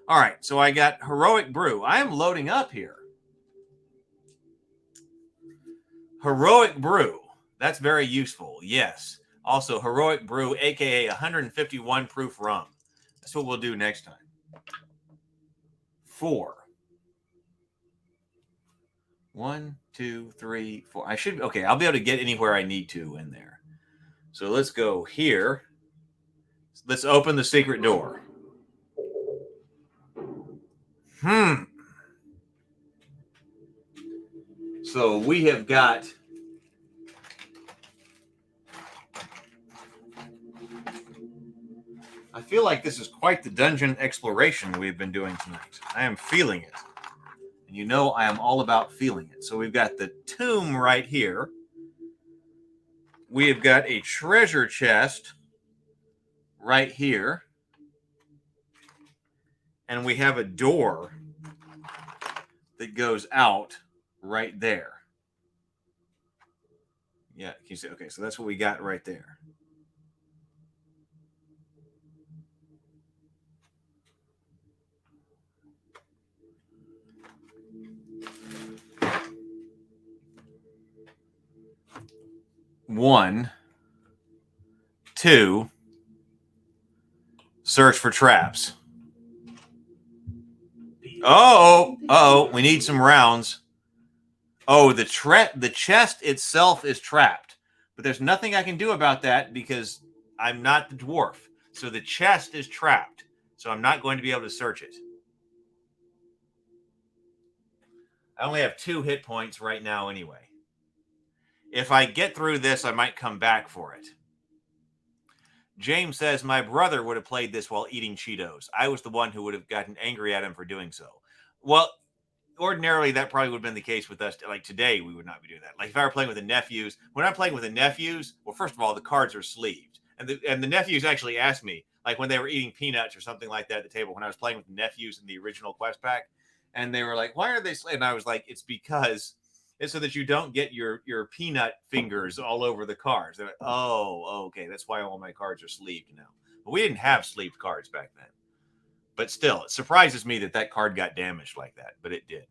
All right, so I got Heroic Brew. I am loading up here. Heroic Brew. That's very useful. Yes. Also, Heroic Brew, aka 151 proof rum. That's what we'll do next time. 4. 1, 2, 3, 4. I should, okay, I'll be able to get anywhere I need to in there. So let's go here. Let's open the secret door. So we have got I feel like this is quite the dungeon exploration we've been doing tonight. I am feeling it. And you know I am all about feeling it. So we've got the tomb right here. We have got a treasure chest right here. And we have a door that goes out right there. Yeah, can you see? Okay, so that's what we got right there. One, 2, search for traps. Oh, we need some rounds. Oh, the chest itself is trapped, but there's nothing I can do about that because I'm not the dwarf. So the chest is trapped, so I'm not going to be able to search it. I only have 2 hit points right now anyway. If I get through this, I might come back for it. James says, my brother would have played this while eating Cheetos. I was the one who would have gotten angry at him for doing so. Well, ordinarily, that probably would have been the case with us. Like today, we would not be doing that. Like if I were playing with the nephews, when I'm playing with the nephews, well, first of all, the cards are sleeved. And the nephews actually asked me, like when they were eating peanuts or something like that at the table, when I was playing with the nephews in the original quest pack, and they were like, why are they sleeved? And I was like, it's because it's so that you don't get your peanut fingers all over the cards. They're like, oh, okay, that's why all my cards are sleeved now. But we didn't have sleeved cards back then. But still, it surprises me that card got damaged like that, but it did.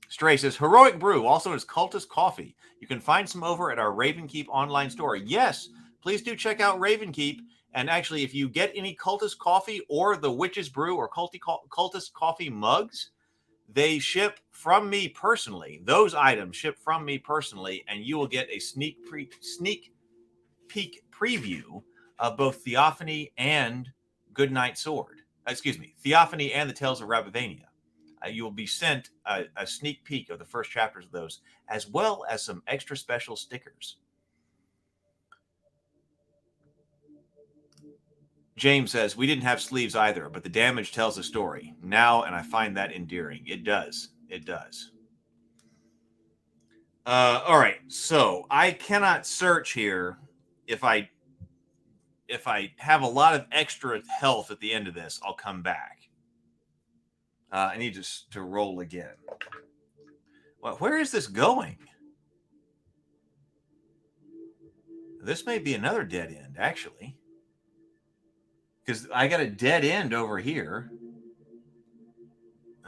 Stray says, Heroic Brew, also is Cultist Coffee. You can find some over at our Ravenkeep online store. Yes, please do check out Ravenkeep. And actually, if you get any Cultist Coffee or the Witch's Brew or Cultist Coffee mugs, they ship from me personally. Those items ship from me personally, and you will get a sneak peek preview of both Theophany and Goodnight Sword. Excuse me, Theophany and the Tales of Rabavania. You will be sent a sneak peek of the first chapters of those, as well as some extra special stickers. James says, we didn't have sleeves either, but the damage tells a story now, and I find that endearing. It does. It does. All right, so I cannot search here if I have a lot of extra health at the end of this. I'll come back. I need to roll again. Well, where is this going? This may be another dead end, actually. Because I got a dead end over here.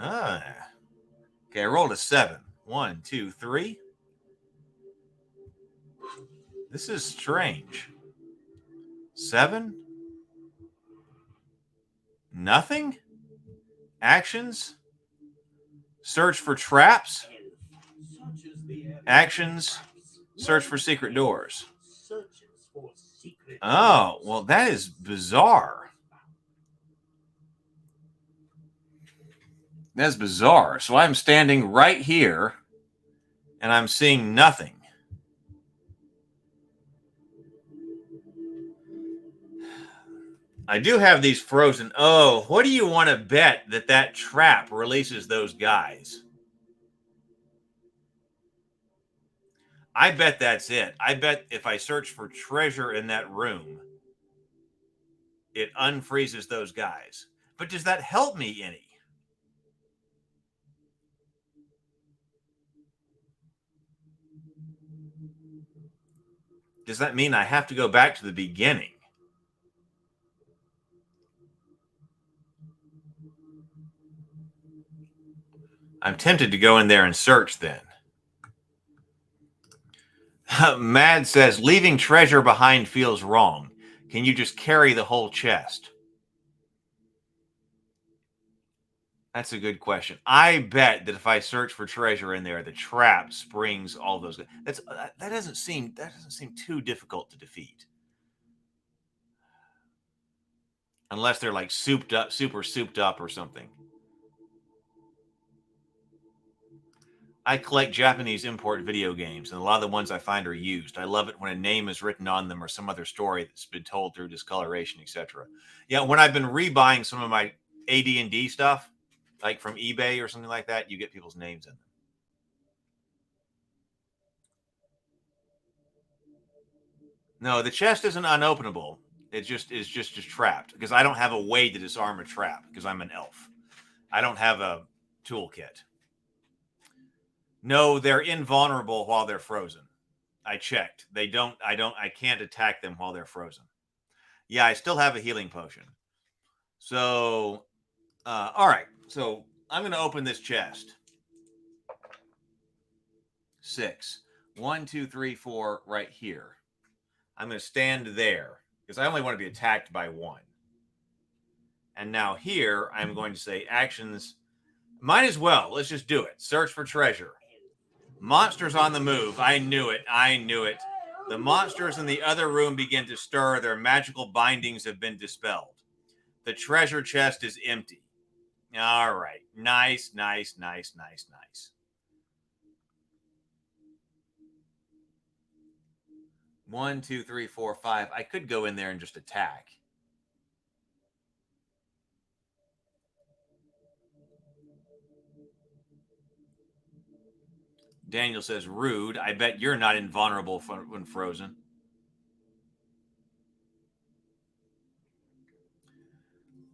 Okay, I rolled a 7. 1, 2, 3. This is strange. 7. Nothing. Actions. Search for traps. Actions. Search for secret doors. Oh, well, that is bizarre. That's bizarre. So I'm standing right here, and I'm seeing nothing. I do have these frozen. Oh, what do you want to bet that trap releases those guys? I bet that's it. I bet if I search for treasure in that room, it unfreezes those guys. But does that help me any? Does that mean I have to go back to the beginning? I'm tempted to go in there and search then. Mad says, leaving treasure behind feels wrong. Can you just carry the whole chest? That's a good question. I bet that if I search for treasure in there, the trap springs all those. That doesn't seem too difficult to defeat. Unless they're like super souped up or something. I collect Japanese import video games, and a lot of the ones I find are used. I love it when a name is written on them or some other story that's been told through discoloration, etc. Yeah, when I've been rebuying some of my AD&D stuff, like from eBay or something like that, you get people's names in them. No, the chest isn't unopenable. It just is just trapped because I don't have a way to disarm a trap because I'm an elf. I don't have a toolkit. No, they're invulnerable while they're frozen. I checked. I can't attack them while they're frozen. Yeah, I still have a healing potion. So, all right. So I'm going to open this chest. 6. 1, 2, 3, 4 right here. I'm going to stand there because I only want to be attacked by 1. And now here, I'm going to say actions. Might as well. Let's just do it. Search for treasure. Monsters on the move. I knew it. I knew it. The monsters in the other room begin to stir. Their magical bindings have been dispelled. The treasure chest is empty. All right. Nice, nice, nice, nice, nice. 1, 2, 3, 4, 5. I could go in there and just attack. Daniel says, rude. I bet you're not invulnerable when frozen.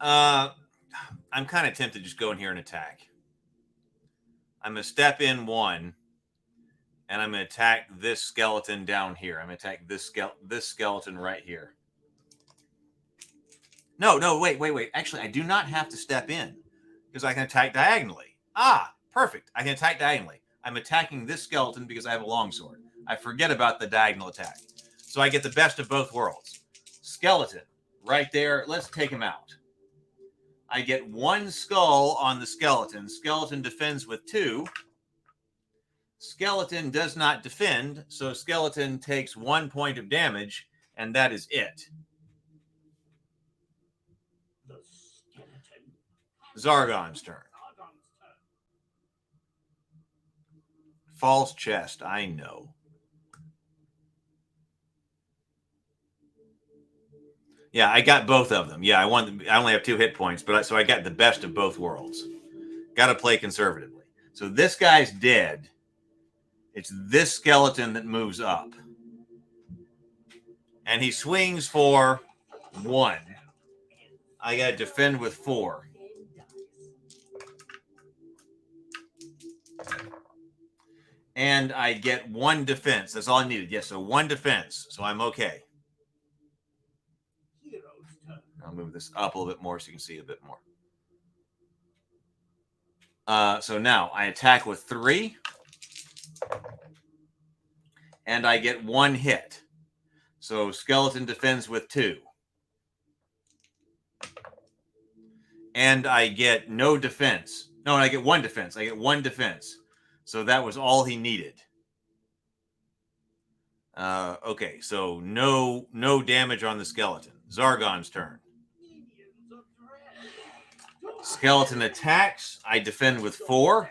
I'm kind of tempted to just go in here and attack. I'm going to step in 1, and I'm going to attack this skeleton down here. I'm going to attack this skeleton right here. No, wait. Actually, I do not have to step in because I can attack diagonally. Ah, perfect. I can attack diagonally. I'm attacking this skeleton because I have a longsword. I forget about the diagonal attack. So I get the best of both worlds. Skeleton, right there. Let's take him out. I get 1 skull on the skeleton. Skeleton defends with 2. Skeleton does not defend, so skeleton takes 1 point of damage, and that is it. The skeleton. Zargon's turn. False chest, I know. Yeah, I got both of them. Yeah, I only have 2 hit points, but so I got the best of both worlds. Got to play conservatively. So this guy's dead. It's this skeleton that moves up. And he swings for 1. I got to defend with 4. And I get 1 defense. That's all I needed. Yes, so 1 defense. So I'm okay. I'll move this up a little bit more so you can see a bit more. So now I attack with 3. And I get 1 hit. So skeleton defends with 2. And I get no defense. No, I get 1 defense. I get 1 defense. So that was all he needed. Okay, so no damage on the skeleton. Zargon's turn. Skeleton attacks. I defend with 4.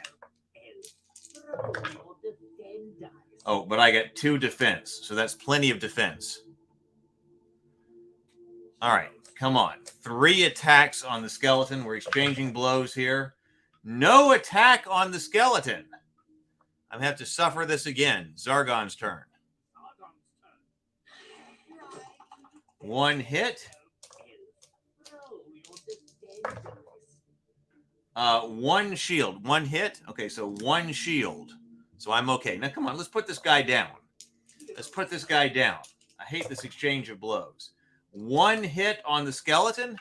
Oh, but I got 2 defense, so that's plenty of defense. All right, come on. 3 attacks on the skeleton. We're exchanging blows here. No attack on the skeleton. I'm going to have to suffer this again. Zargon's turn. 1 hit. 1 shield. 1 hit. Okay, so 1 shield. So I'm okay. Now, come on. Let's put this guy down. Let's put this guy down. I hate this exchange of blows. 1 hit on the skeleton.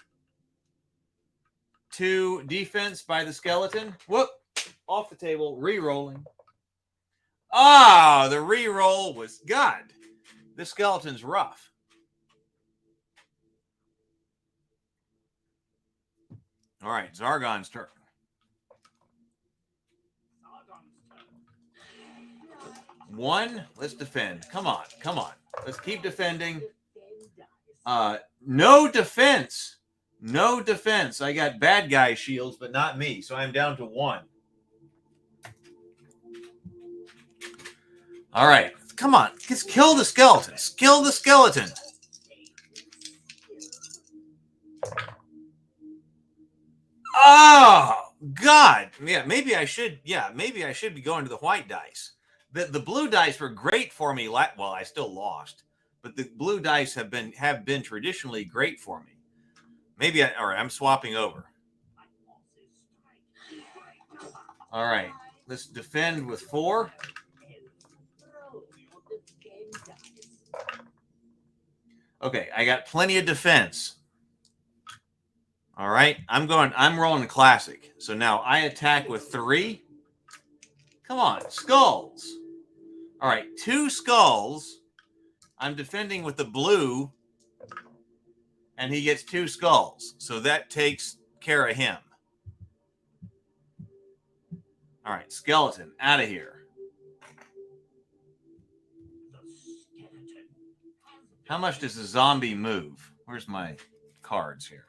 2 defense by the skeleton. Whoop. Off the table. Re-rolling. Ah, the re-roll was... God, this skeleton's rough. All right, Zargon's turn. 1, let's defend. Come on, come on. Let's keep defending. No defense. No defense. I got bad guy shields, but not me, so I'm down to 1. All right, come on. Just kill the skeleton. Kill the skeleton. Oh, God. Yeah, maybe I should. Yeah, maybe I should be going to the white dice. The blue dice were great for me. Well, I still lost, but the blue dice have been traditionally great for me. Maybe I'm swapping over. All right, let's defend with 4. Okay, I got plenty of defense. All right, I'm rolling classic. So now I attack with 3. Come on, skulls. All right, 2 skulls. I'm defending with the blue, and he gets 2 skulls. So that takes care of him. All right, skeleton, out of here. How much does the zombie move? Where's my cards here?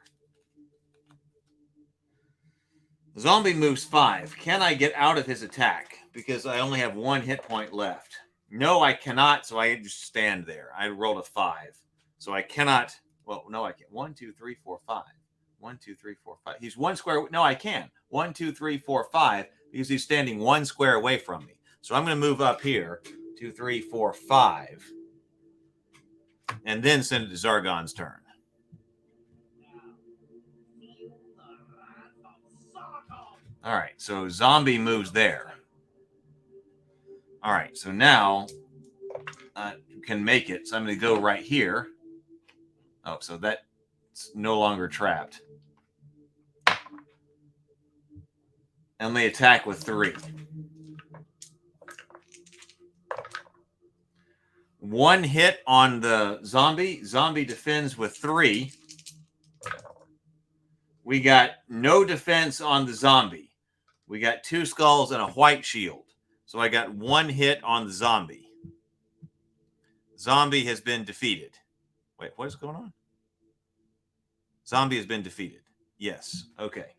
The zombie moves 5. Can I get out of his attack? Because I only have 1 hit point left. No, I cannot, so I just stand there. I rolled a 5. So I cannot. Well, no, I can't. 1, 2, 3, 4, 5. 1, 2, 3, 4, 5. He's 1 square. No, I can. 1, 2, 3, 4, 5. Because he's standing 1 square away from me. So I'm going to move up here. 2, 3, 4, 5. And then send it to Zargon's turn. All right, so zombie moves there. All right, so now can make it. So I'm going to go right here. Oh, so that's no longer trapped. And they attack with 3. 1 hit on the zombie. Zombie defends with 3. We got no defense on the zombie. We got 2 skulls and a white shield. So I got 1 hit on the zombie. Zombie has been defeated. Wait, what is going on? Zombie has been defeated. Yes. Okay.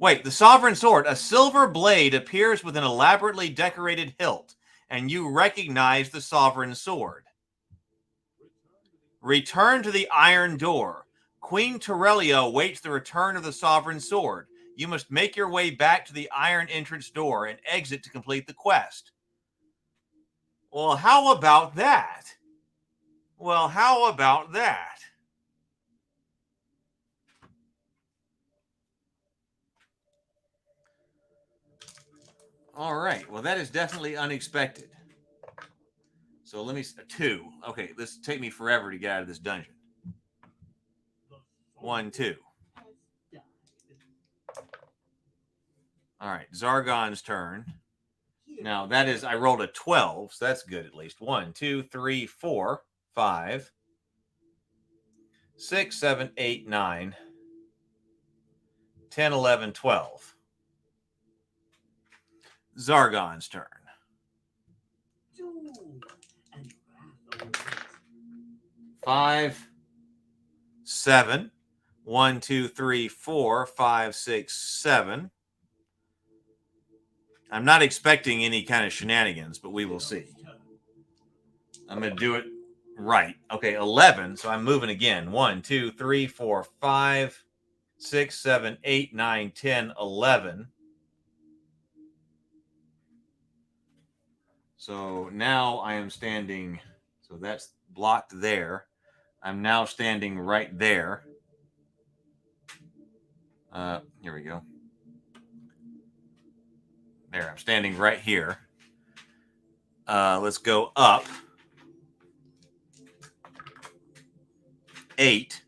Wait, the Sovereign Sword. A silver blade appears with an elaborately decorated hilt, and you recognize the Sovereign Sword. Return to the iron door. Queen Torellia awaits the return of the Sovereign Sword. You must make your way back to the iron entrance door and exit to complete the quest. Well, how about that? Well, how about that? All right. Well, that is definitely unexpected. So let me... 2. Okay, this will take me forever to get out of this dungeon. 1, 2. All right, Zargon's turn. Now, that is... I rolled a 12, so that's good at least. 1, 2, 3, 4, 5, 6, 7, 8, 9, 10, 11, 12. Zargon's turn. 5, 7. 1, 2, 3, 4, 5, 6, 7. I'm not expecting any kind of shenanigans, but we will see. I'm going to do it Right. Okay, 11. So I'm moving again. 1, 2, 3, 4, 5, 6, 7, 8, 9, 10, 11. So now I am standing. So that's blocked there. I'm now standing right there. Here we go. There, I'm standing right here. Let's go up. 8.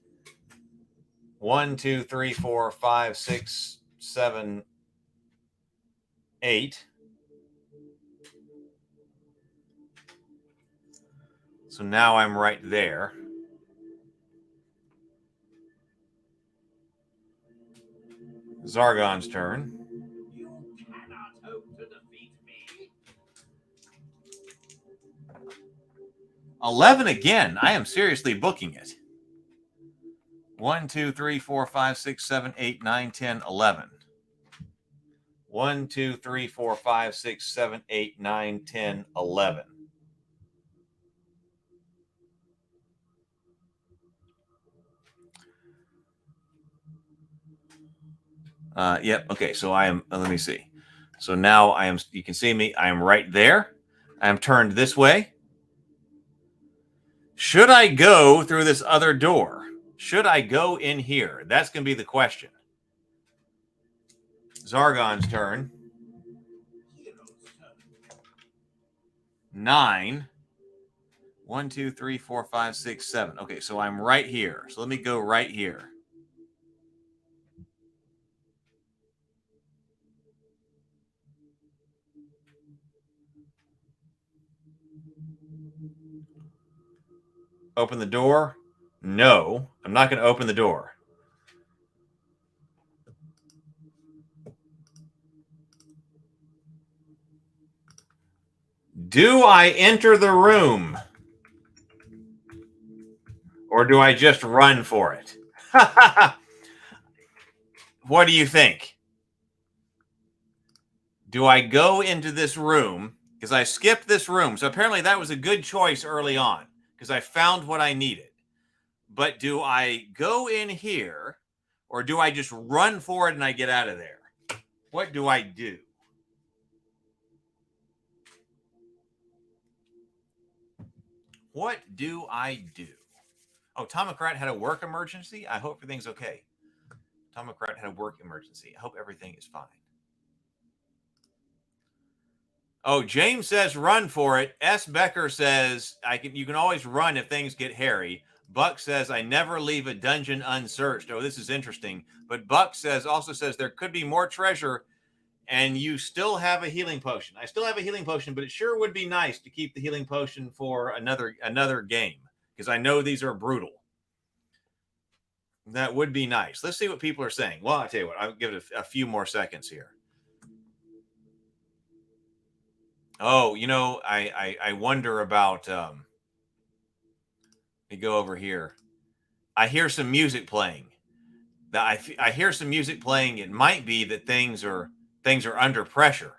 1, 2, 3, 4, 5, 6, 7, 8. So now I'm right there. Zargon's turn. You cannot hope to defeat me. 11 again. I am seriously booking it. 1, 2, 3, 4, 5, 6, 7, 8, 9, 10, 11. 1, 2, 3, 4, 5, 6, 7, 8, 9, 10, 11. Yep. Okay. So I am, let me see. So now I am, you can see me. I am right there. I am turned this way. Should I go through this other door? Should I go in here? That's going to be the question. Zargon's turn. 9. 1, 2, 3, 4, 5, 6, 7. Okay, so I'm right here. So let me go right here. Open the door? No, I'm not going to open the door. Do I enter the room? Or do I just run for it? What do you think? Do I go into this room? Because I skipped this room. So apparently that was a good choice early on. Because I found what I needed. But do I go in here? Or do I just run for it and I get out of there? What do I do? What do I do? Oh, Tomocrat had a work emergency? I hope everything's okay. Tomocrat had a work emergency. I hope everything is fine. Oh, James says run for it. S. Becker says you can always run if things get hairy. Buck says I never leave a dungeon unsearched. Oh, this is interesting. But Buck also says there could be more treasure and you still have a healing potion. I still have a healing potion, but it sure would be nice to keep the healing potion for another game because I know these are brutal. That would be nice. Let's see what people are saying. Well, I'll tell you what, I'll give it a few more seconds here. Oh, I wonder about, let me go over here. I hear some music playing. I hear some music playing. It might be that things are under pressure.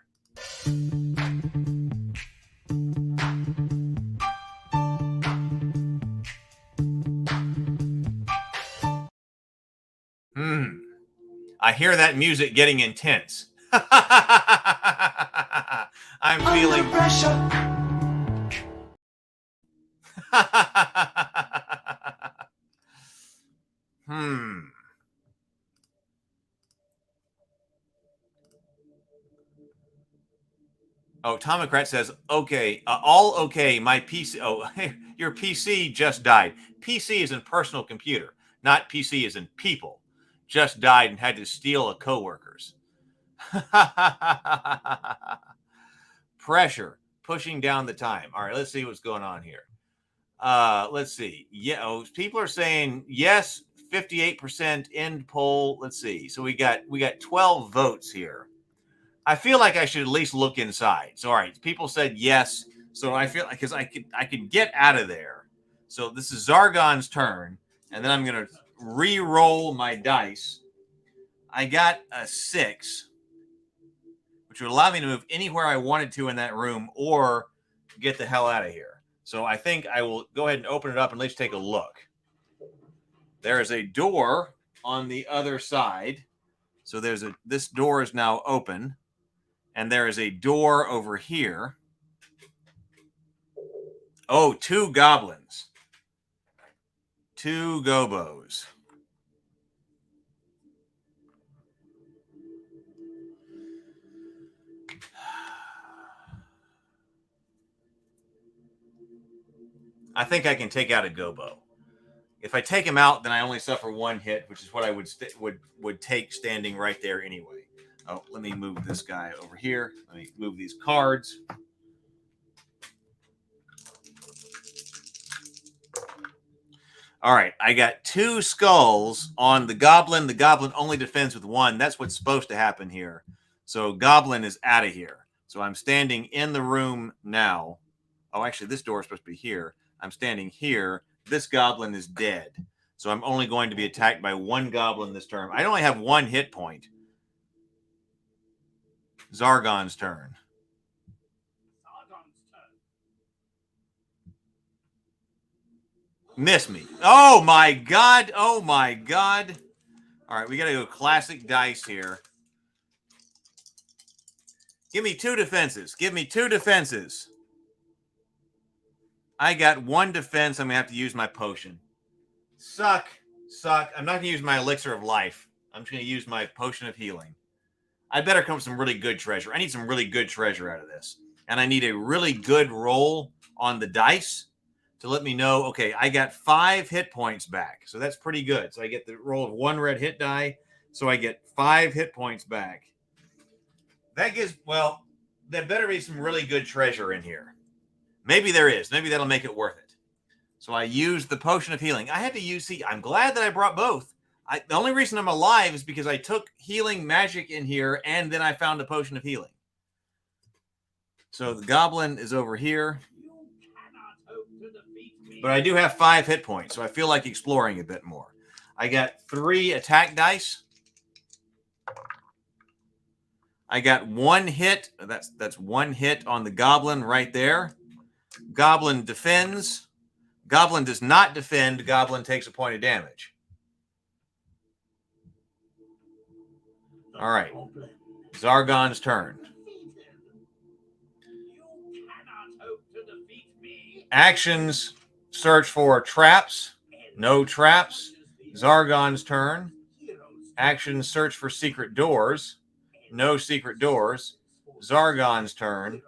I hear that music getting intense. I'm feeling pressure. Oh, Tomocrat says, okay, all okay. My PC. Oh, your PC just died. PC is in personal computer, not PC is in people. Just died and had to steal a coworker's. Pressure pushing down the time. All right, let's see what's going on here. Let's see. Yeah, people are saying yes, 58% end poll. Let's see. So we got 12 votes here. I feel like I should at least look inside. So all right, people said yes. So I feel like because I could get out of there. So this is Zargon's turn, and then I'm gonna re-roll my dice. I got a 6, which would allow me to move anywhere I wanted to in that room or get the hell out of here. So I think I will go ahead and open it up and let's take a look. There is a door on the other side. So this door is now open. And there is a door over here. Oh, 2 goblins. 2 gobos. I think I can take out a gobo. If I take him out, then I only suffer 1 hit, which is what I would take standing right there anyway. Oh, let me move this guy over here. Let me move these cards. All right, I got 2 skulls on the goblin. The goblin only defends with 1. That's what's supposed to happen here. So goblin is out of here. So I'm standing in the room now. Oh, actually, this door is supposed to be here. I'm standing here. This goblin is dead. So I'm only going to be attacked by 1 goblin this turn. I only have 1 hit point. Zargon's turn. Miss me. Oh, my God. Oh, my God. All right, we got to go classic dice here. Give me 2 defenses. Give me 2 defenses. I got 1 defense. I'm going to have to use my potion. Suck. I'm not going to use my elixir of life. I'm just going to use my potion of healing. I better come up with some really good treasure. I need some really good treasure out of this. And I need a really good roll on the dice to let me know, okay, I got 5 hit points back. So that's pretty good. So I get the roll of 1 red hit die. So I get 5 hit points back. That gives, well, there better be some really good treasure in here. Maybe there is. Maybe that'll make it worth it. So I used the potion of healing. I had to use, see, I'm glad that I brought both. The only reason I'm alive is because I took healing magic in here and then I found a potion of healing. So the goblin is over here. But I do have 5 hit points, so I feel like exploring a bit more. I got 3 attack dice. I got 1 hit. That's 1 hit on the goblin right there. Goblin defends. Goblin does not defend. Goblin takes a point of damage. All right. Zargon's turn. Actions. Search for traps. No traps. Zargon's turn. Actions. Search for secret doors. No secret doors. Zargon's turn.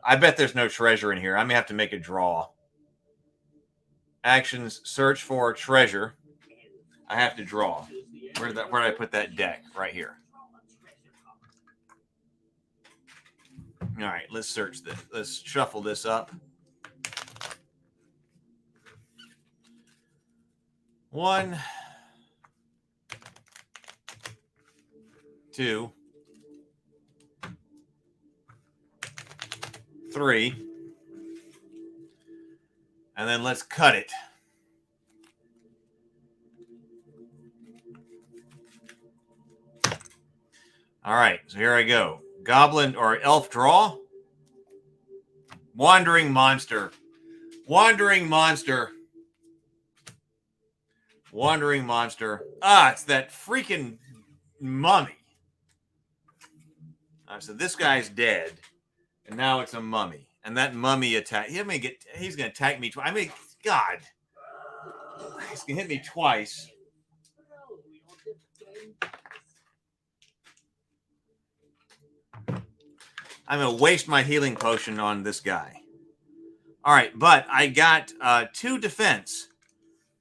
I bet there's no treasure in here. I may have to make a draw. Actions. Search for treasure. I have to draw. Where did I put that deck? Right here. All right, let's search this. Let's shuffle this up. 1, 2, 3. And then let's cut it. All right, so here I go. Goblin or elf draw. Wandering monster. Wandering monster. Wandering monster. Ah, it's that freaking mummy. So this guy's dead. And now it's a mummy. And that mummy attack. He's going to attack me twice. I mean, God. He's going to hit me twice. I'm going to waste my healing potion on this guy. All right, but I got 2 defense.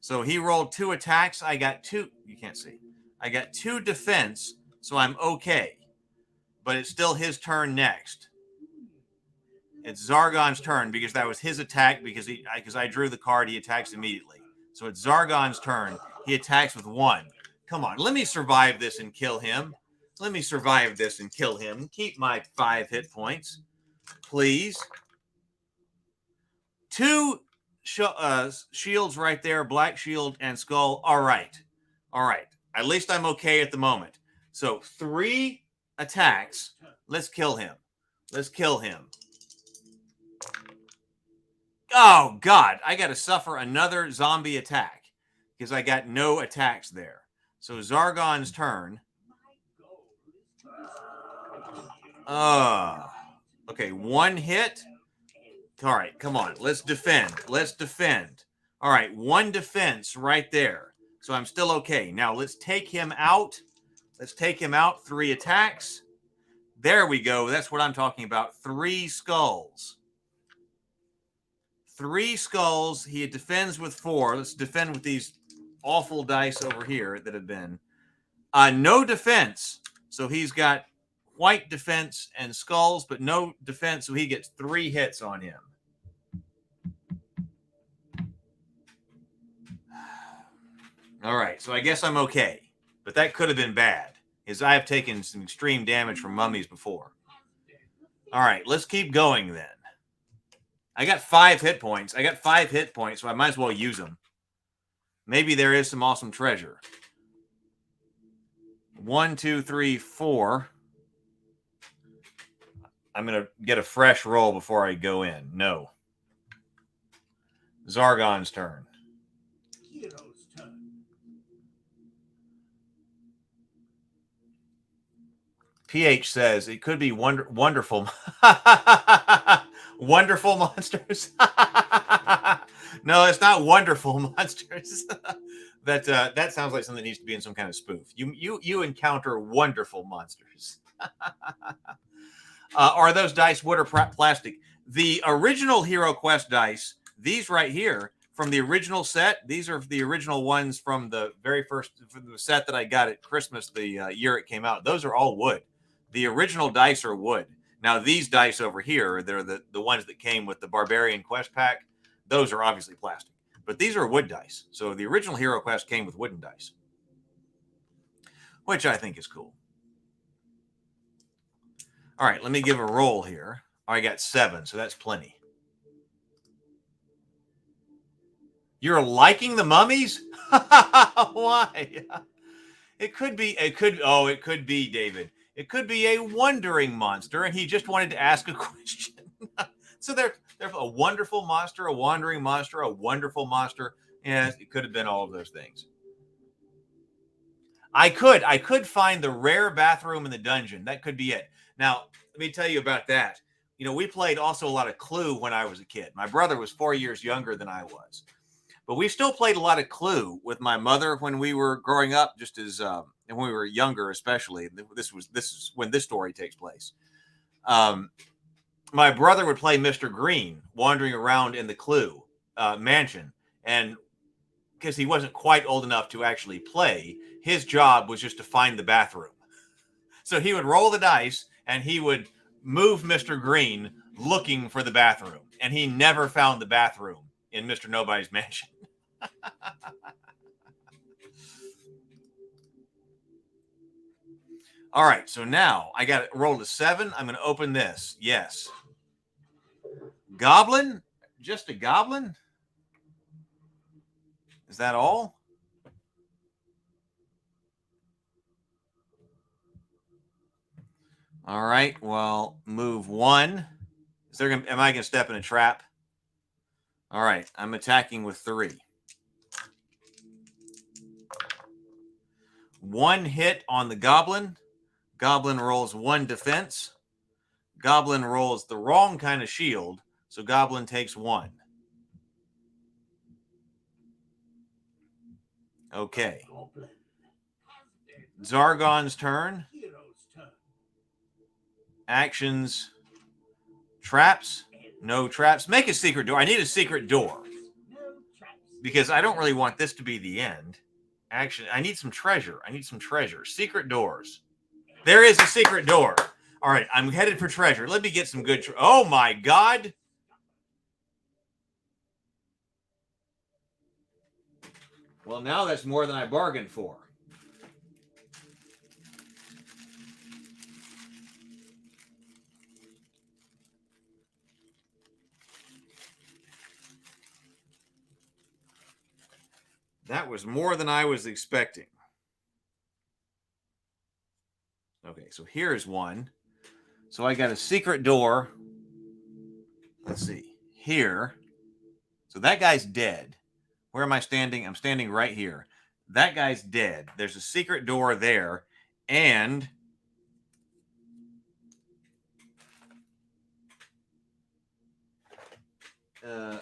So he rolled 2 attacks. I got 2. You can't see. I got 2 defense, so I'm okay. But it's still his turn next. It's Zargon's turn because that was his attack because I drew the card. He attacks immediately. So it's Zargon's turn. He attacks with 1. Come on, let me survive this and kill him. Let me survive this and kill him. Keep my 5 hit points, please. 2 shields right there, black shield and skull. All right. All right. At least I'm okay at the moment. So 3 attacks. Let's kill him. Let's kill him. Oh, God. I got to suffer another zombie attack because I got no attacks there. So Zargon's turn. Okay, one hit. All right, come on. Let's defend. Let's defend. All right, one defense right there. So I'm still okay. Now let's take him out. Let's take him out. 3 attacks. There we go. That's what I'm talking about. 3 skulls. 3 skulls. He defends with 4. Let's defend with these awful dice over here that have been. No defense. So he's got white defense and skulls, but no defense. So he gets 3 hits on him. All right. So I guess I'm okay. But that could have been bad, because I have taken some extreme damage from mummies before. All right. Let's keep going then. I got 5 hit points. I got 5 hit points, so I might as well use them. Maybe there is some awesome treasure. 1, 2, 3, 4. I'm going to get a fresh roll before I go in. No. Zargon's turn. Hero's turn. PH says it could be wonderful. Wonderful monsters. No, it's not wonderful monsters. That sounds like something that needs to be in some kind of spoof. You encounter wonderful monsters. Are those dice wood or plastic? The original HeroQuest dice, these right here from the original set, these are the original ones from the very first from the set that I got at Christmas the year it came out. Those are all wood. The original dice are wood. Now these dice over here, they're the ones that came with the Barbarian Quest pack. Those are obviously plastic. But these are wood dice. So the original HeroQuest came with wooden dice, which I think is cool. All right, let me give a roll here. Oh, I got 7, so that's plenty. You're liking the mummies? Why? It could be, David. It could be a wandering monster, and he just wanted to ask a question. So they're a wonderful monster, a wandering monster, a wonderful monster. Yeah, it could have been all of those things. I could find the rare bathroom in the dungeon. That could be it. Now, let me tell you about that. You know, we played also a lot of Clue when I was a kid. My brother was 4 years younger than I was. But we still played a lot of Clue with my mother when we were growing up, just as and when we were younger, especially. This is when this story takes place. My brother would play Mr. Green wandering around in the Clue mansion. And because he wasn't quite old enough to actually play, his job was just to find the bathroom. So he would roll the dice and he would move Mr. Green looking for the bathroom. And he never found the bathroom in Mr. Nobody's mansion. All right, so now I got it rolled a 7. I'm going to open this. Yes. Goblin? Just a goblin? Is that all? All right, well, move 1. Am I going to step in a trap? All right, I'm attacking with 3. 1 hit on the goblin. Goblin rolls 1 defense. Goblin rolls the wrong kind of shield, so Goblin takes 1. Okay. Zargon's turn. Actions. Traps. No traps. Make a secret door. I need a secret door. Because I don't really want this to be the end. Action. I need some treasure. Secret doors. There is a secret door. All right. I'm headed for treasure. Let me get some good oh, my God. Well, now that's more than I bargained for. That was more than I was expecting. Okay, so here's one. So I got a secret door. Let's see. Here. So that guy's dead. Where am I standing? I'm standing right here. That guy's dead. There's a secret door there. And oh,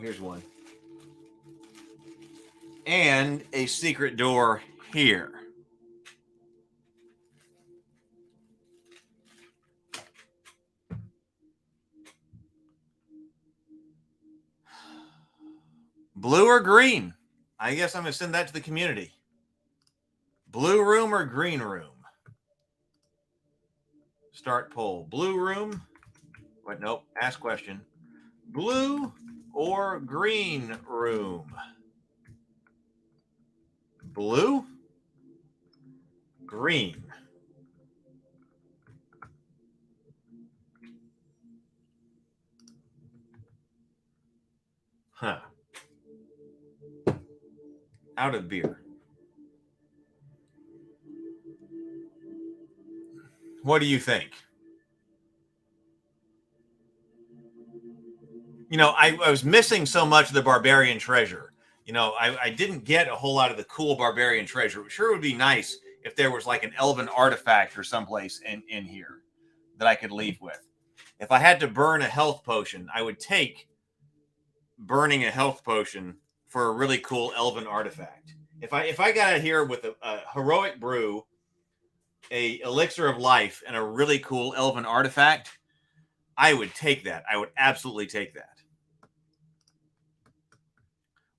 here's one. And a secret door here. Blue or green? I guess I'm going to send that to the community. Blue room or green room? Start poll. Blue room. Wait, nope. Ask question. Blue or green room? Blue? Green. Huh. Out of beer. What do you think? You know, I was missing so much of the barbarian treasure. You know, I didn't get a whole lot of the cool barbarian treasure. It sure would be nice if there was like an elven artifact or someplace in here that I could leave with. If I had to burn a health potion, I would take burning a health potion for a really cool elven artifact. If I got out here with a heroic brew, a elixir of life, and a really cool elven artifact, I would take that. I would absolutely take that.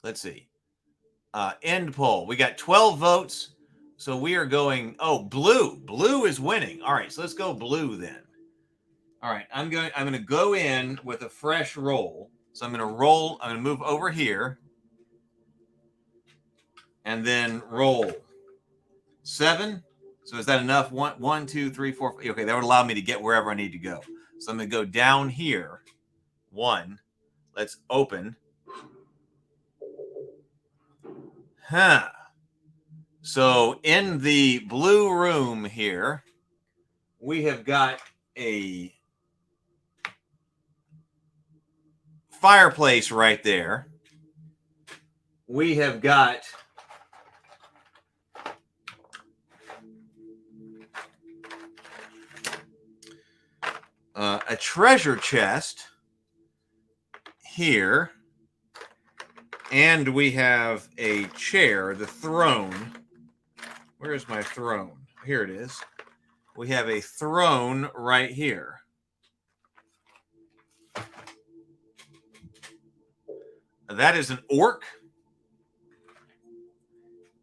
Let's see. End poll. We got 12 votes. So we are going, oh, blue. Blue is winning. All right, so let's go blue then. All right, I'm going to go in with a fresh roll. So I'm going to roll, I'm going to move over here. And then roll. 7. So is that enough? 1, 2, 3, 4. Okay, that would allow me to get wherever I need to go. So I'm going to go down here. 1. Let's open. Huh. So in the blue room here, we have got a fireplace right there. We have got a treasure chest here. And we have a chair, the throne. Where is my throne? Here it is. We have a throne right here. That is an orc.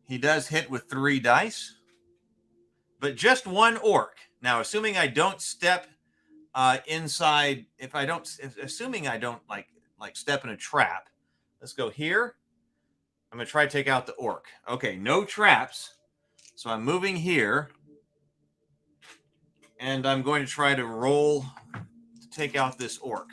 He does hit with 3 dice, but just one orc. Now, assuming I don't step inside, assuming I don't like step in a trap. Let's go here. I'm going to try to take out the orc. Okay, no traps. So I'm moving here. And I'm going to try to roll to take out this orc.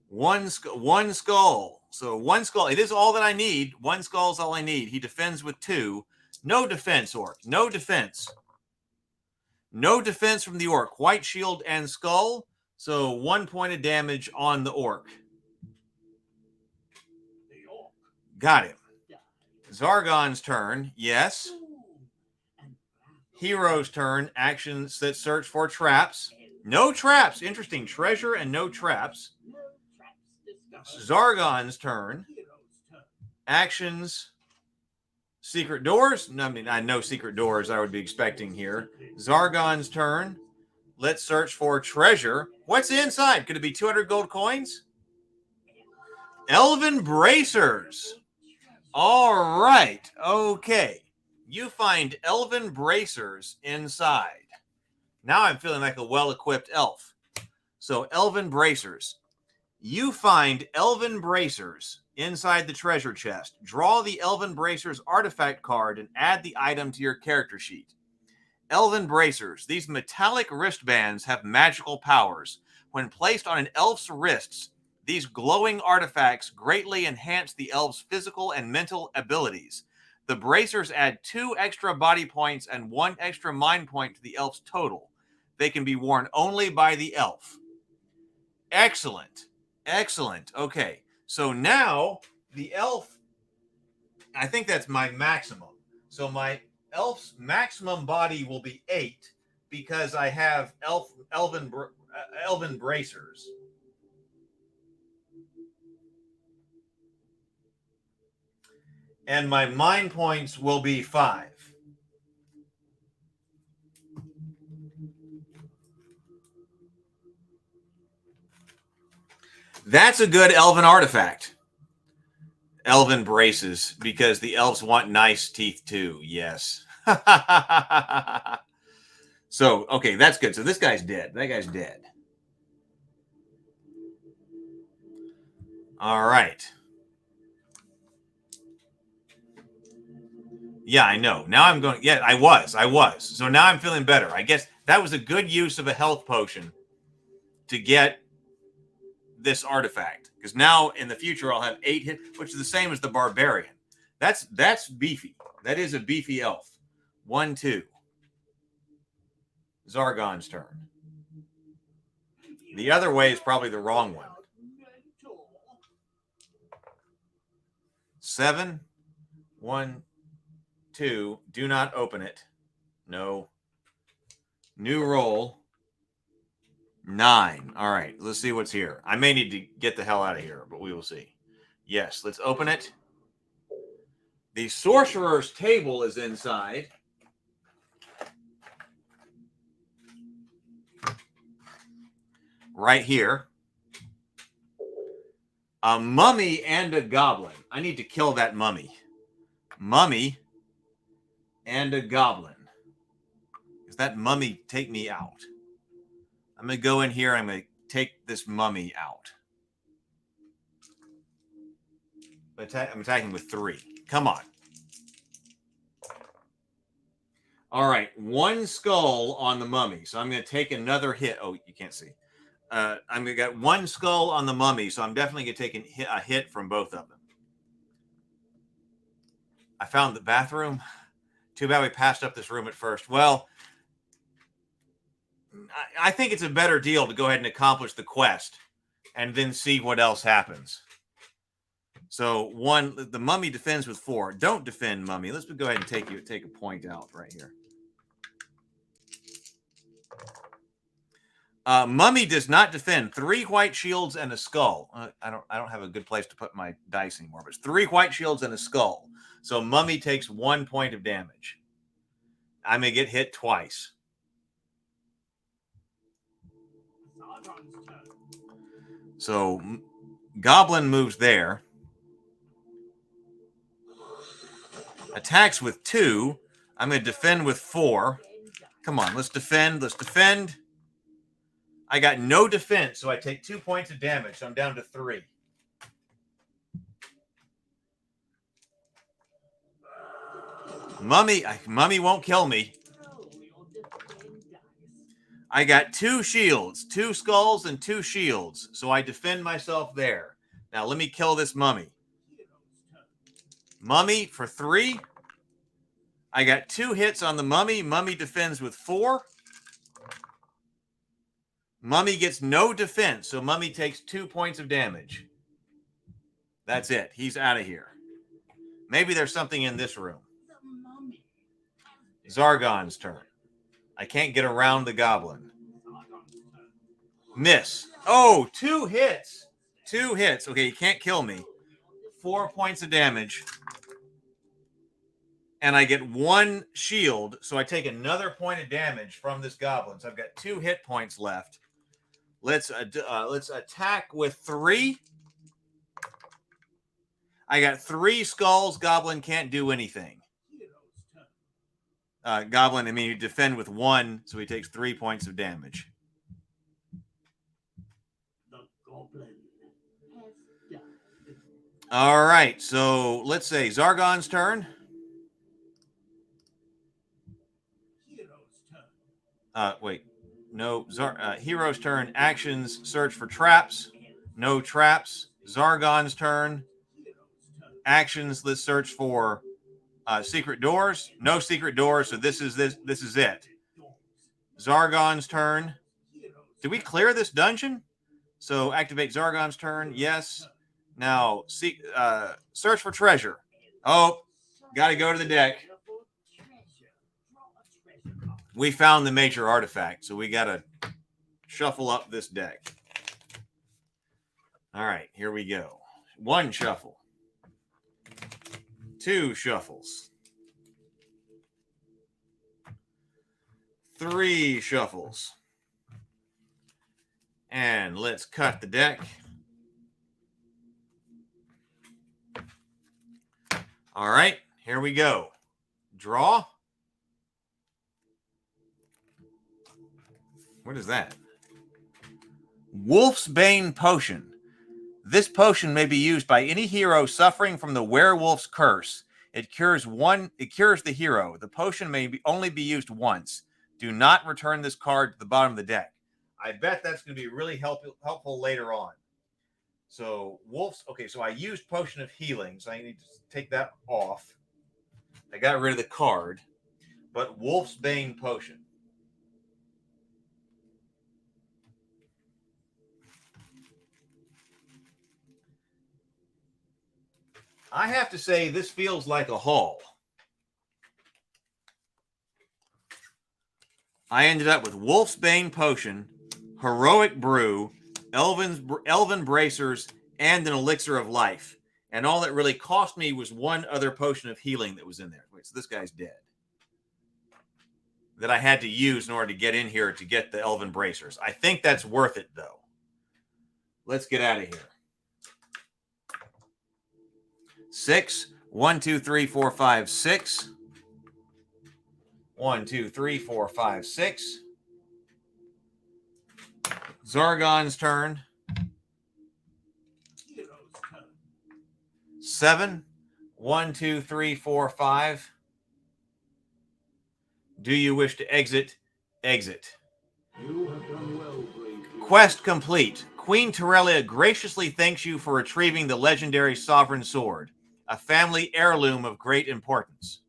One skull. So 1 skull. It is all that I need. 1 skull is all I need. He defends with 2. No defense, orc. No defense. No defense from the orc. White shield and skull. So 1 point of damage on the orc. Got him. Zargon's turn. Yes. Hero's turn. Actions that search for traps. No traps. Interesting. Treasure and no traps. Zargon's turn. Actions. Secret doors. No, I mean, I know secret doors I would be expecting here. Zargon's turn. Let's search for treasure. What's inside? Could it be 200 gold coins? Elven bracers. All right. Okay. You find elven bracers inside. Now I'm feeling like a well-equipped elf. So elven bracers. You find elven bracers inside the treasure chest. Draw the elven bracers artifact card and add the item to your character sheet. Elven bracers. These metallic wristbands have magical powers. When placed on an elf's wrists, these glowing artifacts greatly enhance the elf's physical and mental abilities. The bracers add 2 extra body points and 1 extra mind point to the elf's total. They can be worn only by the elf. Excellent. Excellent. Okay. So now the elf, I think that's my maximum. So my elf's maximum body will be 8 because I have elven bracers. And my mind points will be 5. That's a good elven artifact. Elven braces, because the elves want nice teeth too. Yes. So, okay, that's good. So this guy's dead. That guy's dead. All right. Yeah, I know. Now I'm going. Yeah, I was. So now I'm feeling better. I guess that was a good use of a health potion to get this artifact, because now in the future I'll have 8 hits, which is the same as the barbarian. That's beefy. That is a beefy elf. 1, 2. Zargon's turn. The other way is probably the wrong one. 7, 1, 2. Do not open it. No. New roll. 9. All right, let's see what's here. I may need to get the hell out of here, but we will see. Yes, let's open it. The sorcerer's table is inside. Right here. A mummy and a goblin. I need to kill that mummy. Mummy and a goblin. Does that mummy take me out? I'm going to go in here. I'm going to take this mummy out. I'm attacking with 3. Come on. All right. 1 skull on the mummy. So I'm going to take another hit. Oh, you can't see. I'm going to get 1 skull on the mummy. So I'm definitely going to take a hit from both of them. I found the bathroom. Too bad we passed up this room at first. Well, I think it's a better deal to go ahead and accomplish the quest and then see what else happens. So the mummy defends with 4. Don't defend, mummy. Let's go ahead and take a point out right here. Mummy does not defend. 3 white shields and a skull. I don't have a good place to put my dice anymore, but it's 3 white shields and a skull. So mummy takes 1 point of damage. I may get hit twice. So goblin moves there. Attacks with 2. I'm going to defend with 4. Come on, let's defend. Let's defend. I got no defense, so I take 2 points of damage. So I'm down to 3. Mummy won't kill me. I got 2 shields, 2 skulls, and 2 shields. So I defend myself there. Now let me kill this mummy. Mummy for 3. I got 2 hits on the mummy. Mummy defends with 4. Mummy gets no defense, so mummy takes 2 points of damage. That's it. He's out of here. Maybe there's something in this room. Zargon's turn. I can't get around the goblin. Miss. Oh, 2 hits. 2 hits. Okay, you can't kill me. 4 points of damage. And I get 1 shield, so I take another point of damage from this goblin. So I've got 2 hit points left. Let's attack with 3. I got 3 skulls. Goblin can't do anything. Goblin, you defend with 1, so he takes 3 points of damage. The goblin has died. All right, so let's say Zargon's turn. Hero's turn. Wait. No. Hero's turn. Actions, search for traps. No traps. Zargon's turn. Actions, let's search for secret doors. No secret doors, so this is it. Zargon's turn. Did we clear this dungeon? So activate Zargon's turn. Yes. Now see, search for treasure. Oh, got to go to the deck. We found the major artifact, so we got to shuffle up this deck. All right, here we go. 1 shuffle. 2 shuffles. 3 shuffles. And let's cut the deck. All right, here we go. Draw. What is that? Wolf's Bane Potion. This potion may be used by any hero suffering from the werewolf's curse. It cures the hero. The potion may only be used once. Do not return this card to the bottom of the deck. I bet that's going to be really helpful later on. So okay, so I used Potion of Healing, so I need to take that off. I got rid of the card, but Wolf's Bane Potion. I have to say, this feels like a haul. I ended up with Wolf's Bane Potion, Heroic Brew, Elven Bracers, and an Elixir of Life. And all that really cost me was 1 other Potion of Healing that was in there. Wait, so this guy's dead. That I had to use in order to get in here to get the Elven Bracers. I think that's worth it, though. Let's get out of here. 6. 1, 2, 3, 4, 5, 6. 1, 2, 3, 4, 5, 6. Zargon's turn. 7. 1, 2, 3, 4, 5. Do you wish to exit? Exit. You have done well, Quest complete. Queen Terelia graciously thanks you for retrieving the legendary Sovereign Sword, a family heirloom of great importance.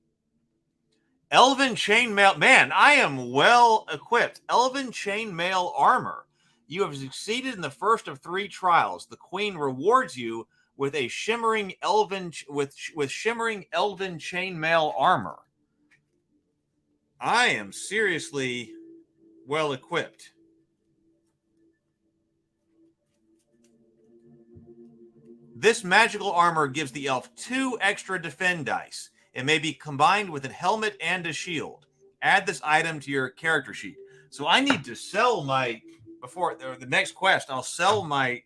Elven Chainmail. Man, I am well equipped. Elven Chainmail Armor. You have succeeded in the first of 3 trials. The Queen rewards you with a shimmering elven shimmering elven chainmail armor. I am seriously well equipped. This magical armor gives the elf 2 extra defend dice. It may be combined with a helmet and a shield. Add this item to your character sheet. So I need to sell my, before the next quest, I'll sell my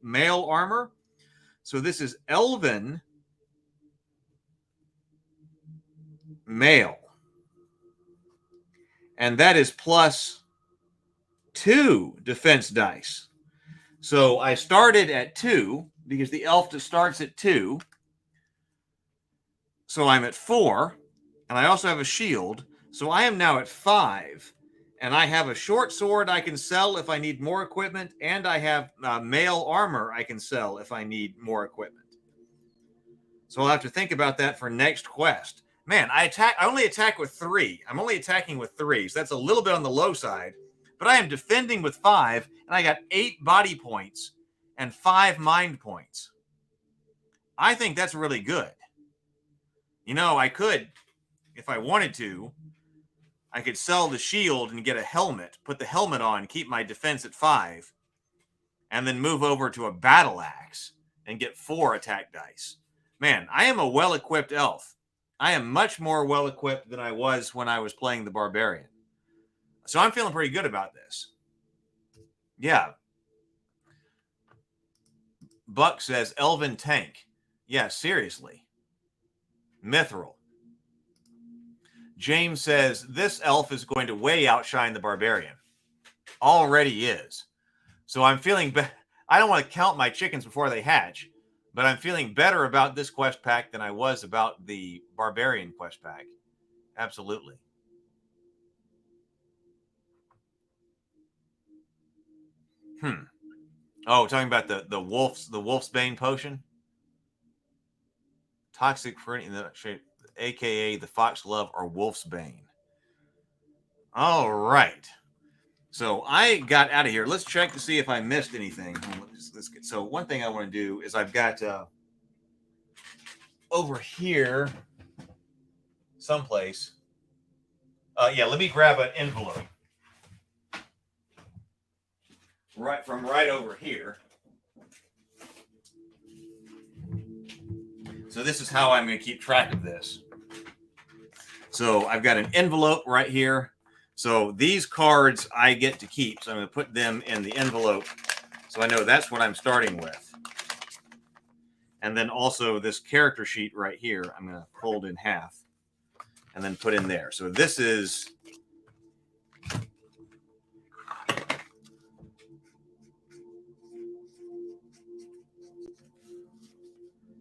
mail armor. So this is Elven Mail. And that is plus 2 defense dice. So I started at 2 because the elf just starts at 2. So I'm at 4. And I also have a shield. So I am now at 5. And I have a short sword I can sell if I need more equipment. And I have mail armor I can sell if I need more equipment. So I'll have to think about that for next quest. Man, I only attack with 3. I'm only attacking with 3. So that's a little bit on the low side. But I am defending with 5. And I got 8 body points and 5 mind points. I think that's really good. You know, I could, if I wanted to, I could sell the shield and get a helmet, put the helmet on, keep my defense at 5, and then move over to a battle axe and get 4 attack dice. Man, I am a well-equipped elf. I am much more well-equipped than I was when I was playing the Barbarian. So I'm feeling pretty good about this. Yeah. Buck says, Elven Tank. Yeah, seriously. Mithril. James says, this elf is going to way outshine the Barbarian. Already is. So I'm feeling I don't want to count my chickens before they hatch, but I'm feeling better about this quest pack than I was about the Barbarian quest pack. Absolutely. Oh, talking about the Wolf's Bane potion? Toxic for any shape, aka the Foxglove or Wolf's Bane. All right. So I got out of here. Let's check to see if I missed anything. So one thing I want to do is I've got over here someplace. Yeah, let me grab an envelope. Right from right over here. So this is how I'm going to keep track of this. So I've got an envelope right here. So these cards I get to keep. So I'm going to put them in the envelope so I know that's what I'm starting with. And then also this character sheet right here, I'm going to fold in half and then put in there. So this is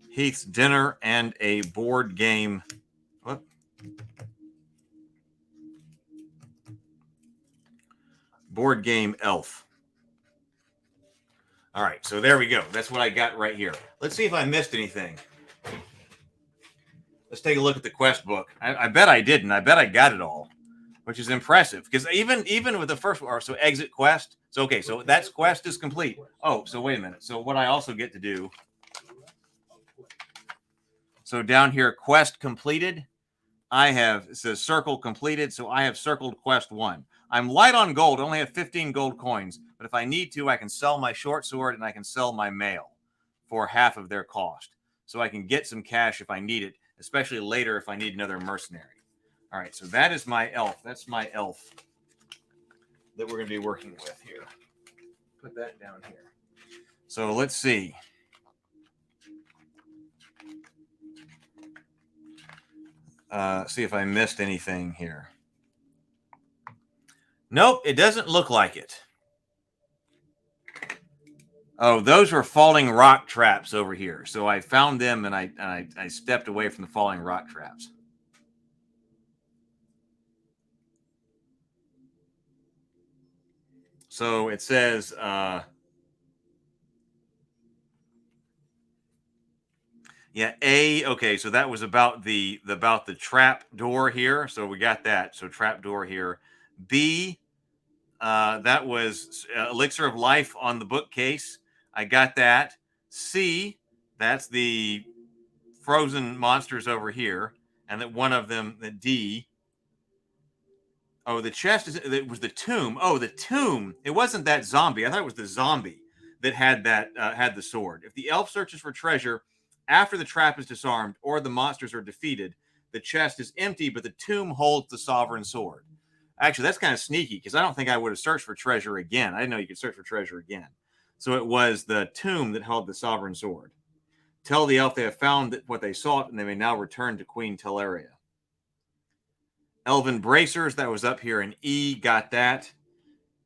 Heath's dinner and a board game. What? Board game elf. All right, so there we go. That's what I got right here. Let's see if I missed anything. Let's take a look at the quest book. I bet I didn't. I bet I got it all, which is impressive. Because even with the first one, so exit quest. So okay, so that quest is complete. Oh, so wait a minute. So what I also get to do. So down here, quest completed. It says circle completed. So I have circled quest 1. I'm light on gold. I only have 15 gold coins. But if I need to, I can sell my short sword and I can sell my mail for half of their cost. So I can get some cash if I need it, especially later if I need another mercenary. All right, so that is my elf. That's my elf that we're going to be working with here. Put that down here. So let's see. See if I missed anything here. Nope, it doesn't look like it. Oh, those were falling rock traps over here. So I found them and I stepped away from the falling rock traps. So it says yeah, A, okay, so that was about the trap door here. So we got that. So trap door here. B, that was Elixir of Life on the bookcase. I got that. C, that's the frozen monsters over here. And that one of them, the D. Oh, the chest, it was the tomb. Oh, the tomb. It wasn't that zombie. I thought it was the zombie that had the sword. If the elf searches for treasure after the trap is disarmed or the monsters are defeated, the chest is empty, but the tomb holds the sovereign sword. Actually, that's kind of sneaky because I don't think I would have searched for treasure again. I didn't know you could search for treasure again. So it was the tomb that held the sovereign sword. Tell the elf they have found what they sought, and they may now return to Queen Teleria. Elven bracers, that was up here in E, got that.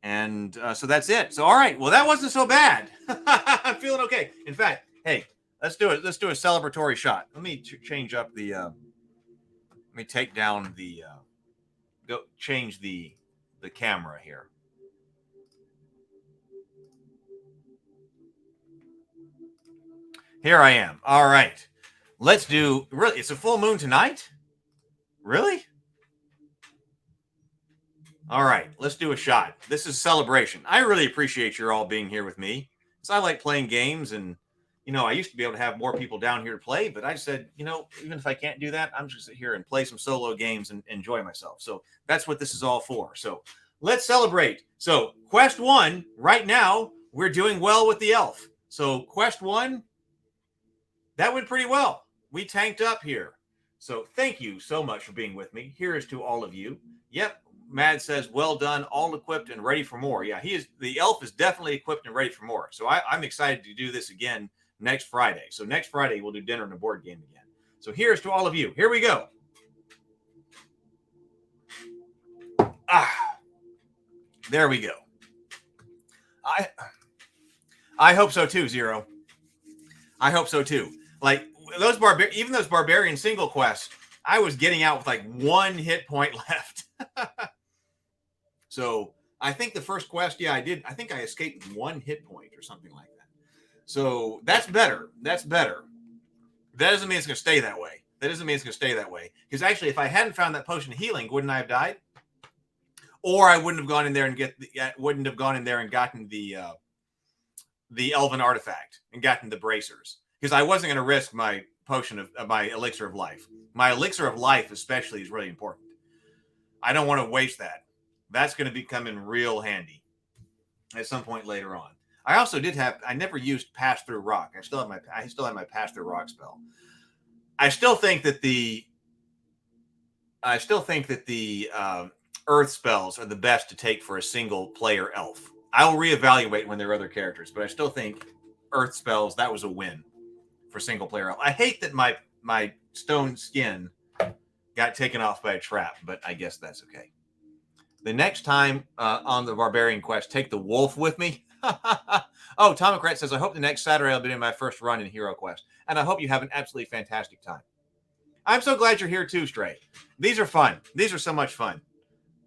And so that's it. So, all right. Well, that wasn't so bad. I'm feeling okay. In fact, hey, let's do it. Let's do a celebratory shot. Let me change up the, let me take down the, change the camera here. Here I am. All right. Let's do, really, it's a full moon tonight? Really? All right, let's do a shot. This is celebration. I really appreciate you all being here with me. So I like playing games, and, you know, I used to be able to have more people down here to play, but I said, you know, even if I can't do that, I'm just sit here and play some solo games and enjoy myself. So that's what this is all for. So let's celebrate. So quest 1, right now, we're doing well with the elf. So quest 1, that went pretty well. We tanked up here. So thank you so much for being with me. Here is to all of you. Yep. Mad says, well done, all equipped and ready for more. Yeah, the elf is definitely equipped and ready for more. So I'm excited to do this again next Friday. So next Friday, we'll do dinner and a board game again. So here's to all of you. Here we go. There we go. I hope so too, Zero. I hope so too. Like even those barbarian single quests, I was getting out with like 1 hit point left. So I think the first quest, yeah, I did. I think I escaped with 1 hit point or something like that. So that's better. That's better. That doesn't mean it's going to stay that way. That doesn't mean it's going to stay that way. Because actually, if I hadn't found that potion of healing, wouldn't I have died? or I wouldn't have gone in there and gotten the Elven artifact and gotten the bracers, because I wasn't going to risk my potion of my elixir of life. My elixir of life, especially, is really important. I don't want to waste that. That's going to be coming real handy at some point later on. I also I never used Pass Through Rock. I still have my Pass Through Rock spell. I still think that the Earth spells are the best to take for a single player elf. I will reevaluate when there are other characters, but I still think Earth spells, that was a win for single player elf. I hate that my stone skin got taken off by a trap, but I guess that's okay. The next time on the Barbarian Quest, take the wolf with me. Oh, Tomocrat says, I hope the next Saturday I'll be doing my first run in HeroQuest, and I hope you have an absolutely fantastic time. I'm so glad you're here too, Stray. These are fun. These are so much fun.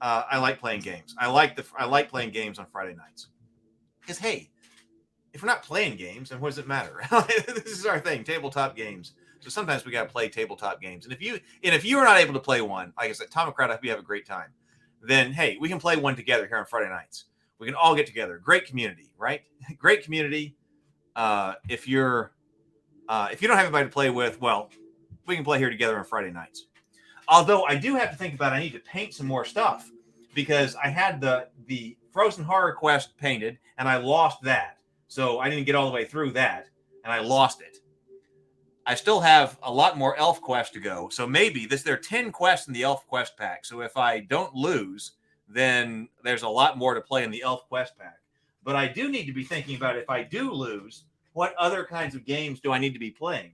I like playing games. I like playing games on Friday nights. Because hey, if we're not playing games, then what does it matter? This is our thing, tabletop games. So sometimes we got to play tabletop games. And if you are not able to play one, like I said, Tomocrat, I hope you have a great time. Then hey, we can play one together here on Friday nights. We can all get together. Great community, right? Great community. If you don't have anybody to play with, well, we can play here together on Friday nights. Although I do have to think about, I need to paint some more stuff, because I had the Frozen Horror Quest painted and I lost that. So I didn't get all the way through that and I lost it. I still have a lot more Elf Quest to go. So maybe there are 10 quests in the Elf Quest pack. So if I don't lose, then there's a lot more to play in the Elf Quest pack. But I do need to be thinking about, if I do lose, what other kinds of games do I need to be playing?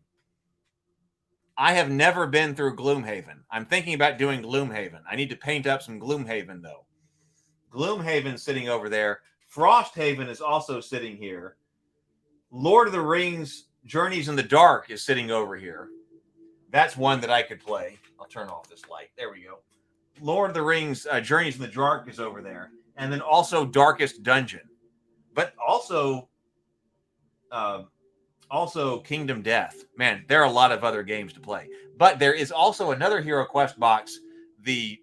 I have never been through Gloomhaven. I'm thinking about doing Gloomhaven. I need to paint up some Gloomhaven, though. Gloomhaven's sitting over there. Frosthaven is also sitting here. Lord of the Rings Journeys in the Dark is sitting over here. That's one that I could play. I'll turn off this light. There we go. Lord of the Rings Journeys in the Dark is over there. And then also Darkest Dungeon. But also Kingdom Death. Man, there are a lot of other games to play. But there is also another HeroQuest box, the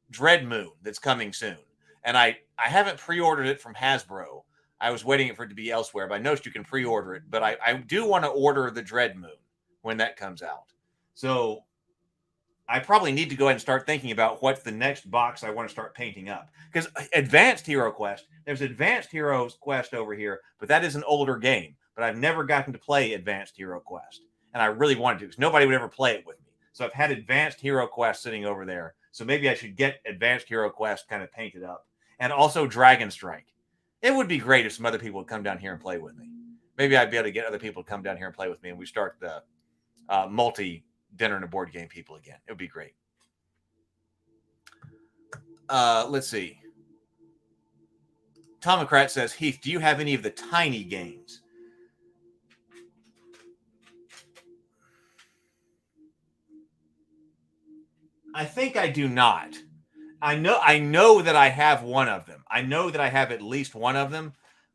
Dread Moon, that's coming soon. And I haven't pre-ordered it from Hasbro. I was waiting for it to be elsewhere, but I noticed you can pre-order it. But I do want to order the Dread Moon when that comes out. So I probably need to go ahead and start thinking about what's the next box I want to start painting up. Because Advanced Hero Quest, there's Advanced Heroes Quest over here, but that is an older game. But I've never gotten to play Advanced Hero Quest. And I really wanted to, because nobody would ever play it with me. So I've had Advanced Hero Quest sitting over there. So maybe I should get Advanced Hero Quest kind of painted up. And also Dragon Strike. It would be great if some other people would come down here and play with me. Maybe I'd be able to get other people to come down here and play with me, and we start the multi-dinner and a board game people again. It would be great. Let's see. Tomocrat says, Heath, do you have any of the tiny games? I think I do not. I know that I have one of them. I know that I have at least one of them,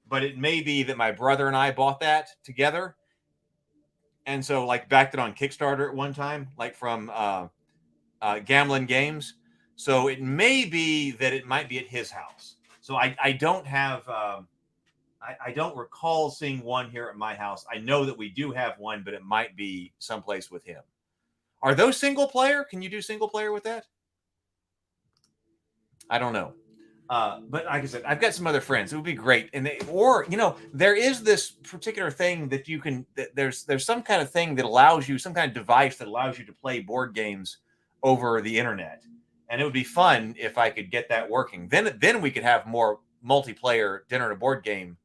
but it may be that my brother and I bought that together. And so, like, backed it on Kickstarter at one time, like from Gambling Games. So it may be that it might be at his house. So I don't have, I don't recall seeing one here at my house. I know that we do have one, but it might be someplace with him. Are those single player? Can you do single player with that? I don't know. But like I said, I've got some other friends. It would be great. And there is this particular thing that you can, there's some kind of thing that allows you, some kind of device that allows you to play board games over the internet. And it would be fun if I could get that working. Then we could have more multiplayer dinner and a board game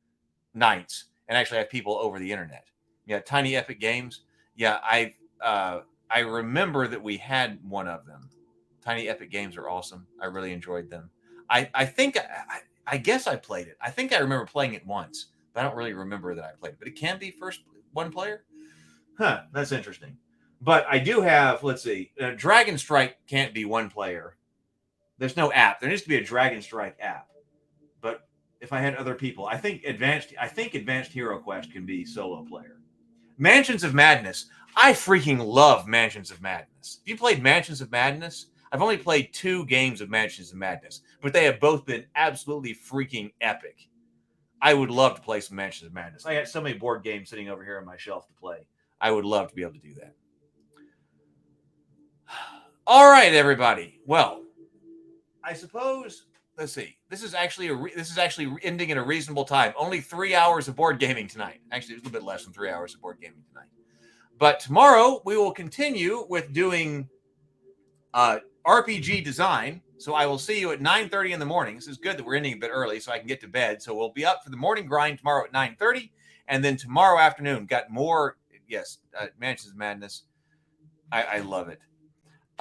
nights and actually have people over the internet. Yeah. Tiny Epic Games. Yeah. I remember that we had one of them. Tiny Epic Games are awesome. I really enjoyed them. I guess I played it. I think I remember playing it once, but I don't really remember that I played it. But it can be first one player? Huh, that's interesting. But I do have, let's see, Dragon Strike can't be one player. There's no app. There needs to be a Dragon Strike app. But if I had other people, I think Advanced Hero Quest can be solo player. Mansions of Madness. I freaking love Mansions of Madness. If you played Mansions of Madness, I've only played 2 games of Mansions of Madness, but they have both been absolutely freaking epic. I would love to play some Mansions of Madness. I got so many board games sitting over here on my shelf to play. I would love to be able to do that. All right, everybody. Well, I suppose, let's see. This is actually ending at a reasonable time. Only 3 hours of board gaming tonight. Actually, it's a little bit less than 3 hours of board gaming tonight. But tomorrow we will continue with doing RPG design. So I will see you at 9:30 in the morning. This is good that we're ending a bit early so I can get to bed. So we'll be up for the morning grind tomorrow at 9:30. And then tomorrow afternoon, got more, Mansions of Madness. I love it.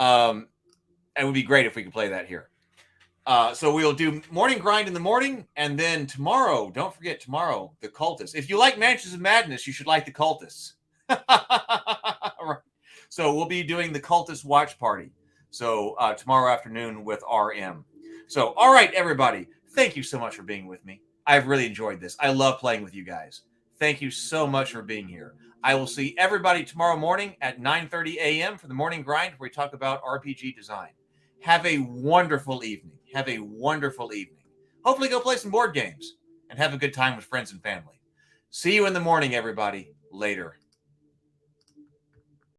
It would be great if we could play that here. So we'll do morning grind in the morning. And then tomorrow, don't forget tomorrow, the Cultists. If you like Mansions of Madness, you should like the Cultists. Right. So we'll be doing the Cultist watch party. So tomorrow afternoon with RM. So, all right, everybody. Thank you so much for being with me. I've really enjoyed this. I love playing with you guys. Thank you so much for being here. I will see everybody tomorrow morning at 9:30 a.m. for the morning grind where we talk about RPG design. Have a wonderful evening. Have a wonderful evening. Hopefully go play some board games and have a good time with friends and family. See you in the morning, everybody. Later.